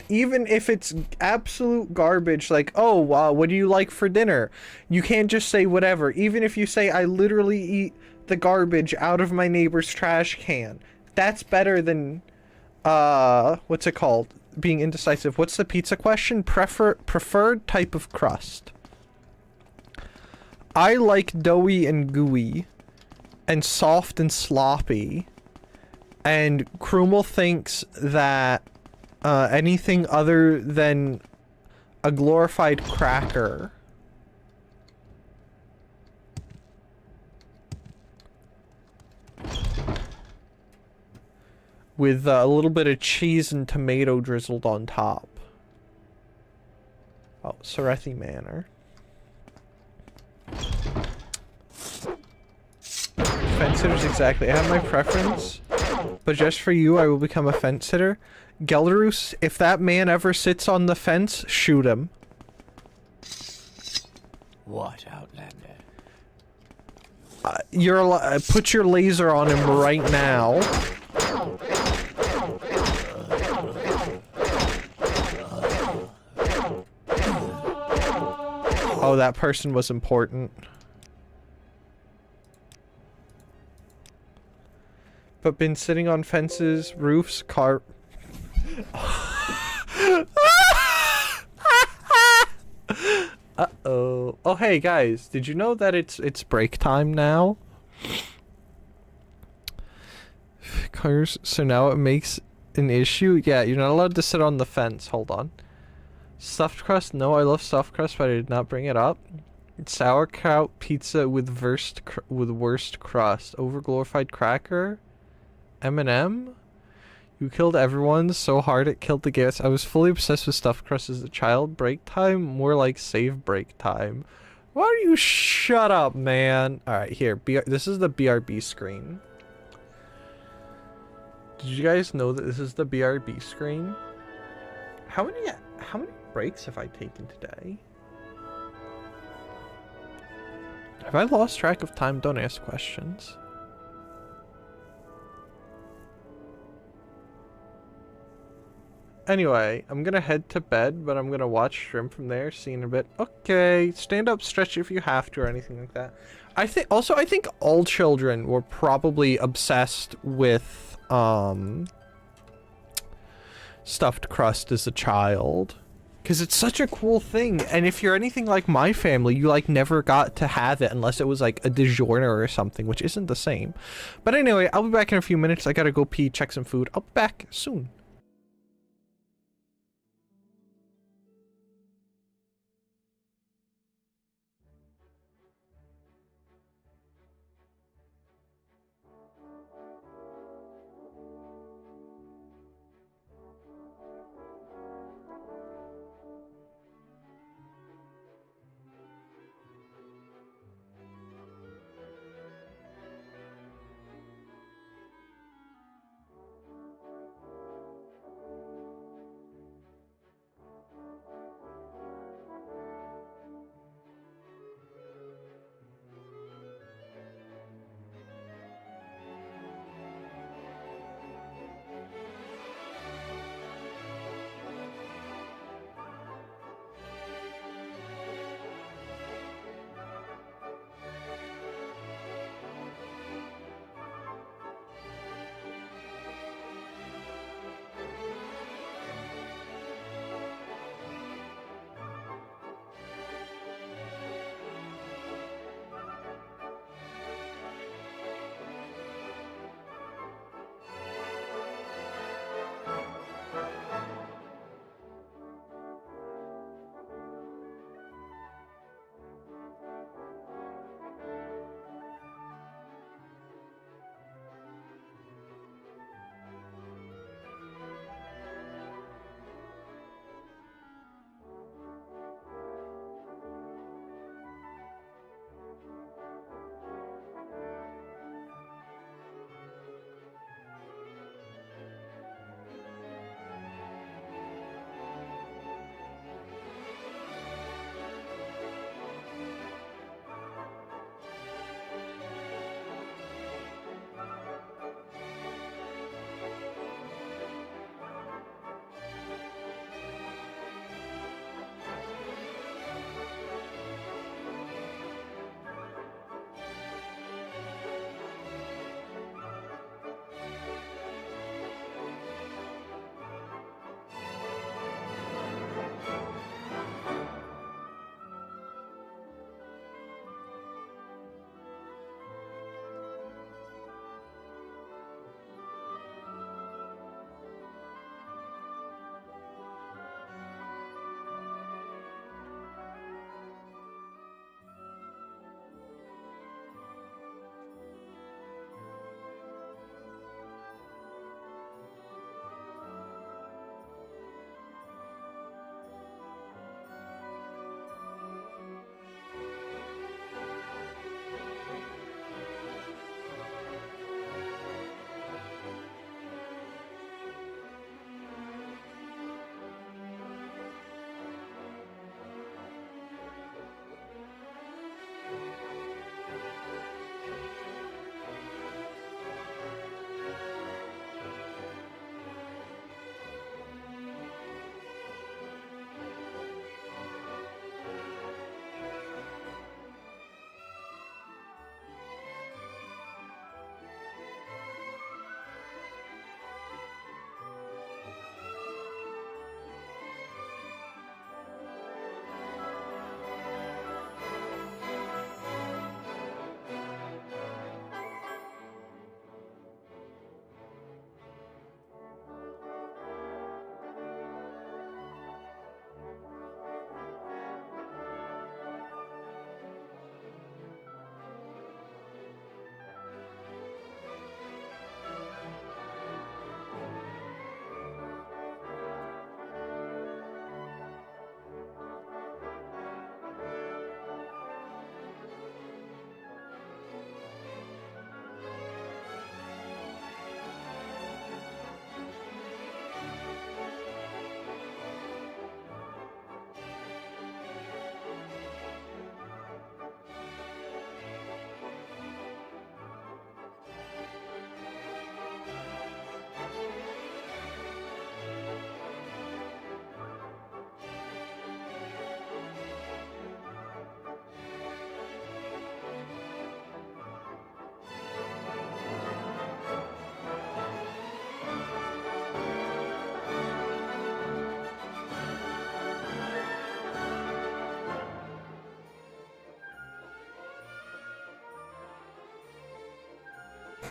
even if it's absolute garbage, like, oh, what do you like for dinner? You can't just say whatever. Even if you say, I literally eat the garbage out of my neighbor's trash can. That's better than, what's it called? Being indecisive. What's the pizza question? Preferred type of crust. I like doughy and gooey, and soft and sloppy. And Krumel thinks that anything other than a glorified cracker with a little bit of cheese and tomato drizzled on top. Oh, Serethi Manor. Fence sitters, exactly. I have my preference, but just for you, I will become a fence sitter. Gelderus, if that man ever sits on the fence, shoot him. What, Outlander? Put your laser on him right now. Oh, that person was important. But been sitting on fences, roofs, Uh-oh. Oh, hey, guys. Did you know that it's break time now? Cars, so now it makes an issue? Yeah, you're not allowed to sit on the fence. Hold on. Stuffed crust? No, I love stuffed crust, but I did not bring it up. Sauerkraut pizza with worst crust. Overglorified cracker? M&M? You killed everyone so hard it killed the gifs. I was fully obsessed with stuffed crust as a child. Break time? More like save break time. Why don't you shut up, man? Alright, here. This is the BRB screen. Did you guys know that this is the BRB screen? How many breaks have I taken today? Have I lost track of time? Don't ask questions. Anyway, I'm gonna head to bed, but I'm gonna watch stream from there, see you in a bit. Okay, stand up, stretch if you have to, or anything like that. I think all children were probably obsessed with, stuffed crust as a child. Because it's such a cool thing, and if you're anything like my family, you, like, never got to have it unless it was, like, a DiGiorno or something, which isn't the same. But anyway, I'll be back in a few minutes. I gotta go pee, check some food. I'll be back soon.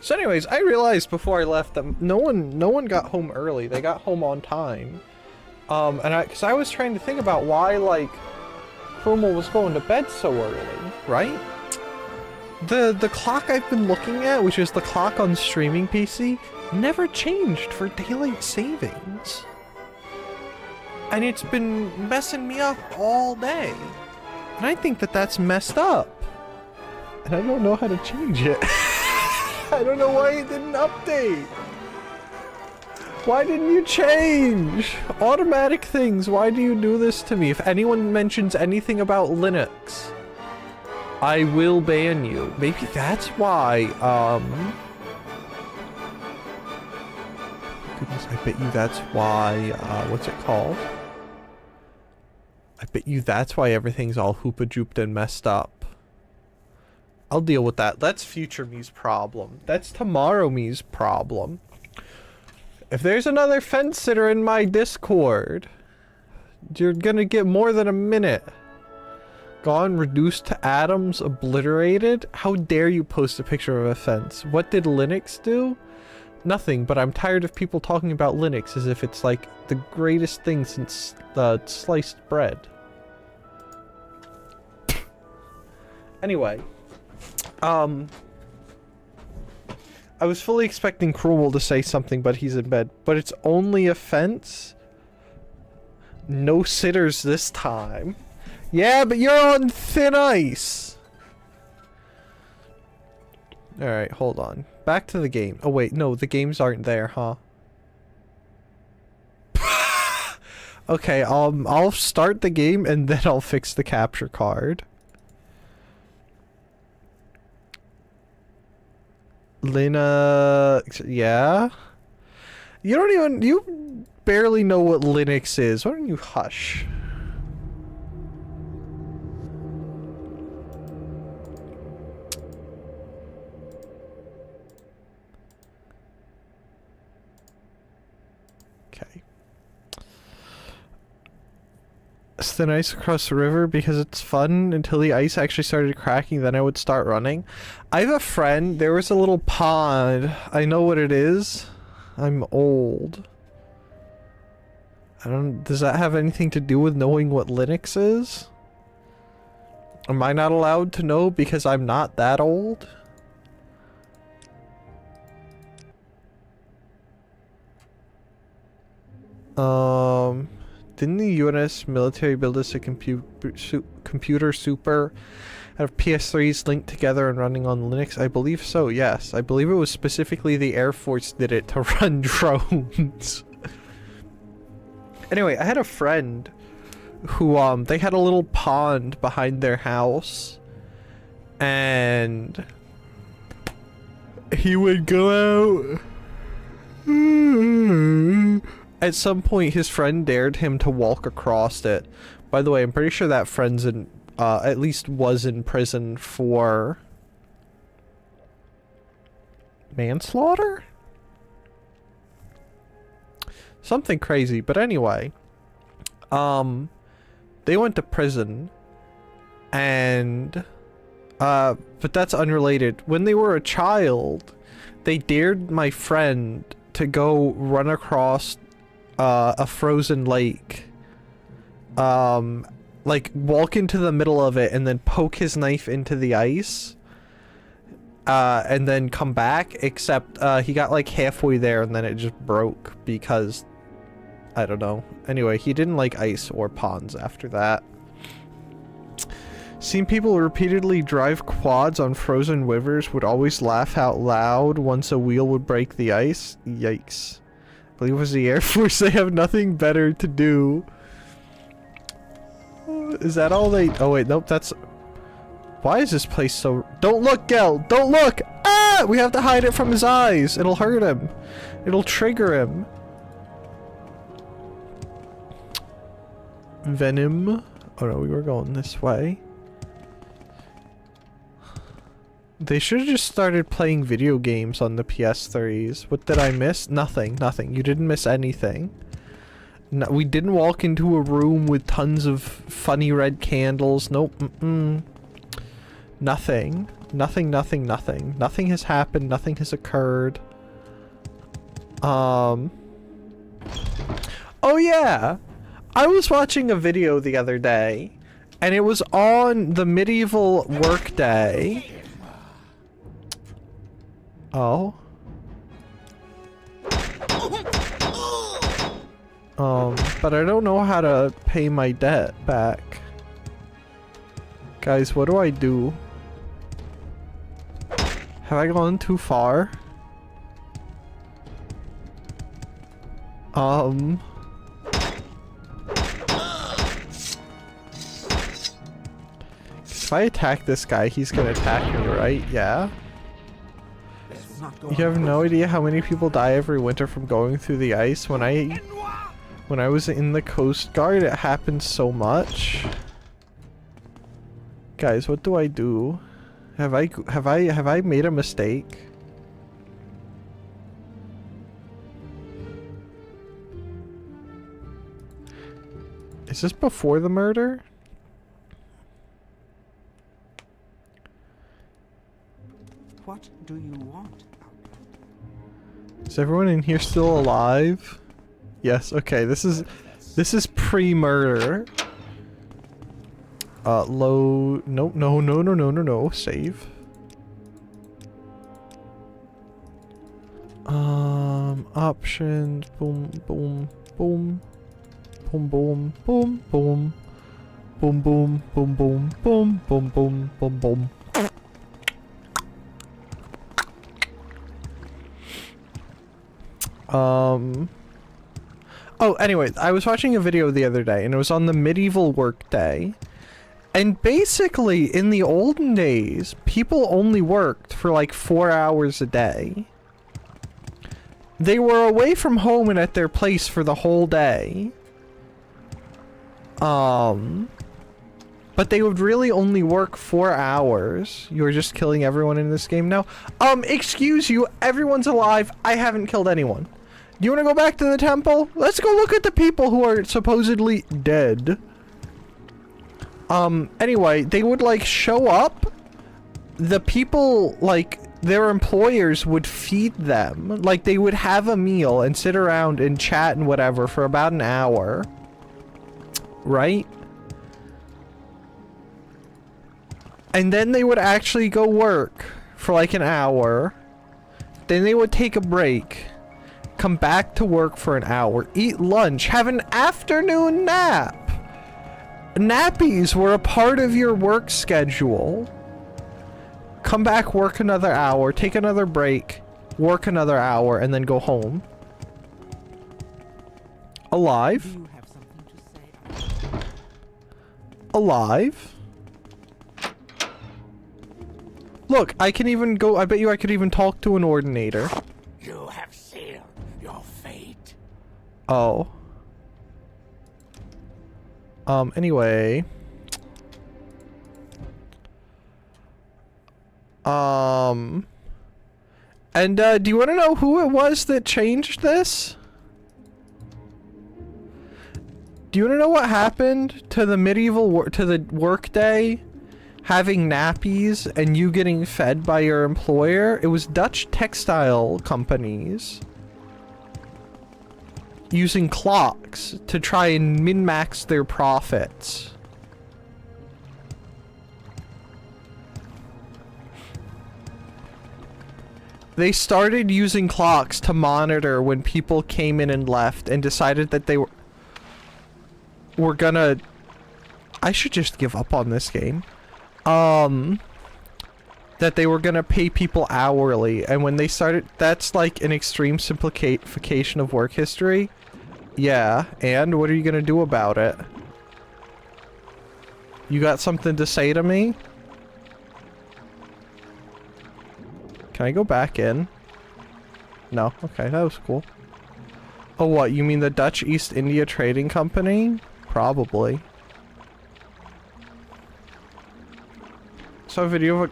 So anyways, I realized before I left that no one got home early. They got home on time. Cause I was trying to think about why, like, Krumel was going to bed so early, right? The clock I've been looking at, which is the clock on streaming PC, never changed for daylight savings. And it's been messing me up all day. And I think that that's messed up. And I don't know how to change it. I don't know why it didn't update. Why didn't you change? Automatic things, why do you do this to me? If anyone mentions anything about Linux, I will ban you. Maybe that's why, goodness, I bet you that's why, what's it called? I bet you that's why everything's all hoopa-jooped and messed up. I'll deal with that. That's future me's problem. That's tomorrow me's problem. If there's another fence sitter in my Discord, you're gonna get more than a minute. Gone, reduced to atoms, obliterated? How dare you post a picture of a fence? What did Linux do? Nothing, but I'm tired of people talking about Linux as if it's like the greatest thing since sliced bread. Anyway, I was fully expecting Krumel to say something, but he's in bed. But it's only a fence? No sitters this time. Yeah, but you're on thin ice! Alright, hold on. Back to the game. Oh wait, no, the games aren't there, huh? Okay, I'll start the game and then I'll fix the capture card. Yeah? You barely know what Linux is. Why don't you hush? Okay. It's thin ice across the river because it's fun until the ice actually started cracking, then I would start running. I have a friend, there was a little pond. I know what it is. I'm old. Does that have anything to do with knowing what Linux is? Am I not allowed to know because I'm not that old? Didn't the US military build us a computer super out of PS3s linked together and running on Linux? I believe so, yes. I believe it was specifically the Air Force did it to run drones. Anyway, I had a friend who, they had a little pond behind their house. And he would go out. At some point, his friend dared him to walk across it. By the way, I'm pretty sure that friend's in, at least was in prison for manslaughter? Something crazy, but anyway. They went to prison, and, but that's unrelated. When they were a child, they dared my friend to go run across a frozen lake, like walk into the middle of it and then poke his knife into the ice, and then come back, except he got like halfway there and then it just broke because I don't know. Anyway, he didn't like ice or ponds after that. Seen people repeatedly drive quads on frozen rivers, would always laugh out loud once a wheel would break the ice. Yikes. I believe it was the Air Force. They have nothing better to do. Is that all they... Oh wait, nope, that's... Why is this place so... Don't look, Gel! Don't look! Ah! We have to hide it from his eyes! It'll hurt him. It'll trigger him. Venom. Oh no, we were going this way. They should have just started playing video games on the PS3s. What did I miss? Nothing, nothing. You didn't miss anything. No, we didn't walk into a room with tons of funny red candles. Nope. Nothing. Nothing, nothing, nothing. Nothing has happened. Nothing has occurred. Oh yeah! I was watching a video the other day, and it was on the medieval workday. Oh. But I don't know how to pay my debt back. Guys, what do I do? Have I gone too far? If I attack this guy, he's gonna attack me, right? Yeah. You have no idea how many people die every winter from going through the ice. When I was in the Coast Guard, it happened so much. Guys, what do I do? Have I made a mistake? Is this before the murder? What do you want? Is everyone in here still alive? Yes, okay, this is pre-murder. Low, no, save. Options, boom, boom, boom. Boom, boom, boom, boom. Boom, boom, boom, boom, boom, boom, boom, boom, boom. Oh, anyway, I was watching a video the other day, and it was on the medieval workday. And basically, in the olden days, people only worked for like 4 hours a day. They were away from home and at their place for the whole day. But they would really only work 4 hours. You're just killing everyone in this game now. Excuse you, everyone's alive. I haven't killed anyone. Do you want to go back to the temple? Let's go look at the people who are supposedly dead. Anyway, they would like show up. The people, like, their employers would feed them. Like, they would have a meal and sit around and chat and whatever for about an hour. Right? And then they would actually go work for like an hour. Then they would take a break. Come back to work for an hour. Eat lunch. Have an afternoon nap. Nappies were a part of your work schedule. Come back, work another hour. Take another break. Work another hour. And then go home. Alive. Alive. Look, I can even go. I bet you I could even talk to an ordinator. You have sealed your fate. Oh. Anyway. And, do you want to know who it was that changed this? Do you want to know what happened to the medieval to the workday having nappies and you getting fed by your employer? It was Dutch textile companies using clocks to try and min-max their profits. They started using clocks to monitor when people came in and left and decided that they were gonna... I should just give up on this game. That they were gonna pay people hourly, and when they started... That's like an extreme simplification of work history. Yeah, and what are you gonna do about it? You got something to say to me? Can I go back in? No. Okay, that was cool. Oh, what? You mean the Dutch East India Trading Company? Probably. Saw a video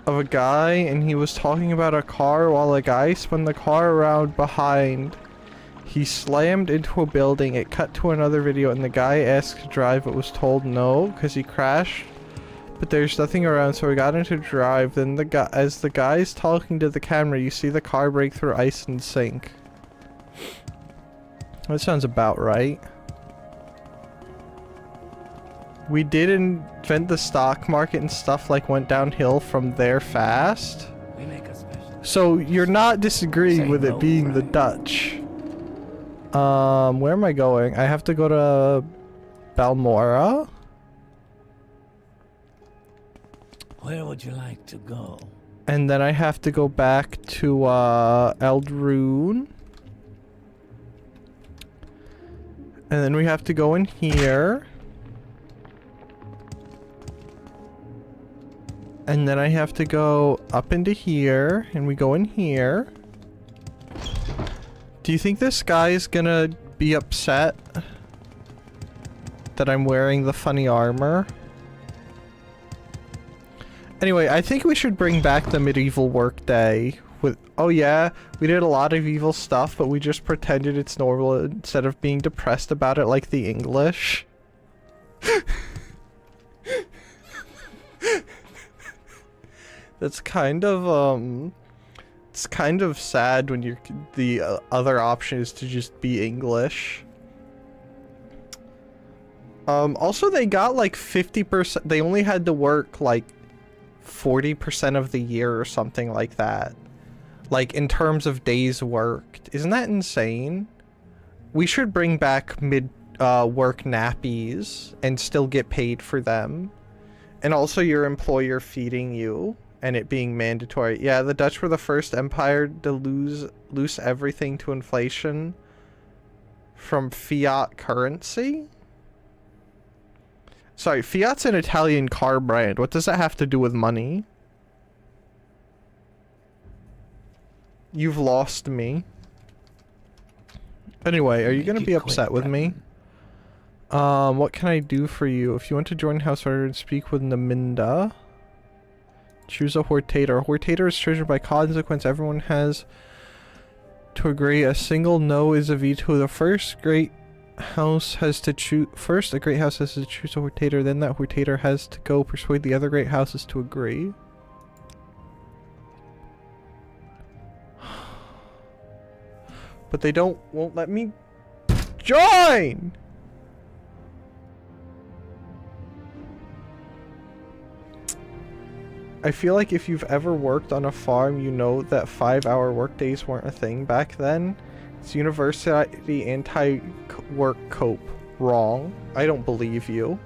of a guy, and he was talking about a car while a guy spun the car around behind. He slammed into a building. It cut to another video, and the guy asked to drive but was told no because he crashed But there's nothing around, so we got into drive. Then as the guy's talking to the camera, you see the car break through ice and sink. That sounds about right. We did invent the stock market and stuff like went downhill from there fast. We make a special. So you're not disagreeing with it being the Dutch. Where am I going? I have to go to Balmora. Where would you like to go? And then I have to go back to Eldrune. And then we have to go in here. And then I have to go up into here, and we go in here. Do you think this guy is gonna be upset that I'm wearing the funny armor? Anyway, I think we should bring back the medieval workday with— oh yeah, we did a lot of evil stuff, but we just pretended it's normal instead of being depressed about it like the English. That's kind of, it's kind of sad when you're— the other option is to just be English. Also they got like 50%, they only had to work like 40% of the year or something like that. Like in terms of days worked. Isn't that insane? We should bring back work nappies and still get paid for them. And also your employer feeding you. And it being mandatory. Yeah, the Dutch were the first empire to lose everything to inflation from fiat currency? Sorry, fiat's an Italian car brand. What does that have to do with money? You've lost me. Anyway, are you gonna be upset with me? What can I do for you? If you want to join House Order and speak with Naminda, choose a Hortator. A Hortator is treasured by consequence. Everyone has to agree. A single no is a veto. The first great house has to choose— first a great house has to choose a Hortator, then that Hortator has to go persuade the other great houses to agree. But they won't let me join! I feel like if you've ever worked on a farm, you know that 5-hour workdays weren't a thing back then. It's university anti-work cope. Wrong. I don't believe you.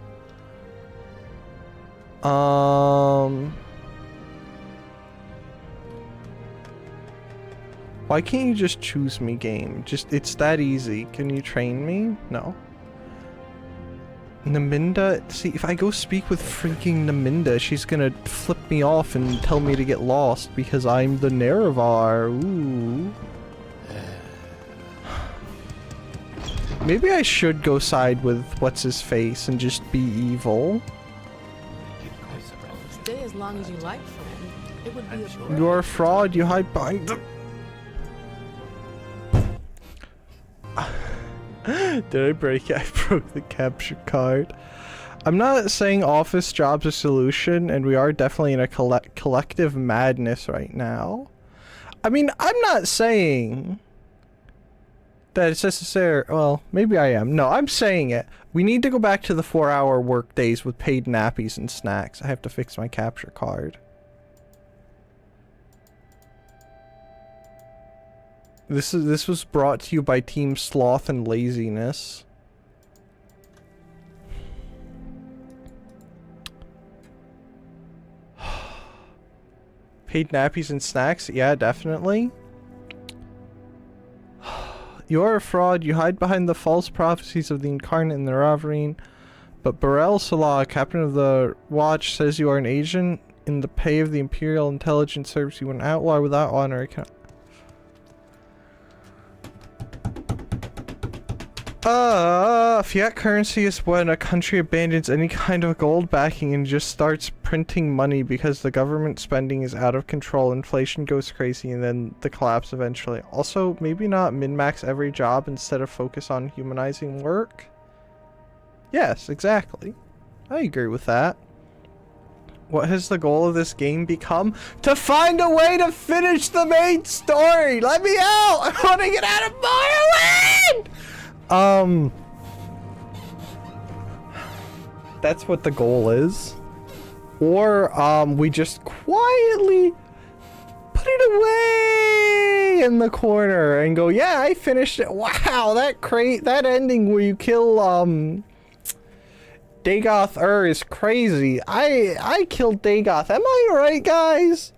Why can't you just choose me, game? It's that easy. Can you train me? No. Naminda, see, if I go speak with freaking Naminda, she's gonna flip me off and tell me to get lost because I'm the Nerevar. Ooh. Maybe I should go side with what's-his-face and just be evil. Stay as long as you like, friend. It would be a— You're a fraud, you hide behind the— Did I break it? I broke the capture card. I'm not saying office jobs a solution, and we are definitely in a collective madness right now. I mean, I'm not saying that it's necessary— well, maybe I am. No, I'm saying it. We need to go back to the 4-hour work days with paid nappies and snacks. I have to fix my capture card. This was brought to you by Team Sloth and Laziness. Paid nappies and snacks? Yeah, definitely. You are a fraud. You hide behind the false prophecies of the Incarnate and the Ravarine. But Burrell Salah, captain of the watch, says you are an agent in the pay of the Imperial Intelligence Service. You are an outlaw without honor. Fiat currency is when a country abandons any kind of gold backing and just starts printing money because the government spending is out of control, inflation goes crazy, and then the collapse eventually. Also, maybe not min-max every job instead of focus on humanizing work? Yes, exactly. I agree with that. What has the goal of this game become? To find a way to finish the main story! Let me out! I want to get out of Morrowind! That's what the goal is. Or, we just quietly put it away in the corner and go, yeah, I finished it. Wow, that ending where you kill, Dagoth is crazy. I killed Dagoth. Am I right, guys?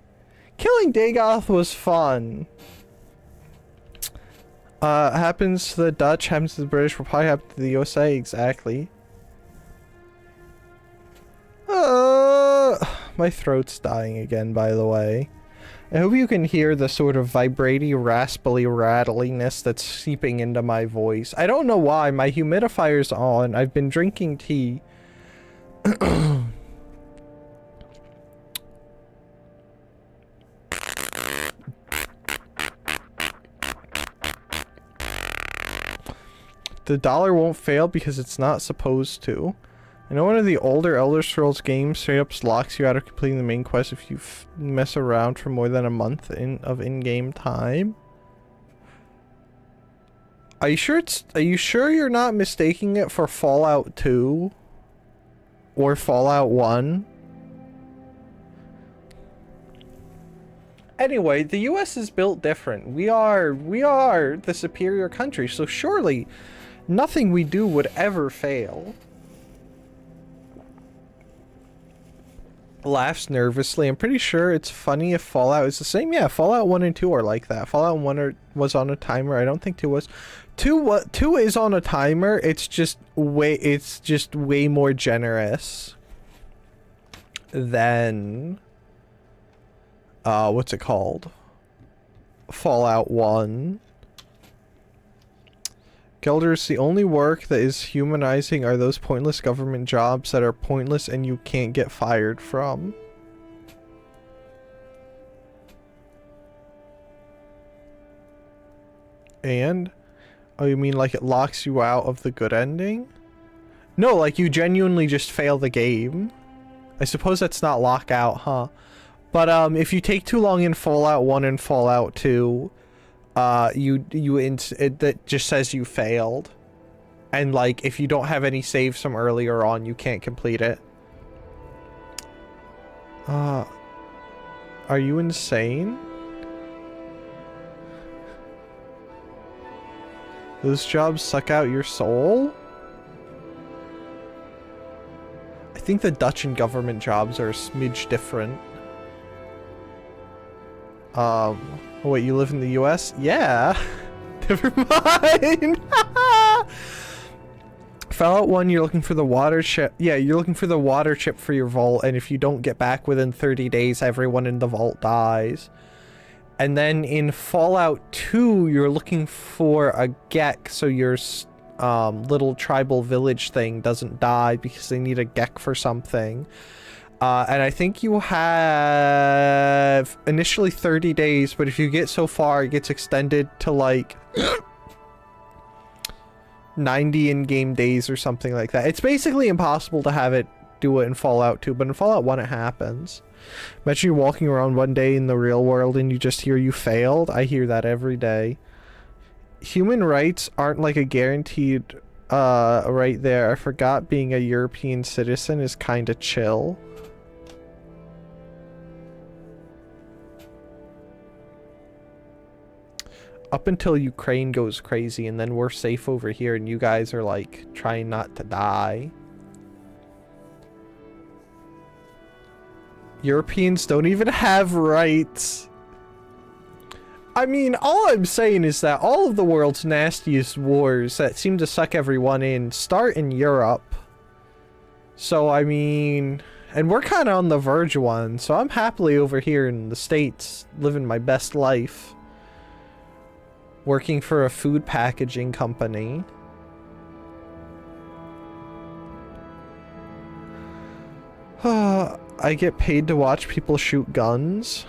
Killing Dagoth was fun. Happens to the Dutch, happens to the British, will probably happen to the USA, exactly. My throat's dying again, by the way. I hope you can hear the sort of vibraty, raspily rattliness that's seeping into my voice. I don't know why. My humidifier's on. I've been drinking tea. The dollar won't fail because it's not supposed to. I know one of the older Elder Scrolls games straight up locks you out of completing the main quest if you mess around for more than a month of in-game time. Are you sure you're not mistaking it for Fallout 2? Or Fallout 1? Anyway, the US is built different. We are the superior country, so surely nothing we do would ever fail. Laughs nervously. I'm pretty sure it's funny if Fallout is the same. Yeah, Fallout 1 and 2 are like that. Fallout 1 was on a timer. I don't think 2 was. 2 is on a timer. It's just way more generous than what's it called? Fallout 1. Gelders, the only work that is humanizing are those pointless government jobs that are pointless and you can't get fired from. And? Oh, you mean like it locks you out of the good ending? No, like you genuinely just fail the game. I suppose that's not lockout, huh? But if you take too long in Fallout 1 and Fallout 2, that just says you failed. And like if you don't have any saves from earlier on, you can't complete it. Are you insane? Those jobs suck out your soul? I think the Dutch and government jobs are a smidge different. Oh wait, you live in the US? Yeah. Never mind. Fallout 1, you're looking for the water chip. Yeah, you're looking for the water chip for your vault, and if you don't get back within 30 days, everyone in the vault dies. And then in Fallout 2, you're looking for a Gek, so your little tribal village thing doesn't die because they need a Gek for something. And I think you have initially 30 days, but if you get so far, it gets extended to like 90 in-game days or something like that. It's basically impossible to have it do it in Fallout 2, but in Fallout 1 it happens. Imagine you're walking around one day in the real world and you just hear you failed. I hear that every day. Human rights aren't like a guaranteed right there. I forgot being a European citizen is kind of chill. Up until Ukraine goes crazy, and then we're safe over here and you guys are like trying not to die. Europeans don't even have rights. I mean, all I'm saying is that all of the world's nastiest wars that seem to suck everyone in start in Europe. So, I mean, and we're kind of on the verge of one, so I'm happily over here in the States living my best life. Working for a food packaging company. I get paid to watch people shoot guns.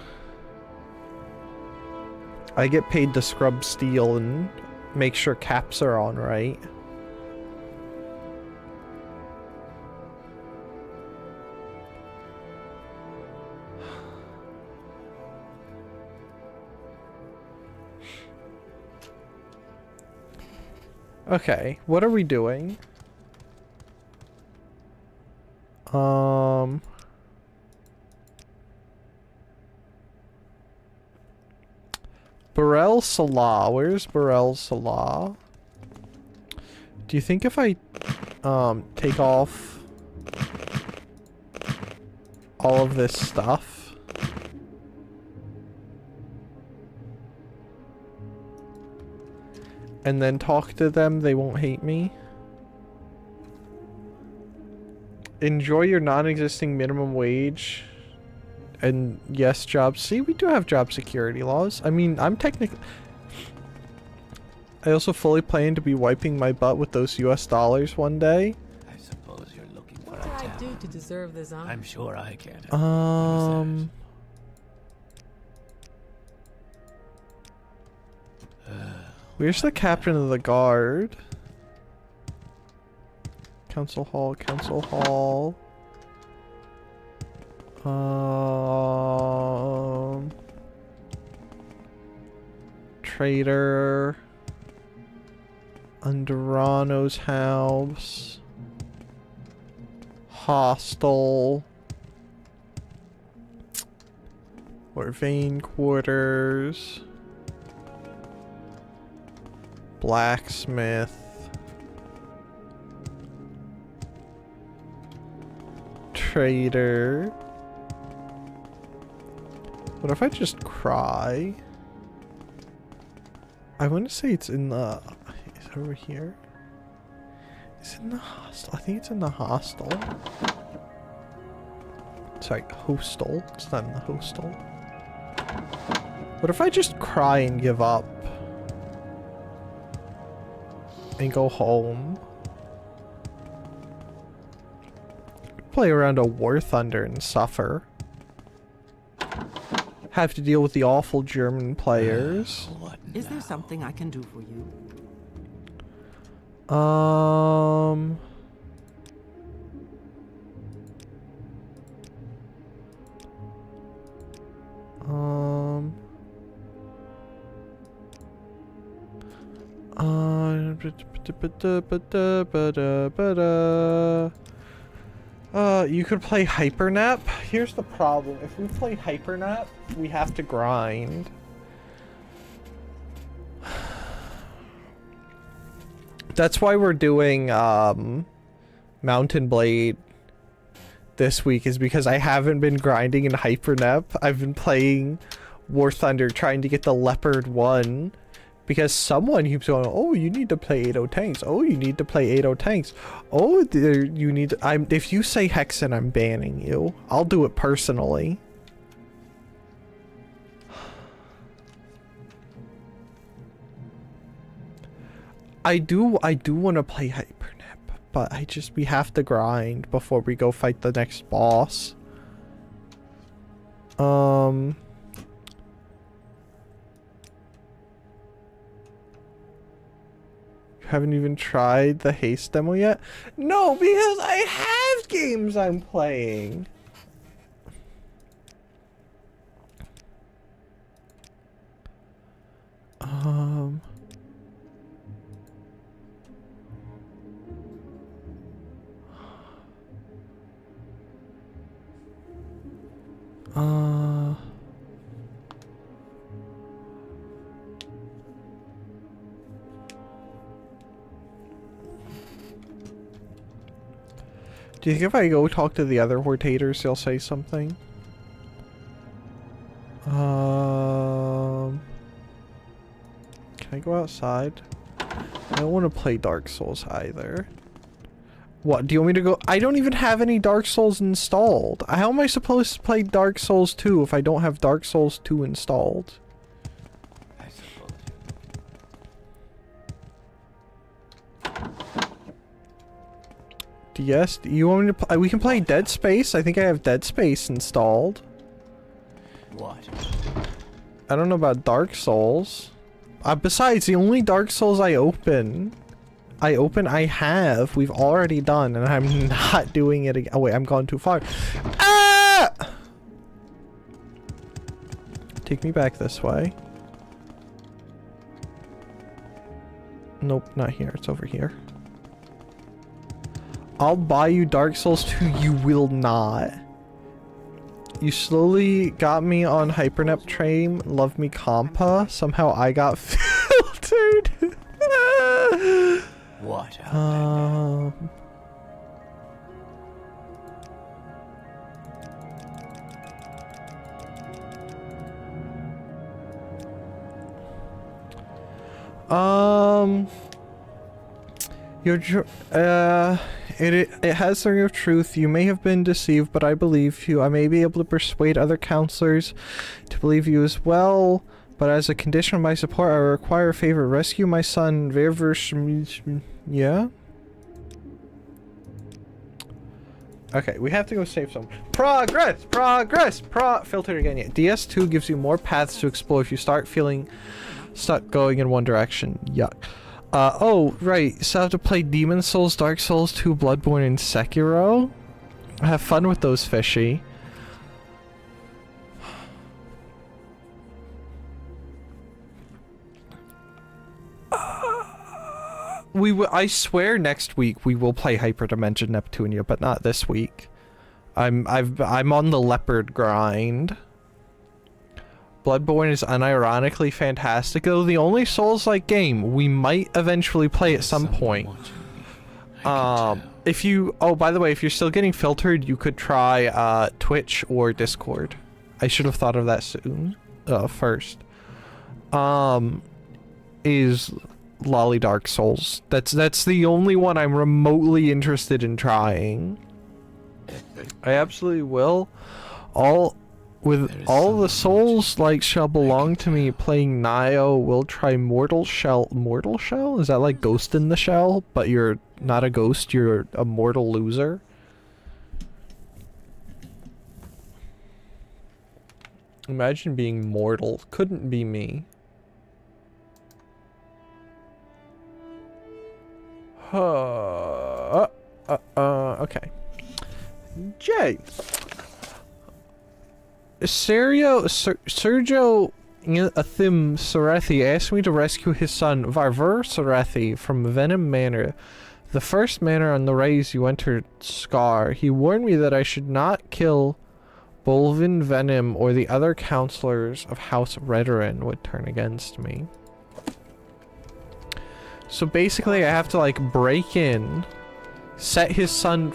I get paid to scrub steel and make sure caps are on right. Okay, what are we doing? Burrell Salah. Where's Burrell Salah? Do you think if I take off all of this stuff and then talk to them, they won't hate me? Enjoy your non-existing minimum wage. And yes, jobs. See, we do have job security laws. I mean, I'm technically... I also fully plan to be wiping my butt with those US dollars one day. I suppose you're looking for What did I do to deserve this honor? I'm sure I can. Where's the captain of the guard? Council hall, council hall. Trader. Underano's house. Hostel. Orvain quarters. Blacksmith. Trader. What if I just cry? I want to say it's in the... Is it over here? Is it in the hostel? I think it's in the hostel. Sorry, hostel. It's not in the hostel. What if I just cry and give up? And go home? Play around a War Thunder and suffer. Have to deal with the awful German players. Is there something I can do for you? You could play Hypernap. Here's the problem. If we play Hypernap, we have to grind. That's why we're doing Mountain Blade this week, is because I haven't been grinding in Hypernap. I've been playing War Thunder trying to get the Leopard 1. Because someone keeps going, oh, you need to play 8-0 tanks. Oh, you need to play 8-0 tanks. Oh, you need to, if you say Hexen, I'm banning you. I'll do it personally. I do want to play Hypernap, but we have to grind before we go fight the next boss. Haven't even tried the haste demo yet? No, because I have games I'm playing. Do you think if I go talk to the other Hortators, they'll say something? Can I go outside? I don't want to play Dark Souls either. What, do you want me to go? I don't even have any Dark Souls installed. How am I supposed to play Dark Souls 2 if I don't have Dark Souls 2 installed? I suppose. DS, do you want me to we can play Dead Space? I think I have Dead Space installed. What? I don't know about Dark Souls. Besides, the only Dark Souls I have, we've already done, and I'm not doing it again. Oh wait, I'm gone too far. Ah! Take me back this way. Nope, not here. It's over here. I'll buy you Dark Souls 2. You will not. You slowly got me on Hypernep train. Love me compa. Somehow I got filtered. What? It has the ring of truth. You may have been deceived, but I believe you. I may be able to persuade other counselors to believe you as well, but as a condition of my support, I require a favor. Rescue my son, yeah? Okay, we have to go save someone. Progress! Filter again, yeah. DS2 gives you more paths to explore if you start feeling stuck going in one direction. Yuck. Oh, right. So I have to play Demon Souls, Dark Souls 2, Bloodborne, and Sekiro? Have fun with those, fishy. I swear next week we will play Hyperdimension Neptunia, but not this week. I'm on the leopard grind. Bloodborne is unironically fantastic, though the only Souls-like game we might eventually play at some point. If you, oh, by the way, if you're still getting filtered, you could try Twitch or Discord. I should have thought of that soon, first. Is Lolly Dark Souls. That's the only one I'm remotely interested in trying. I absolutely will. All the souls like shall belong to me. Playing Nio, will try Mortal Shell. Mortal Shell? Is that like Ghost in the Shell? But you're not a ghost, you're a mortal loser? Imagine being mortal. Couldn't be me. Okay. J. Sergio Athim Sarethi asked me to rescue his son Varver Sarethi from Venom Manor, the first manor on the raise you entered Scar. He warned me that I should not kill Bolvin Venom or the other counselors of House Redoran would turn against me. So basically I have to like break in, set his son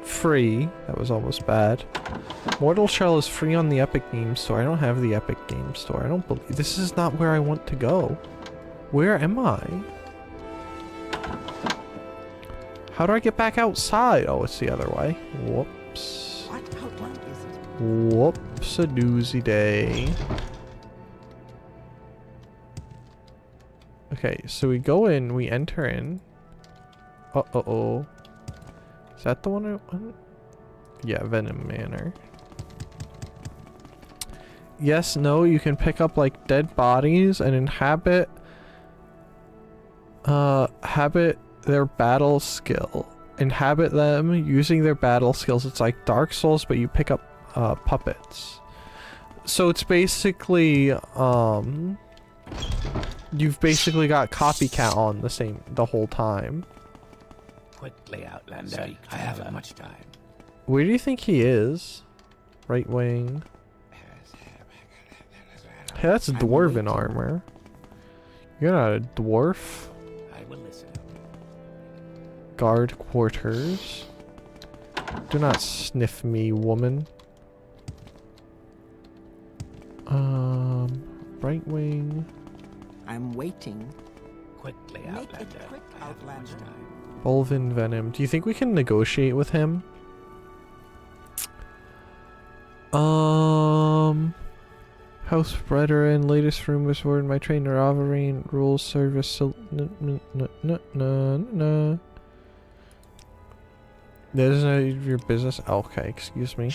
free. That was almost bad. Mortal Shell is free on the Epic Games Store. I don't have the Epic Games Store. I don't believe this is not where I want to go. Where am I? How do I get back outside? Oh, it's the other way. Whoops. Whoops a doozy day. Okay, so we go in, we enter in. Uh-oh. Is that the one I want? Yeah, Venom Manor. Yes, no, you can pick up like dead bodies and inhabit their battle skill. Inhabit them using their battle skills. It's like Dark Souls, but you pick up puppets. So it's basically you've basically got copycat on the whole time. Quickly, Outlander. I haven't much time. Where do you think he is? Right wing. Hey, that's dwarven armor. You're not a dwarf. I will listen. Guard quarters. Do not sniff me, woman. Right wing. I'm waiting. Quickly, Make Outlander. it quick, I haven't much Outlander. time. Bolvin Venom. Do you think we can negotiate with him? House Brethren, latest rumors were in my trainer Owari, rules service so That is none of your business. Okay, excuse me.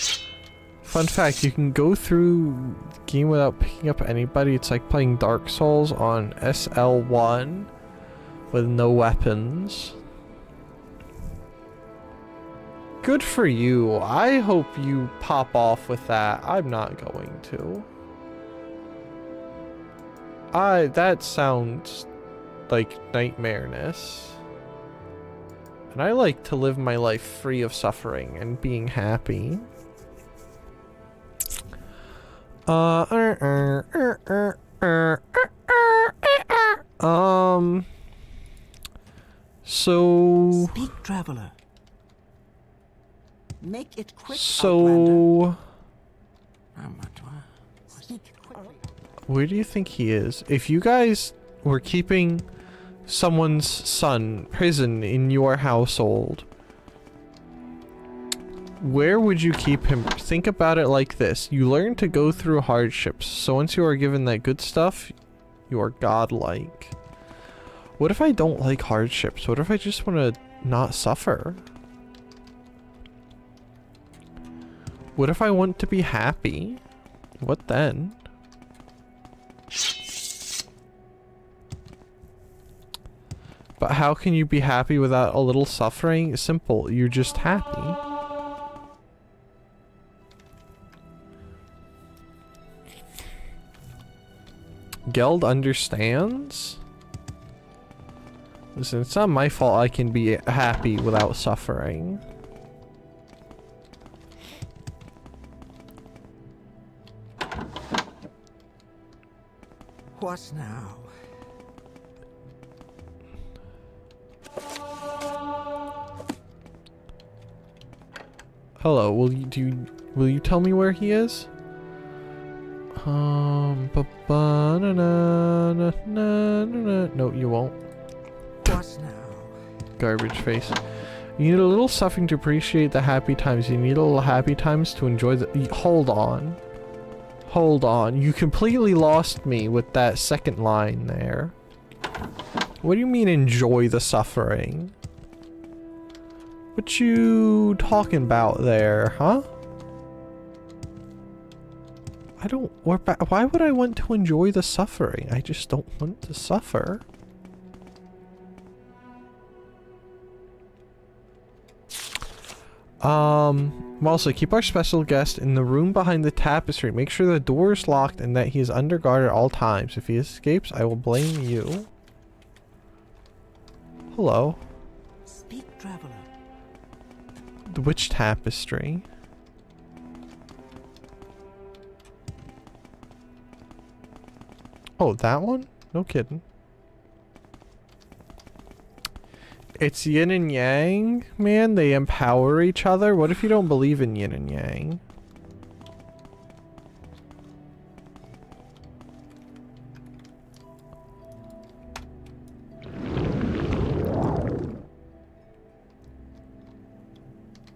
Fun fact, you can go through the game without picking up anybody. It's like playing Dark Souls on SL1 with no weapons. Good for you. I hope you pop off with that. I'm not going to. That sounds like, nightmareness. And I like to live my life free of suffering and being happy. So... Speak, traveler. Make it quick, so... Outlander. Speak quickly. Where do you think he is? If you guys were keeping someone's son prison in your household, where would you keep him? Think about it like this. You learn to go through hardships, so once you are given that good stuff, you are godlike. What if I don't like hardships? What if I just want to not suffer? What if I want to be happy? What then? But how can you be happy without a little suffering? Simple, you're just happy. Geld understands? Listen, it's not my fault I can be happy without suffering. What now? Hello, will you tell me where he is? No, you won't. What now? Garbage face. You need a little suffering to appreciate the happy times. You need a little happy times to enjoy the... Hold on. Hold on. You completely lost me with that second line there. What do you mean enjoy the suffering? What you talking about there, huh? I don't... Why would I want to enjoy the suffering? I just don't want to suffer. Also, keep our special guest in the room behind the tapestry. Make sure the door is locked and that he is under guard at all times. If he escapes, I will blame you. Hello. Speak, traveler. Which tapestry? Oh, that one? No kidding. It's yin and yang, man. They empower each other. What if you don't believe in yin and yang?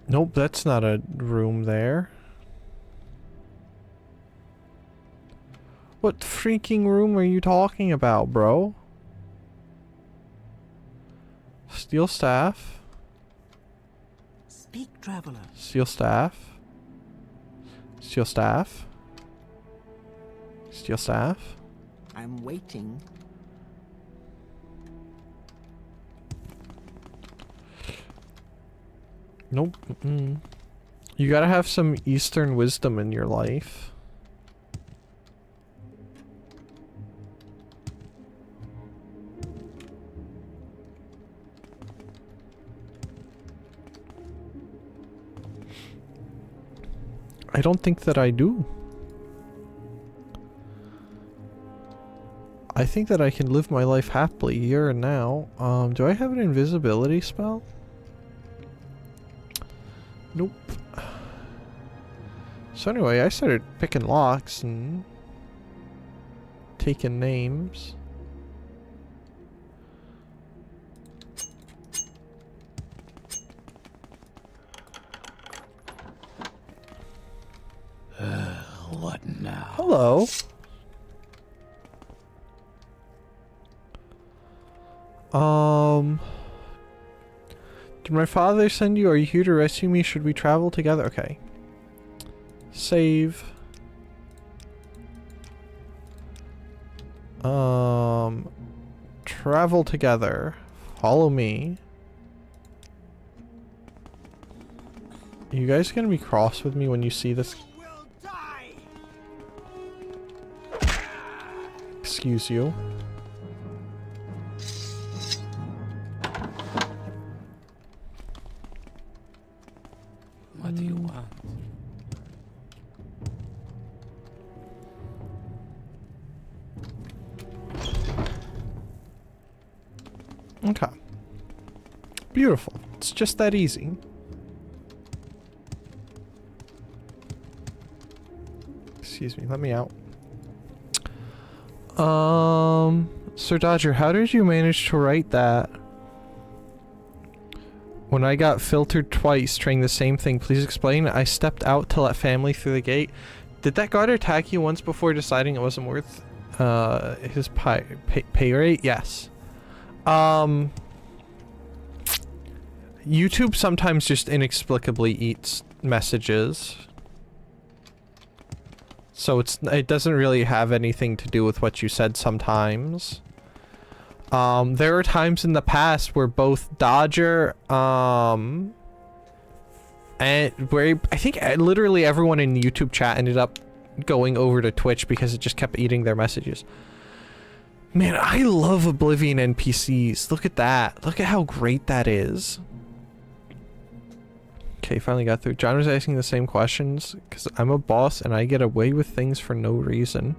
Nope, that's not a room there. What freaking room are you talking about, bro? Steel staff. Speak, traveler. Steel staff. Steel staff. Steel staff. I'm waiting. Nope. You gotta have some Eastern wisdom in your life. I don't think that I do. I think that I can live my life happily here and now. Do I have an invisibility spell? Nope. So anyway, I started picking locks and taking names. What now? Hello. Did my father send you? Are you here to rescue me? Should we travel together? Okay. Save. Travel together. Follow me. Are you guys gonna be cross with me when you see this? Excuse you. Okay. Beautiful. It's just that easy. Excuse me, let me out. Sir Dodger, how did you manage to write that? When I got filtered twice, trying the same thing, please explain. I stepped out to let family through the gate. Did that guard attack you once before deciding it wasn't worth his pay rate? Yes. YouTube sometimes just inexplicably eats messages. So it doesn't really have anything to do with what you said sometimes. There are times in the past where both Dodger, and where I think literally everyone in the YouTube chat ended up going over to Twitch because it just kept eating their messages. Man, I love Oblivion NPCs. Look at that. Look at how great that is. Okay, finally got through. John was asking the same questions because I'm a boss and I get away with things for no reason.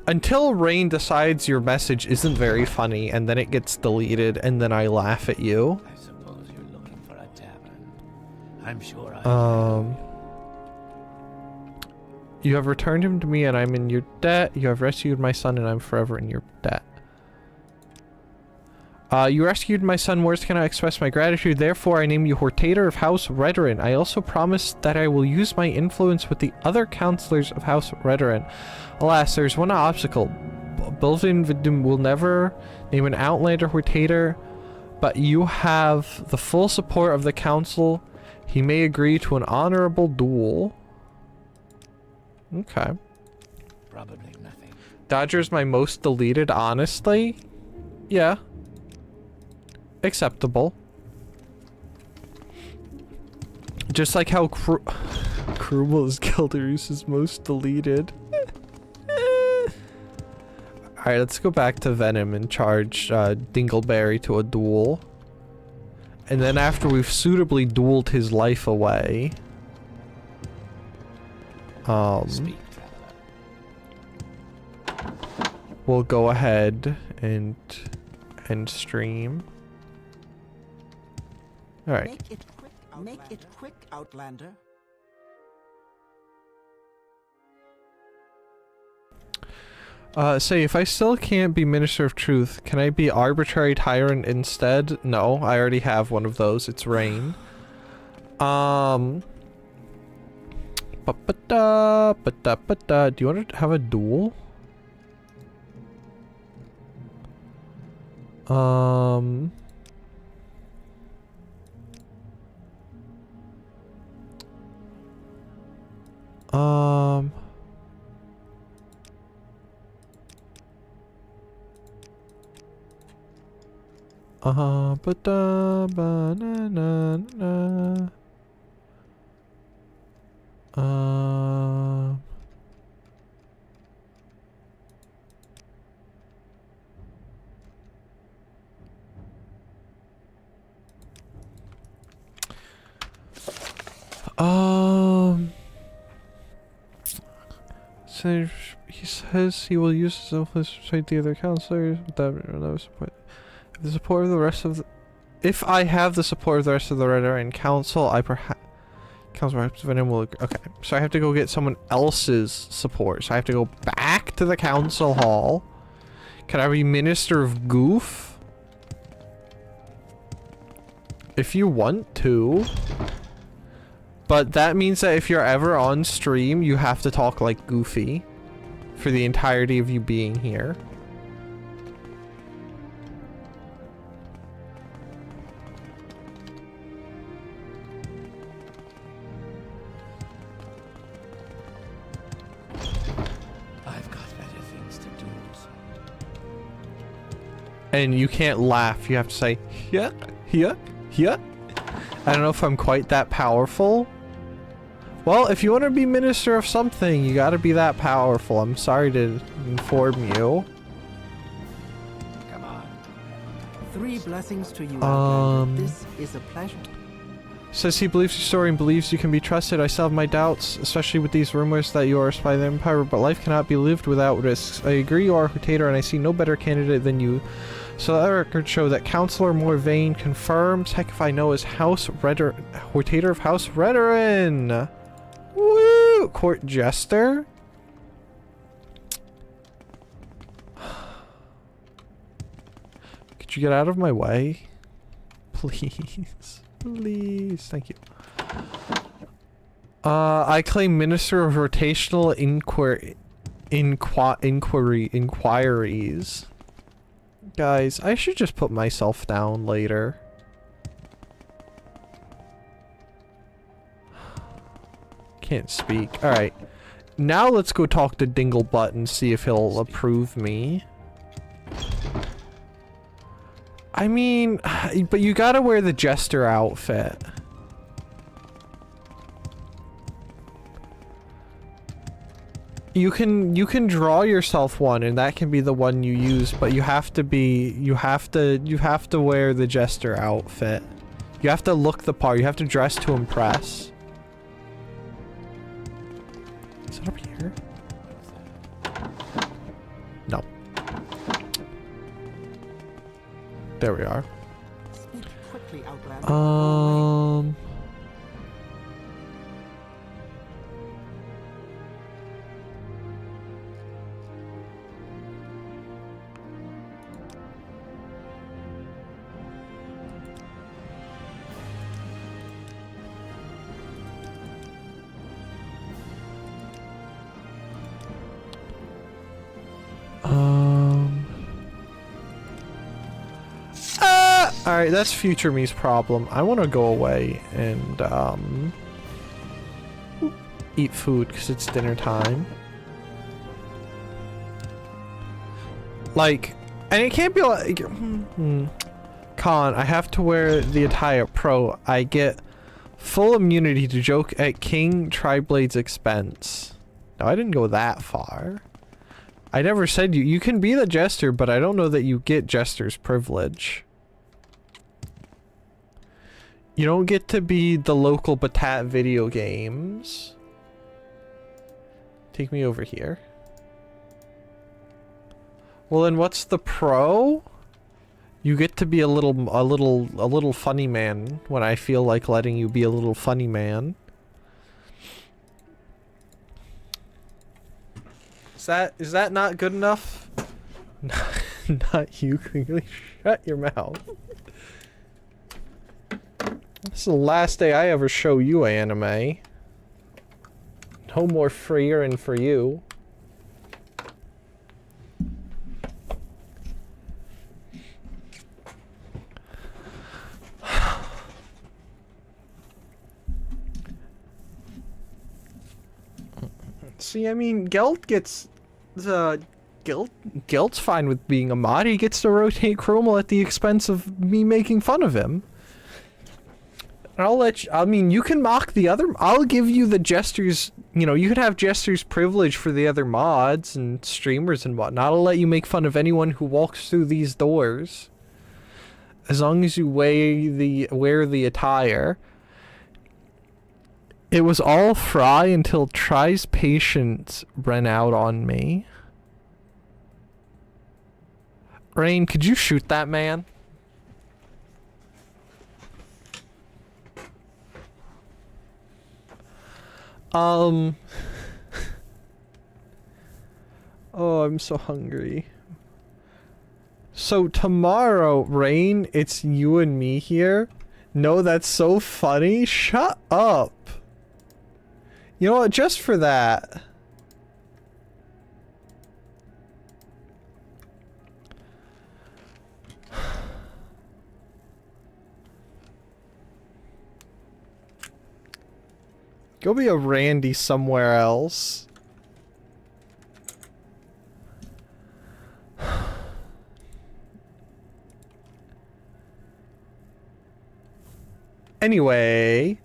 Until Rain decides your message isn't very funny and then it gets deleted and then I laugh at you. I suppose you're looking for a tavern. I'm sure You have returned him to me and I'm in your debt. You have rescued my son and I'm forever in your debt. You rescued my son. Words cannot express my gratitude. Therefore, I name you Hortator of House Redoran. I also promise that I will use my influence with the other counselors of House Redoran. Alas, there's one obstacle. Bilvin will never name an Outlander Hortator, but you have the full support of the council. He may agree to an honorable duel. Okay. Probably nothing. Dodger's my most deleted, honestly. Yeah. Acceptable. Just like how Krumel is Gelderus's most deleted. Alright, let's go back to Venom and charge Dingleberry to a duel. And then after we've suitably dueled his life away... we'll go ahead and end stream. Alright. Make it quick, Outlander. Say, if I still can't be Minister of Truth, can I be Arbitrary Tyrant instead? No, I already have one of those. It's Rain. Do you want to have a duel? So he says he will use his influence to persuade the other counselors without support. If the support of the rest of the, if I have the support of the rest of the Redoran Council, I perhaps Council Representative will agree. Okay, so I have to go get someone else's support. So I have to go back to the council hall. Can I be Minister of Goof? If you want to. But that means that if you're ever on stream, you have to talk like Goofy for the entirety of you being here. I've got better things to do. And you can't laugh. You have to say, yeah, yeah, yeah. I don't know if I'm quite that powerful. Well, if you want to be Minister of something, you gotta be that powerful. I'm sorry to inform you. Come on. 3 blessings to you, Outlander. This is a pleasure. Says he believes your story and believes you can be trusted. I still have my doubts, especially with these rumors that you are a spy of the Empire, but life cannot be lived without risks. I agree you are a Hortator, and I see no better candidate than you So that records show that Counselor Morvain confirms. Heck if I know his House Hortator of House Redoran. Woo! Court Jester. Could you get out of my way? Please. Please. Thank you. I claim Minister of Rotational Inquiries. Guys, I should just put myself down later. Can't speak. Alright. Now let's go talk to Dinglebutt and see if he'll approve me. I mean, but you gotta wear the Jester outfit. You can draw yourself one and that can be the one you use, but you have to wear the Jester outfit. You have to look the part, you have to dress to impress. Is it up here? No. There we are. Alright, that's future me's problem. I want to go away and, eat food because it's dinner time. Like, and it can't be like, Con, I have to wear the attire pro. I get full immunity to joke at King Triblade's expense. No, I didn't go that far. I never said you can be the Jester, but I don't know that you get Jester's privilege. You don't get to be the local Batat video games. Take me over here. Well, then what's the pro? You get to be a little funny man when I feel like letting you be a little funny man. Is that not good enough? Not you. Shut your mouth. This is the last day I ever show you anime. No more freeing for you. See, I mean, Gelt gets the Gelt's fine with being a mod. He gets to rotate Chromel at the expense of me making fun of him. I'll let you, I mean, you can mock the other, I'll give you the Jester's, you know, you could have Jester's privilege for the other mods and streamers and whatnot. I'll let you make fun of anyone who walks through these doors. As long as you wear the attire. It was all Fry until Try's patience ran out on me. Rain, could you shoot that man? Oh, I'm so hungry. So tomorrow, Rain, it's you and me here. No, that's so funny. Shut up. You know what? Just for that. Go be a Randy somewhere else. Anyway,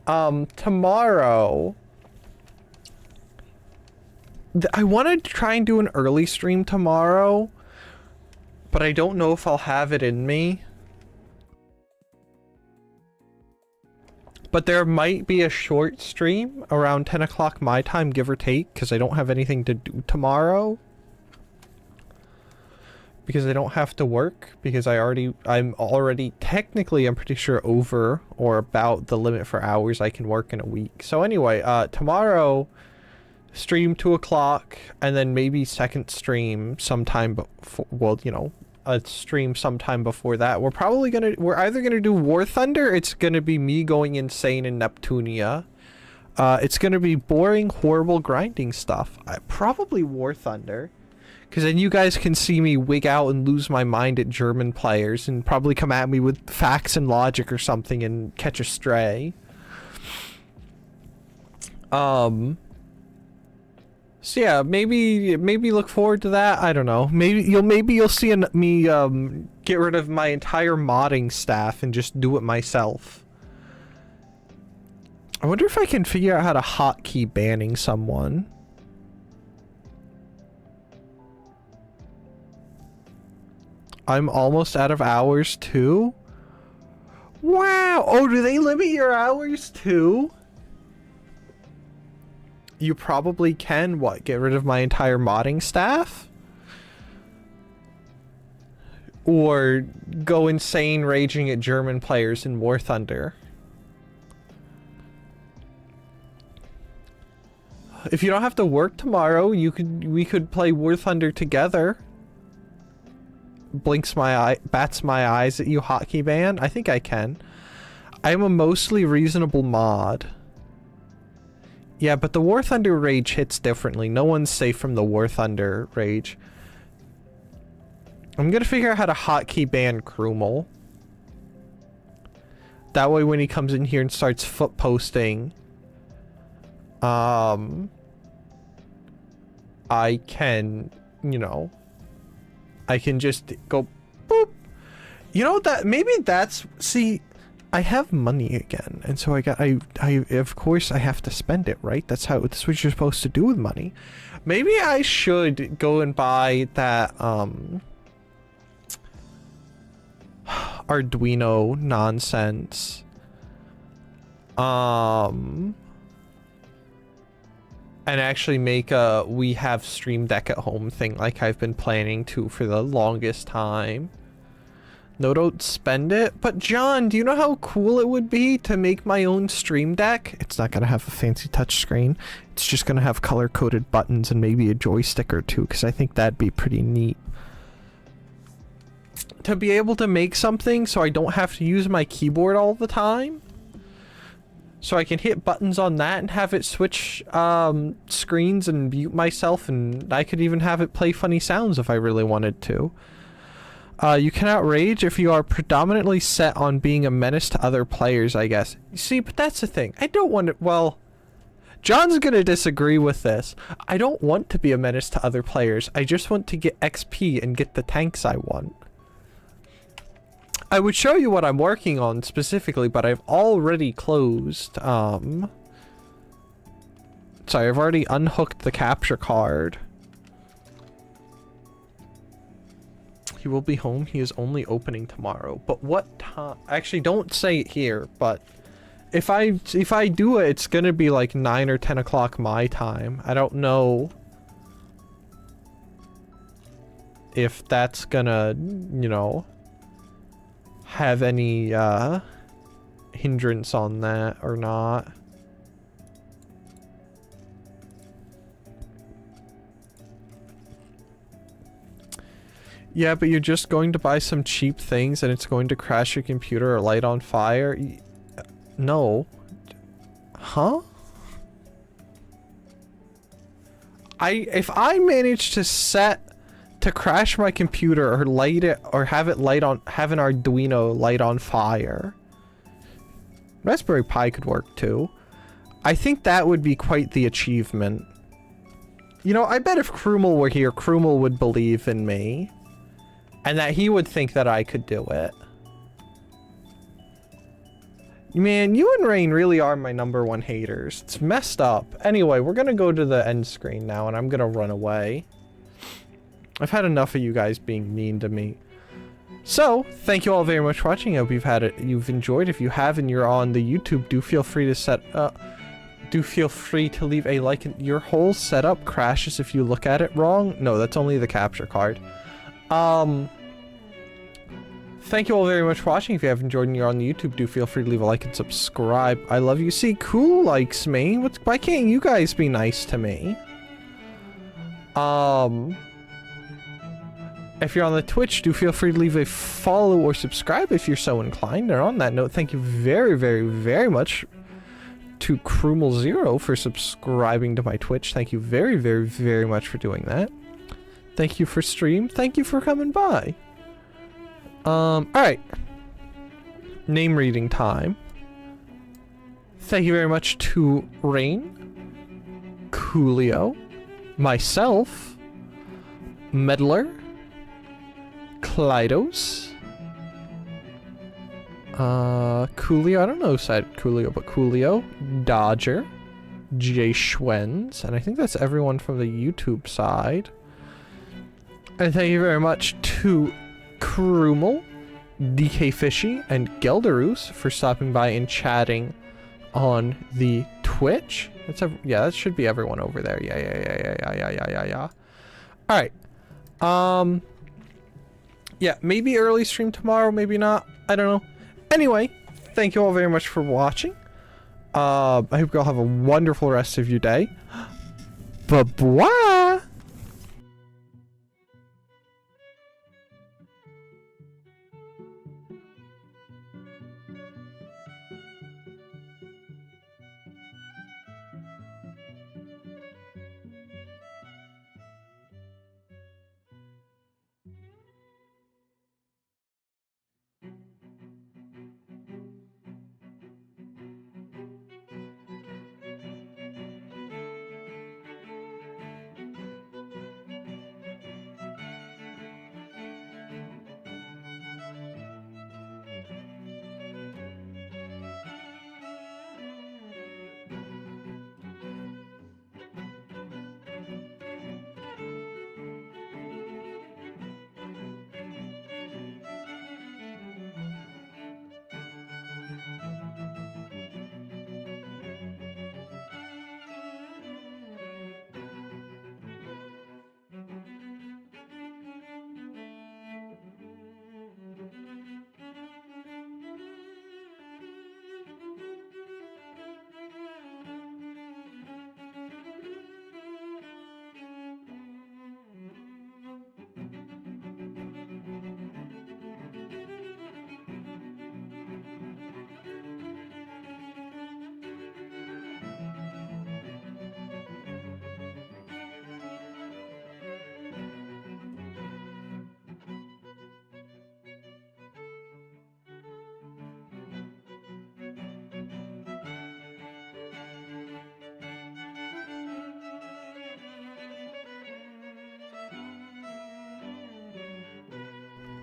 tomorrow, I wanted to try and do an early stream tomorrow, but I don't know if I'll have it in me. But there might be a short stream around 10 o'clock my time, give or take, because I don't have anything to do tomorrow. because I don't have to work, because I'm already technically, I'm pretty sure, over or about the limit for hours I can work in a week. So anyway, tomorrow stream 2 o'clock, and then maybe second stream sometime before, well, you know, a stream sometime before that. We're either gonna do War Thunder, it's gonna be me going insane in Neptunia. It's gonna be boring, horrible grinding stuff. Probably War Thunder, because then you guys can see me wig out and lose my mind at German players and probably come at me with facts and logic or something and catch a stray. So yeah, maybe look forward to that. I don't know. Maybe you'll see me get rid of my entire modding staff and just do it myself. I wonder if I can figure out how to hotkey banning someone. I'm almost out of hours too? Wow! Oh, do they limit your hours too? You probably can, what, get rid of my entire modding staff? Or go insane raging at German players in War Thunder? If you don't have to work tomorrow, we could play War Thunder together. Blinks my eye, bats my eyes at you, hotkey ban. I think I can. I'm a mostly reasonable mod. Yeah, but the War Thunder rage hits differently. No one's safe from the War Thunder rage. I'm gonna figure out how to hotkey ban Krumel. That way when he comes in here and starts foot posting, I can, you know, I can just go boop. You know that maybe that's, see, I have money again, and so I of course I have to spend it, right? That's what you're supposed to do with money. Maybe I should go and buy that Arduino nonsense. And actually make a we have Stream Deck at home thing like I've been planning to for the longest time. No, don't spend it. But John, do you know how cool it would be to make my own Stream Deck? It's not gonna have a fancy touch screen. It's just gonna have color-coded buttons and maybe a joystick or two, because I think that'd be pretty neat. To be able to make something so I don't have to use my keyboard all the time. So I can hit buttons on that and have it switch screens and mute myself, and I could even have it play funny sounds if I really wanted to. You cannot rage if you are predominantly set on being a menace to other players, I guess. You see, but that's the thing. I don't want to, well, John's gonna disagree with this. I don't want to be a menace to other players. I just want to get XP and get the tanks I want. I would show you what I'm working on specifically, but I've already closed, sorry, I've already unhooked the capture card. He will be home. He is only opening tomorrow. But what time? Actually, don't say it here, but if I do it, it's gonna be like 9 or 10 o'clock my time. I don't know if that's gonna, you know, have any hindrance on that or not. Yeah, but you're just going to buy some cheap things and it's going to crash your computer or light on fire? No. Huh? If I manage to set to crash my computer or light it or have an Arduino light on fire, Raspberry Pi could work too. I think that would be quite the achievement. You know, I bet if Krumel were here, Krumel would believe in me. And that he would think that I could do it. Man, you and Rain really are my #1 haters. It's messed up. Anyway, we're gonna go to the end screen now and I'm gonna run away. I've had enough of you guys being mean to me. So, thank you all very much for watching. I hope you've enjoyed. If you have and you're on the YouTube, do feel free to leave a like. Your whole setup crashes if you look at it wrong. No, that's only the capture card. Thank you all very much for watching. If you have enjoyed and you're on the YouTube, do feel free to leave a like and subscribe. I love you. See, Cool likes me. Why can't you guys be nice to me? If you're on the Twitch, do feel free to leave a follow or subscribe if you're so inclined. And on that note, thank you very, very, very much to Krumel0 for subscribing to my Twitch. Thank you very, very, very much for doing that. Thank you for stream. Thank you for coming by. Alright. Name reading time. Thank you very much to Rain, Coolio, myself, Meddler, Kleidos, Coolio, I don't know who said Coolio, but Coolio, Dodger, Jay Schwens, and I think that's everyone from the YouTube side. And thank you very much to Krumel, DK Fishy, and Gelderus for stopping by and chatting on the Twitch. Yeah, that should be everyone over there. Yeah. Alright. Yeah, maybe early stream tomorrow, maybe not. I don't know. Anyway, thank you all very much for watching. I hope you all have a wonderful rest of your day. Bye-bye!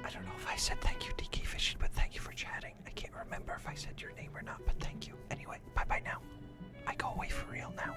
I don't know if I said thank you, DK Fishy, but thank you for chatting. I can't remember if I said your name or not, but thank you. Anyway, bye-bye now. I go away for real now.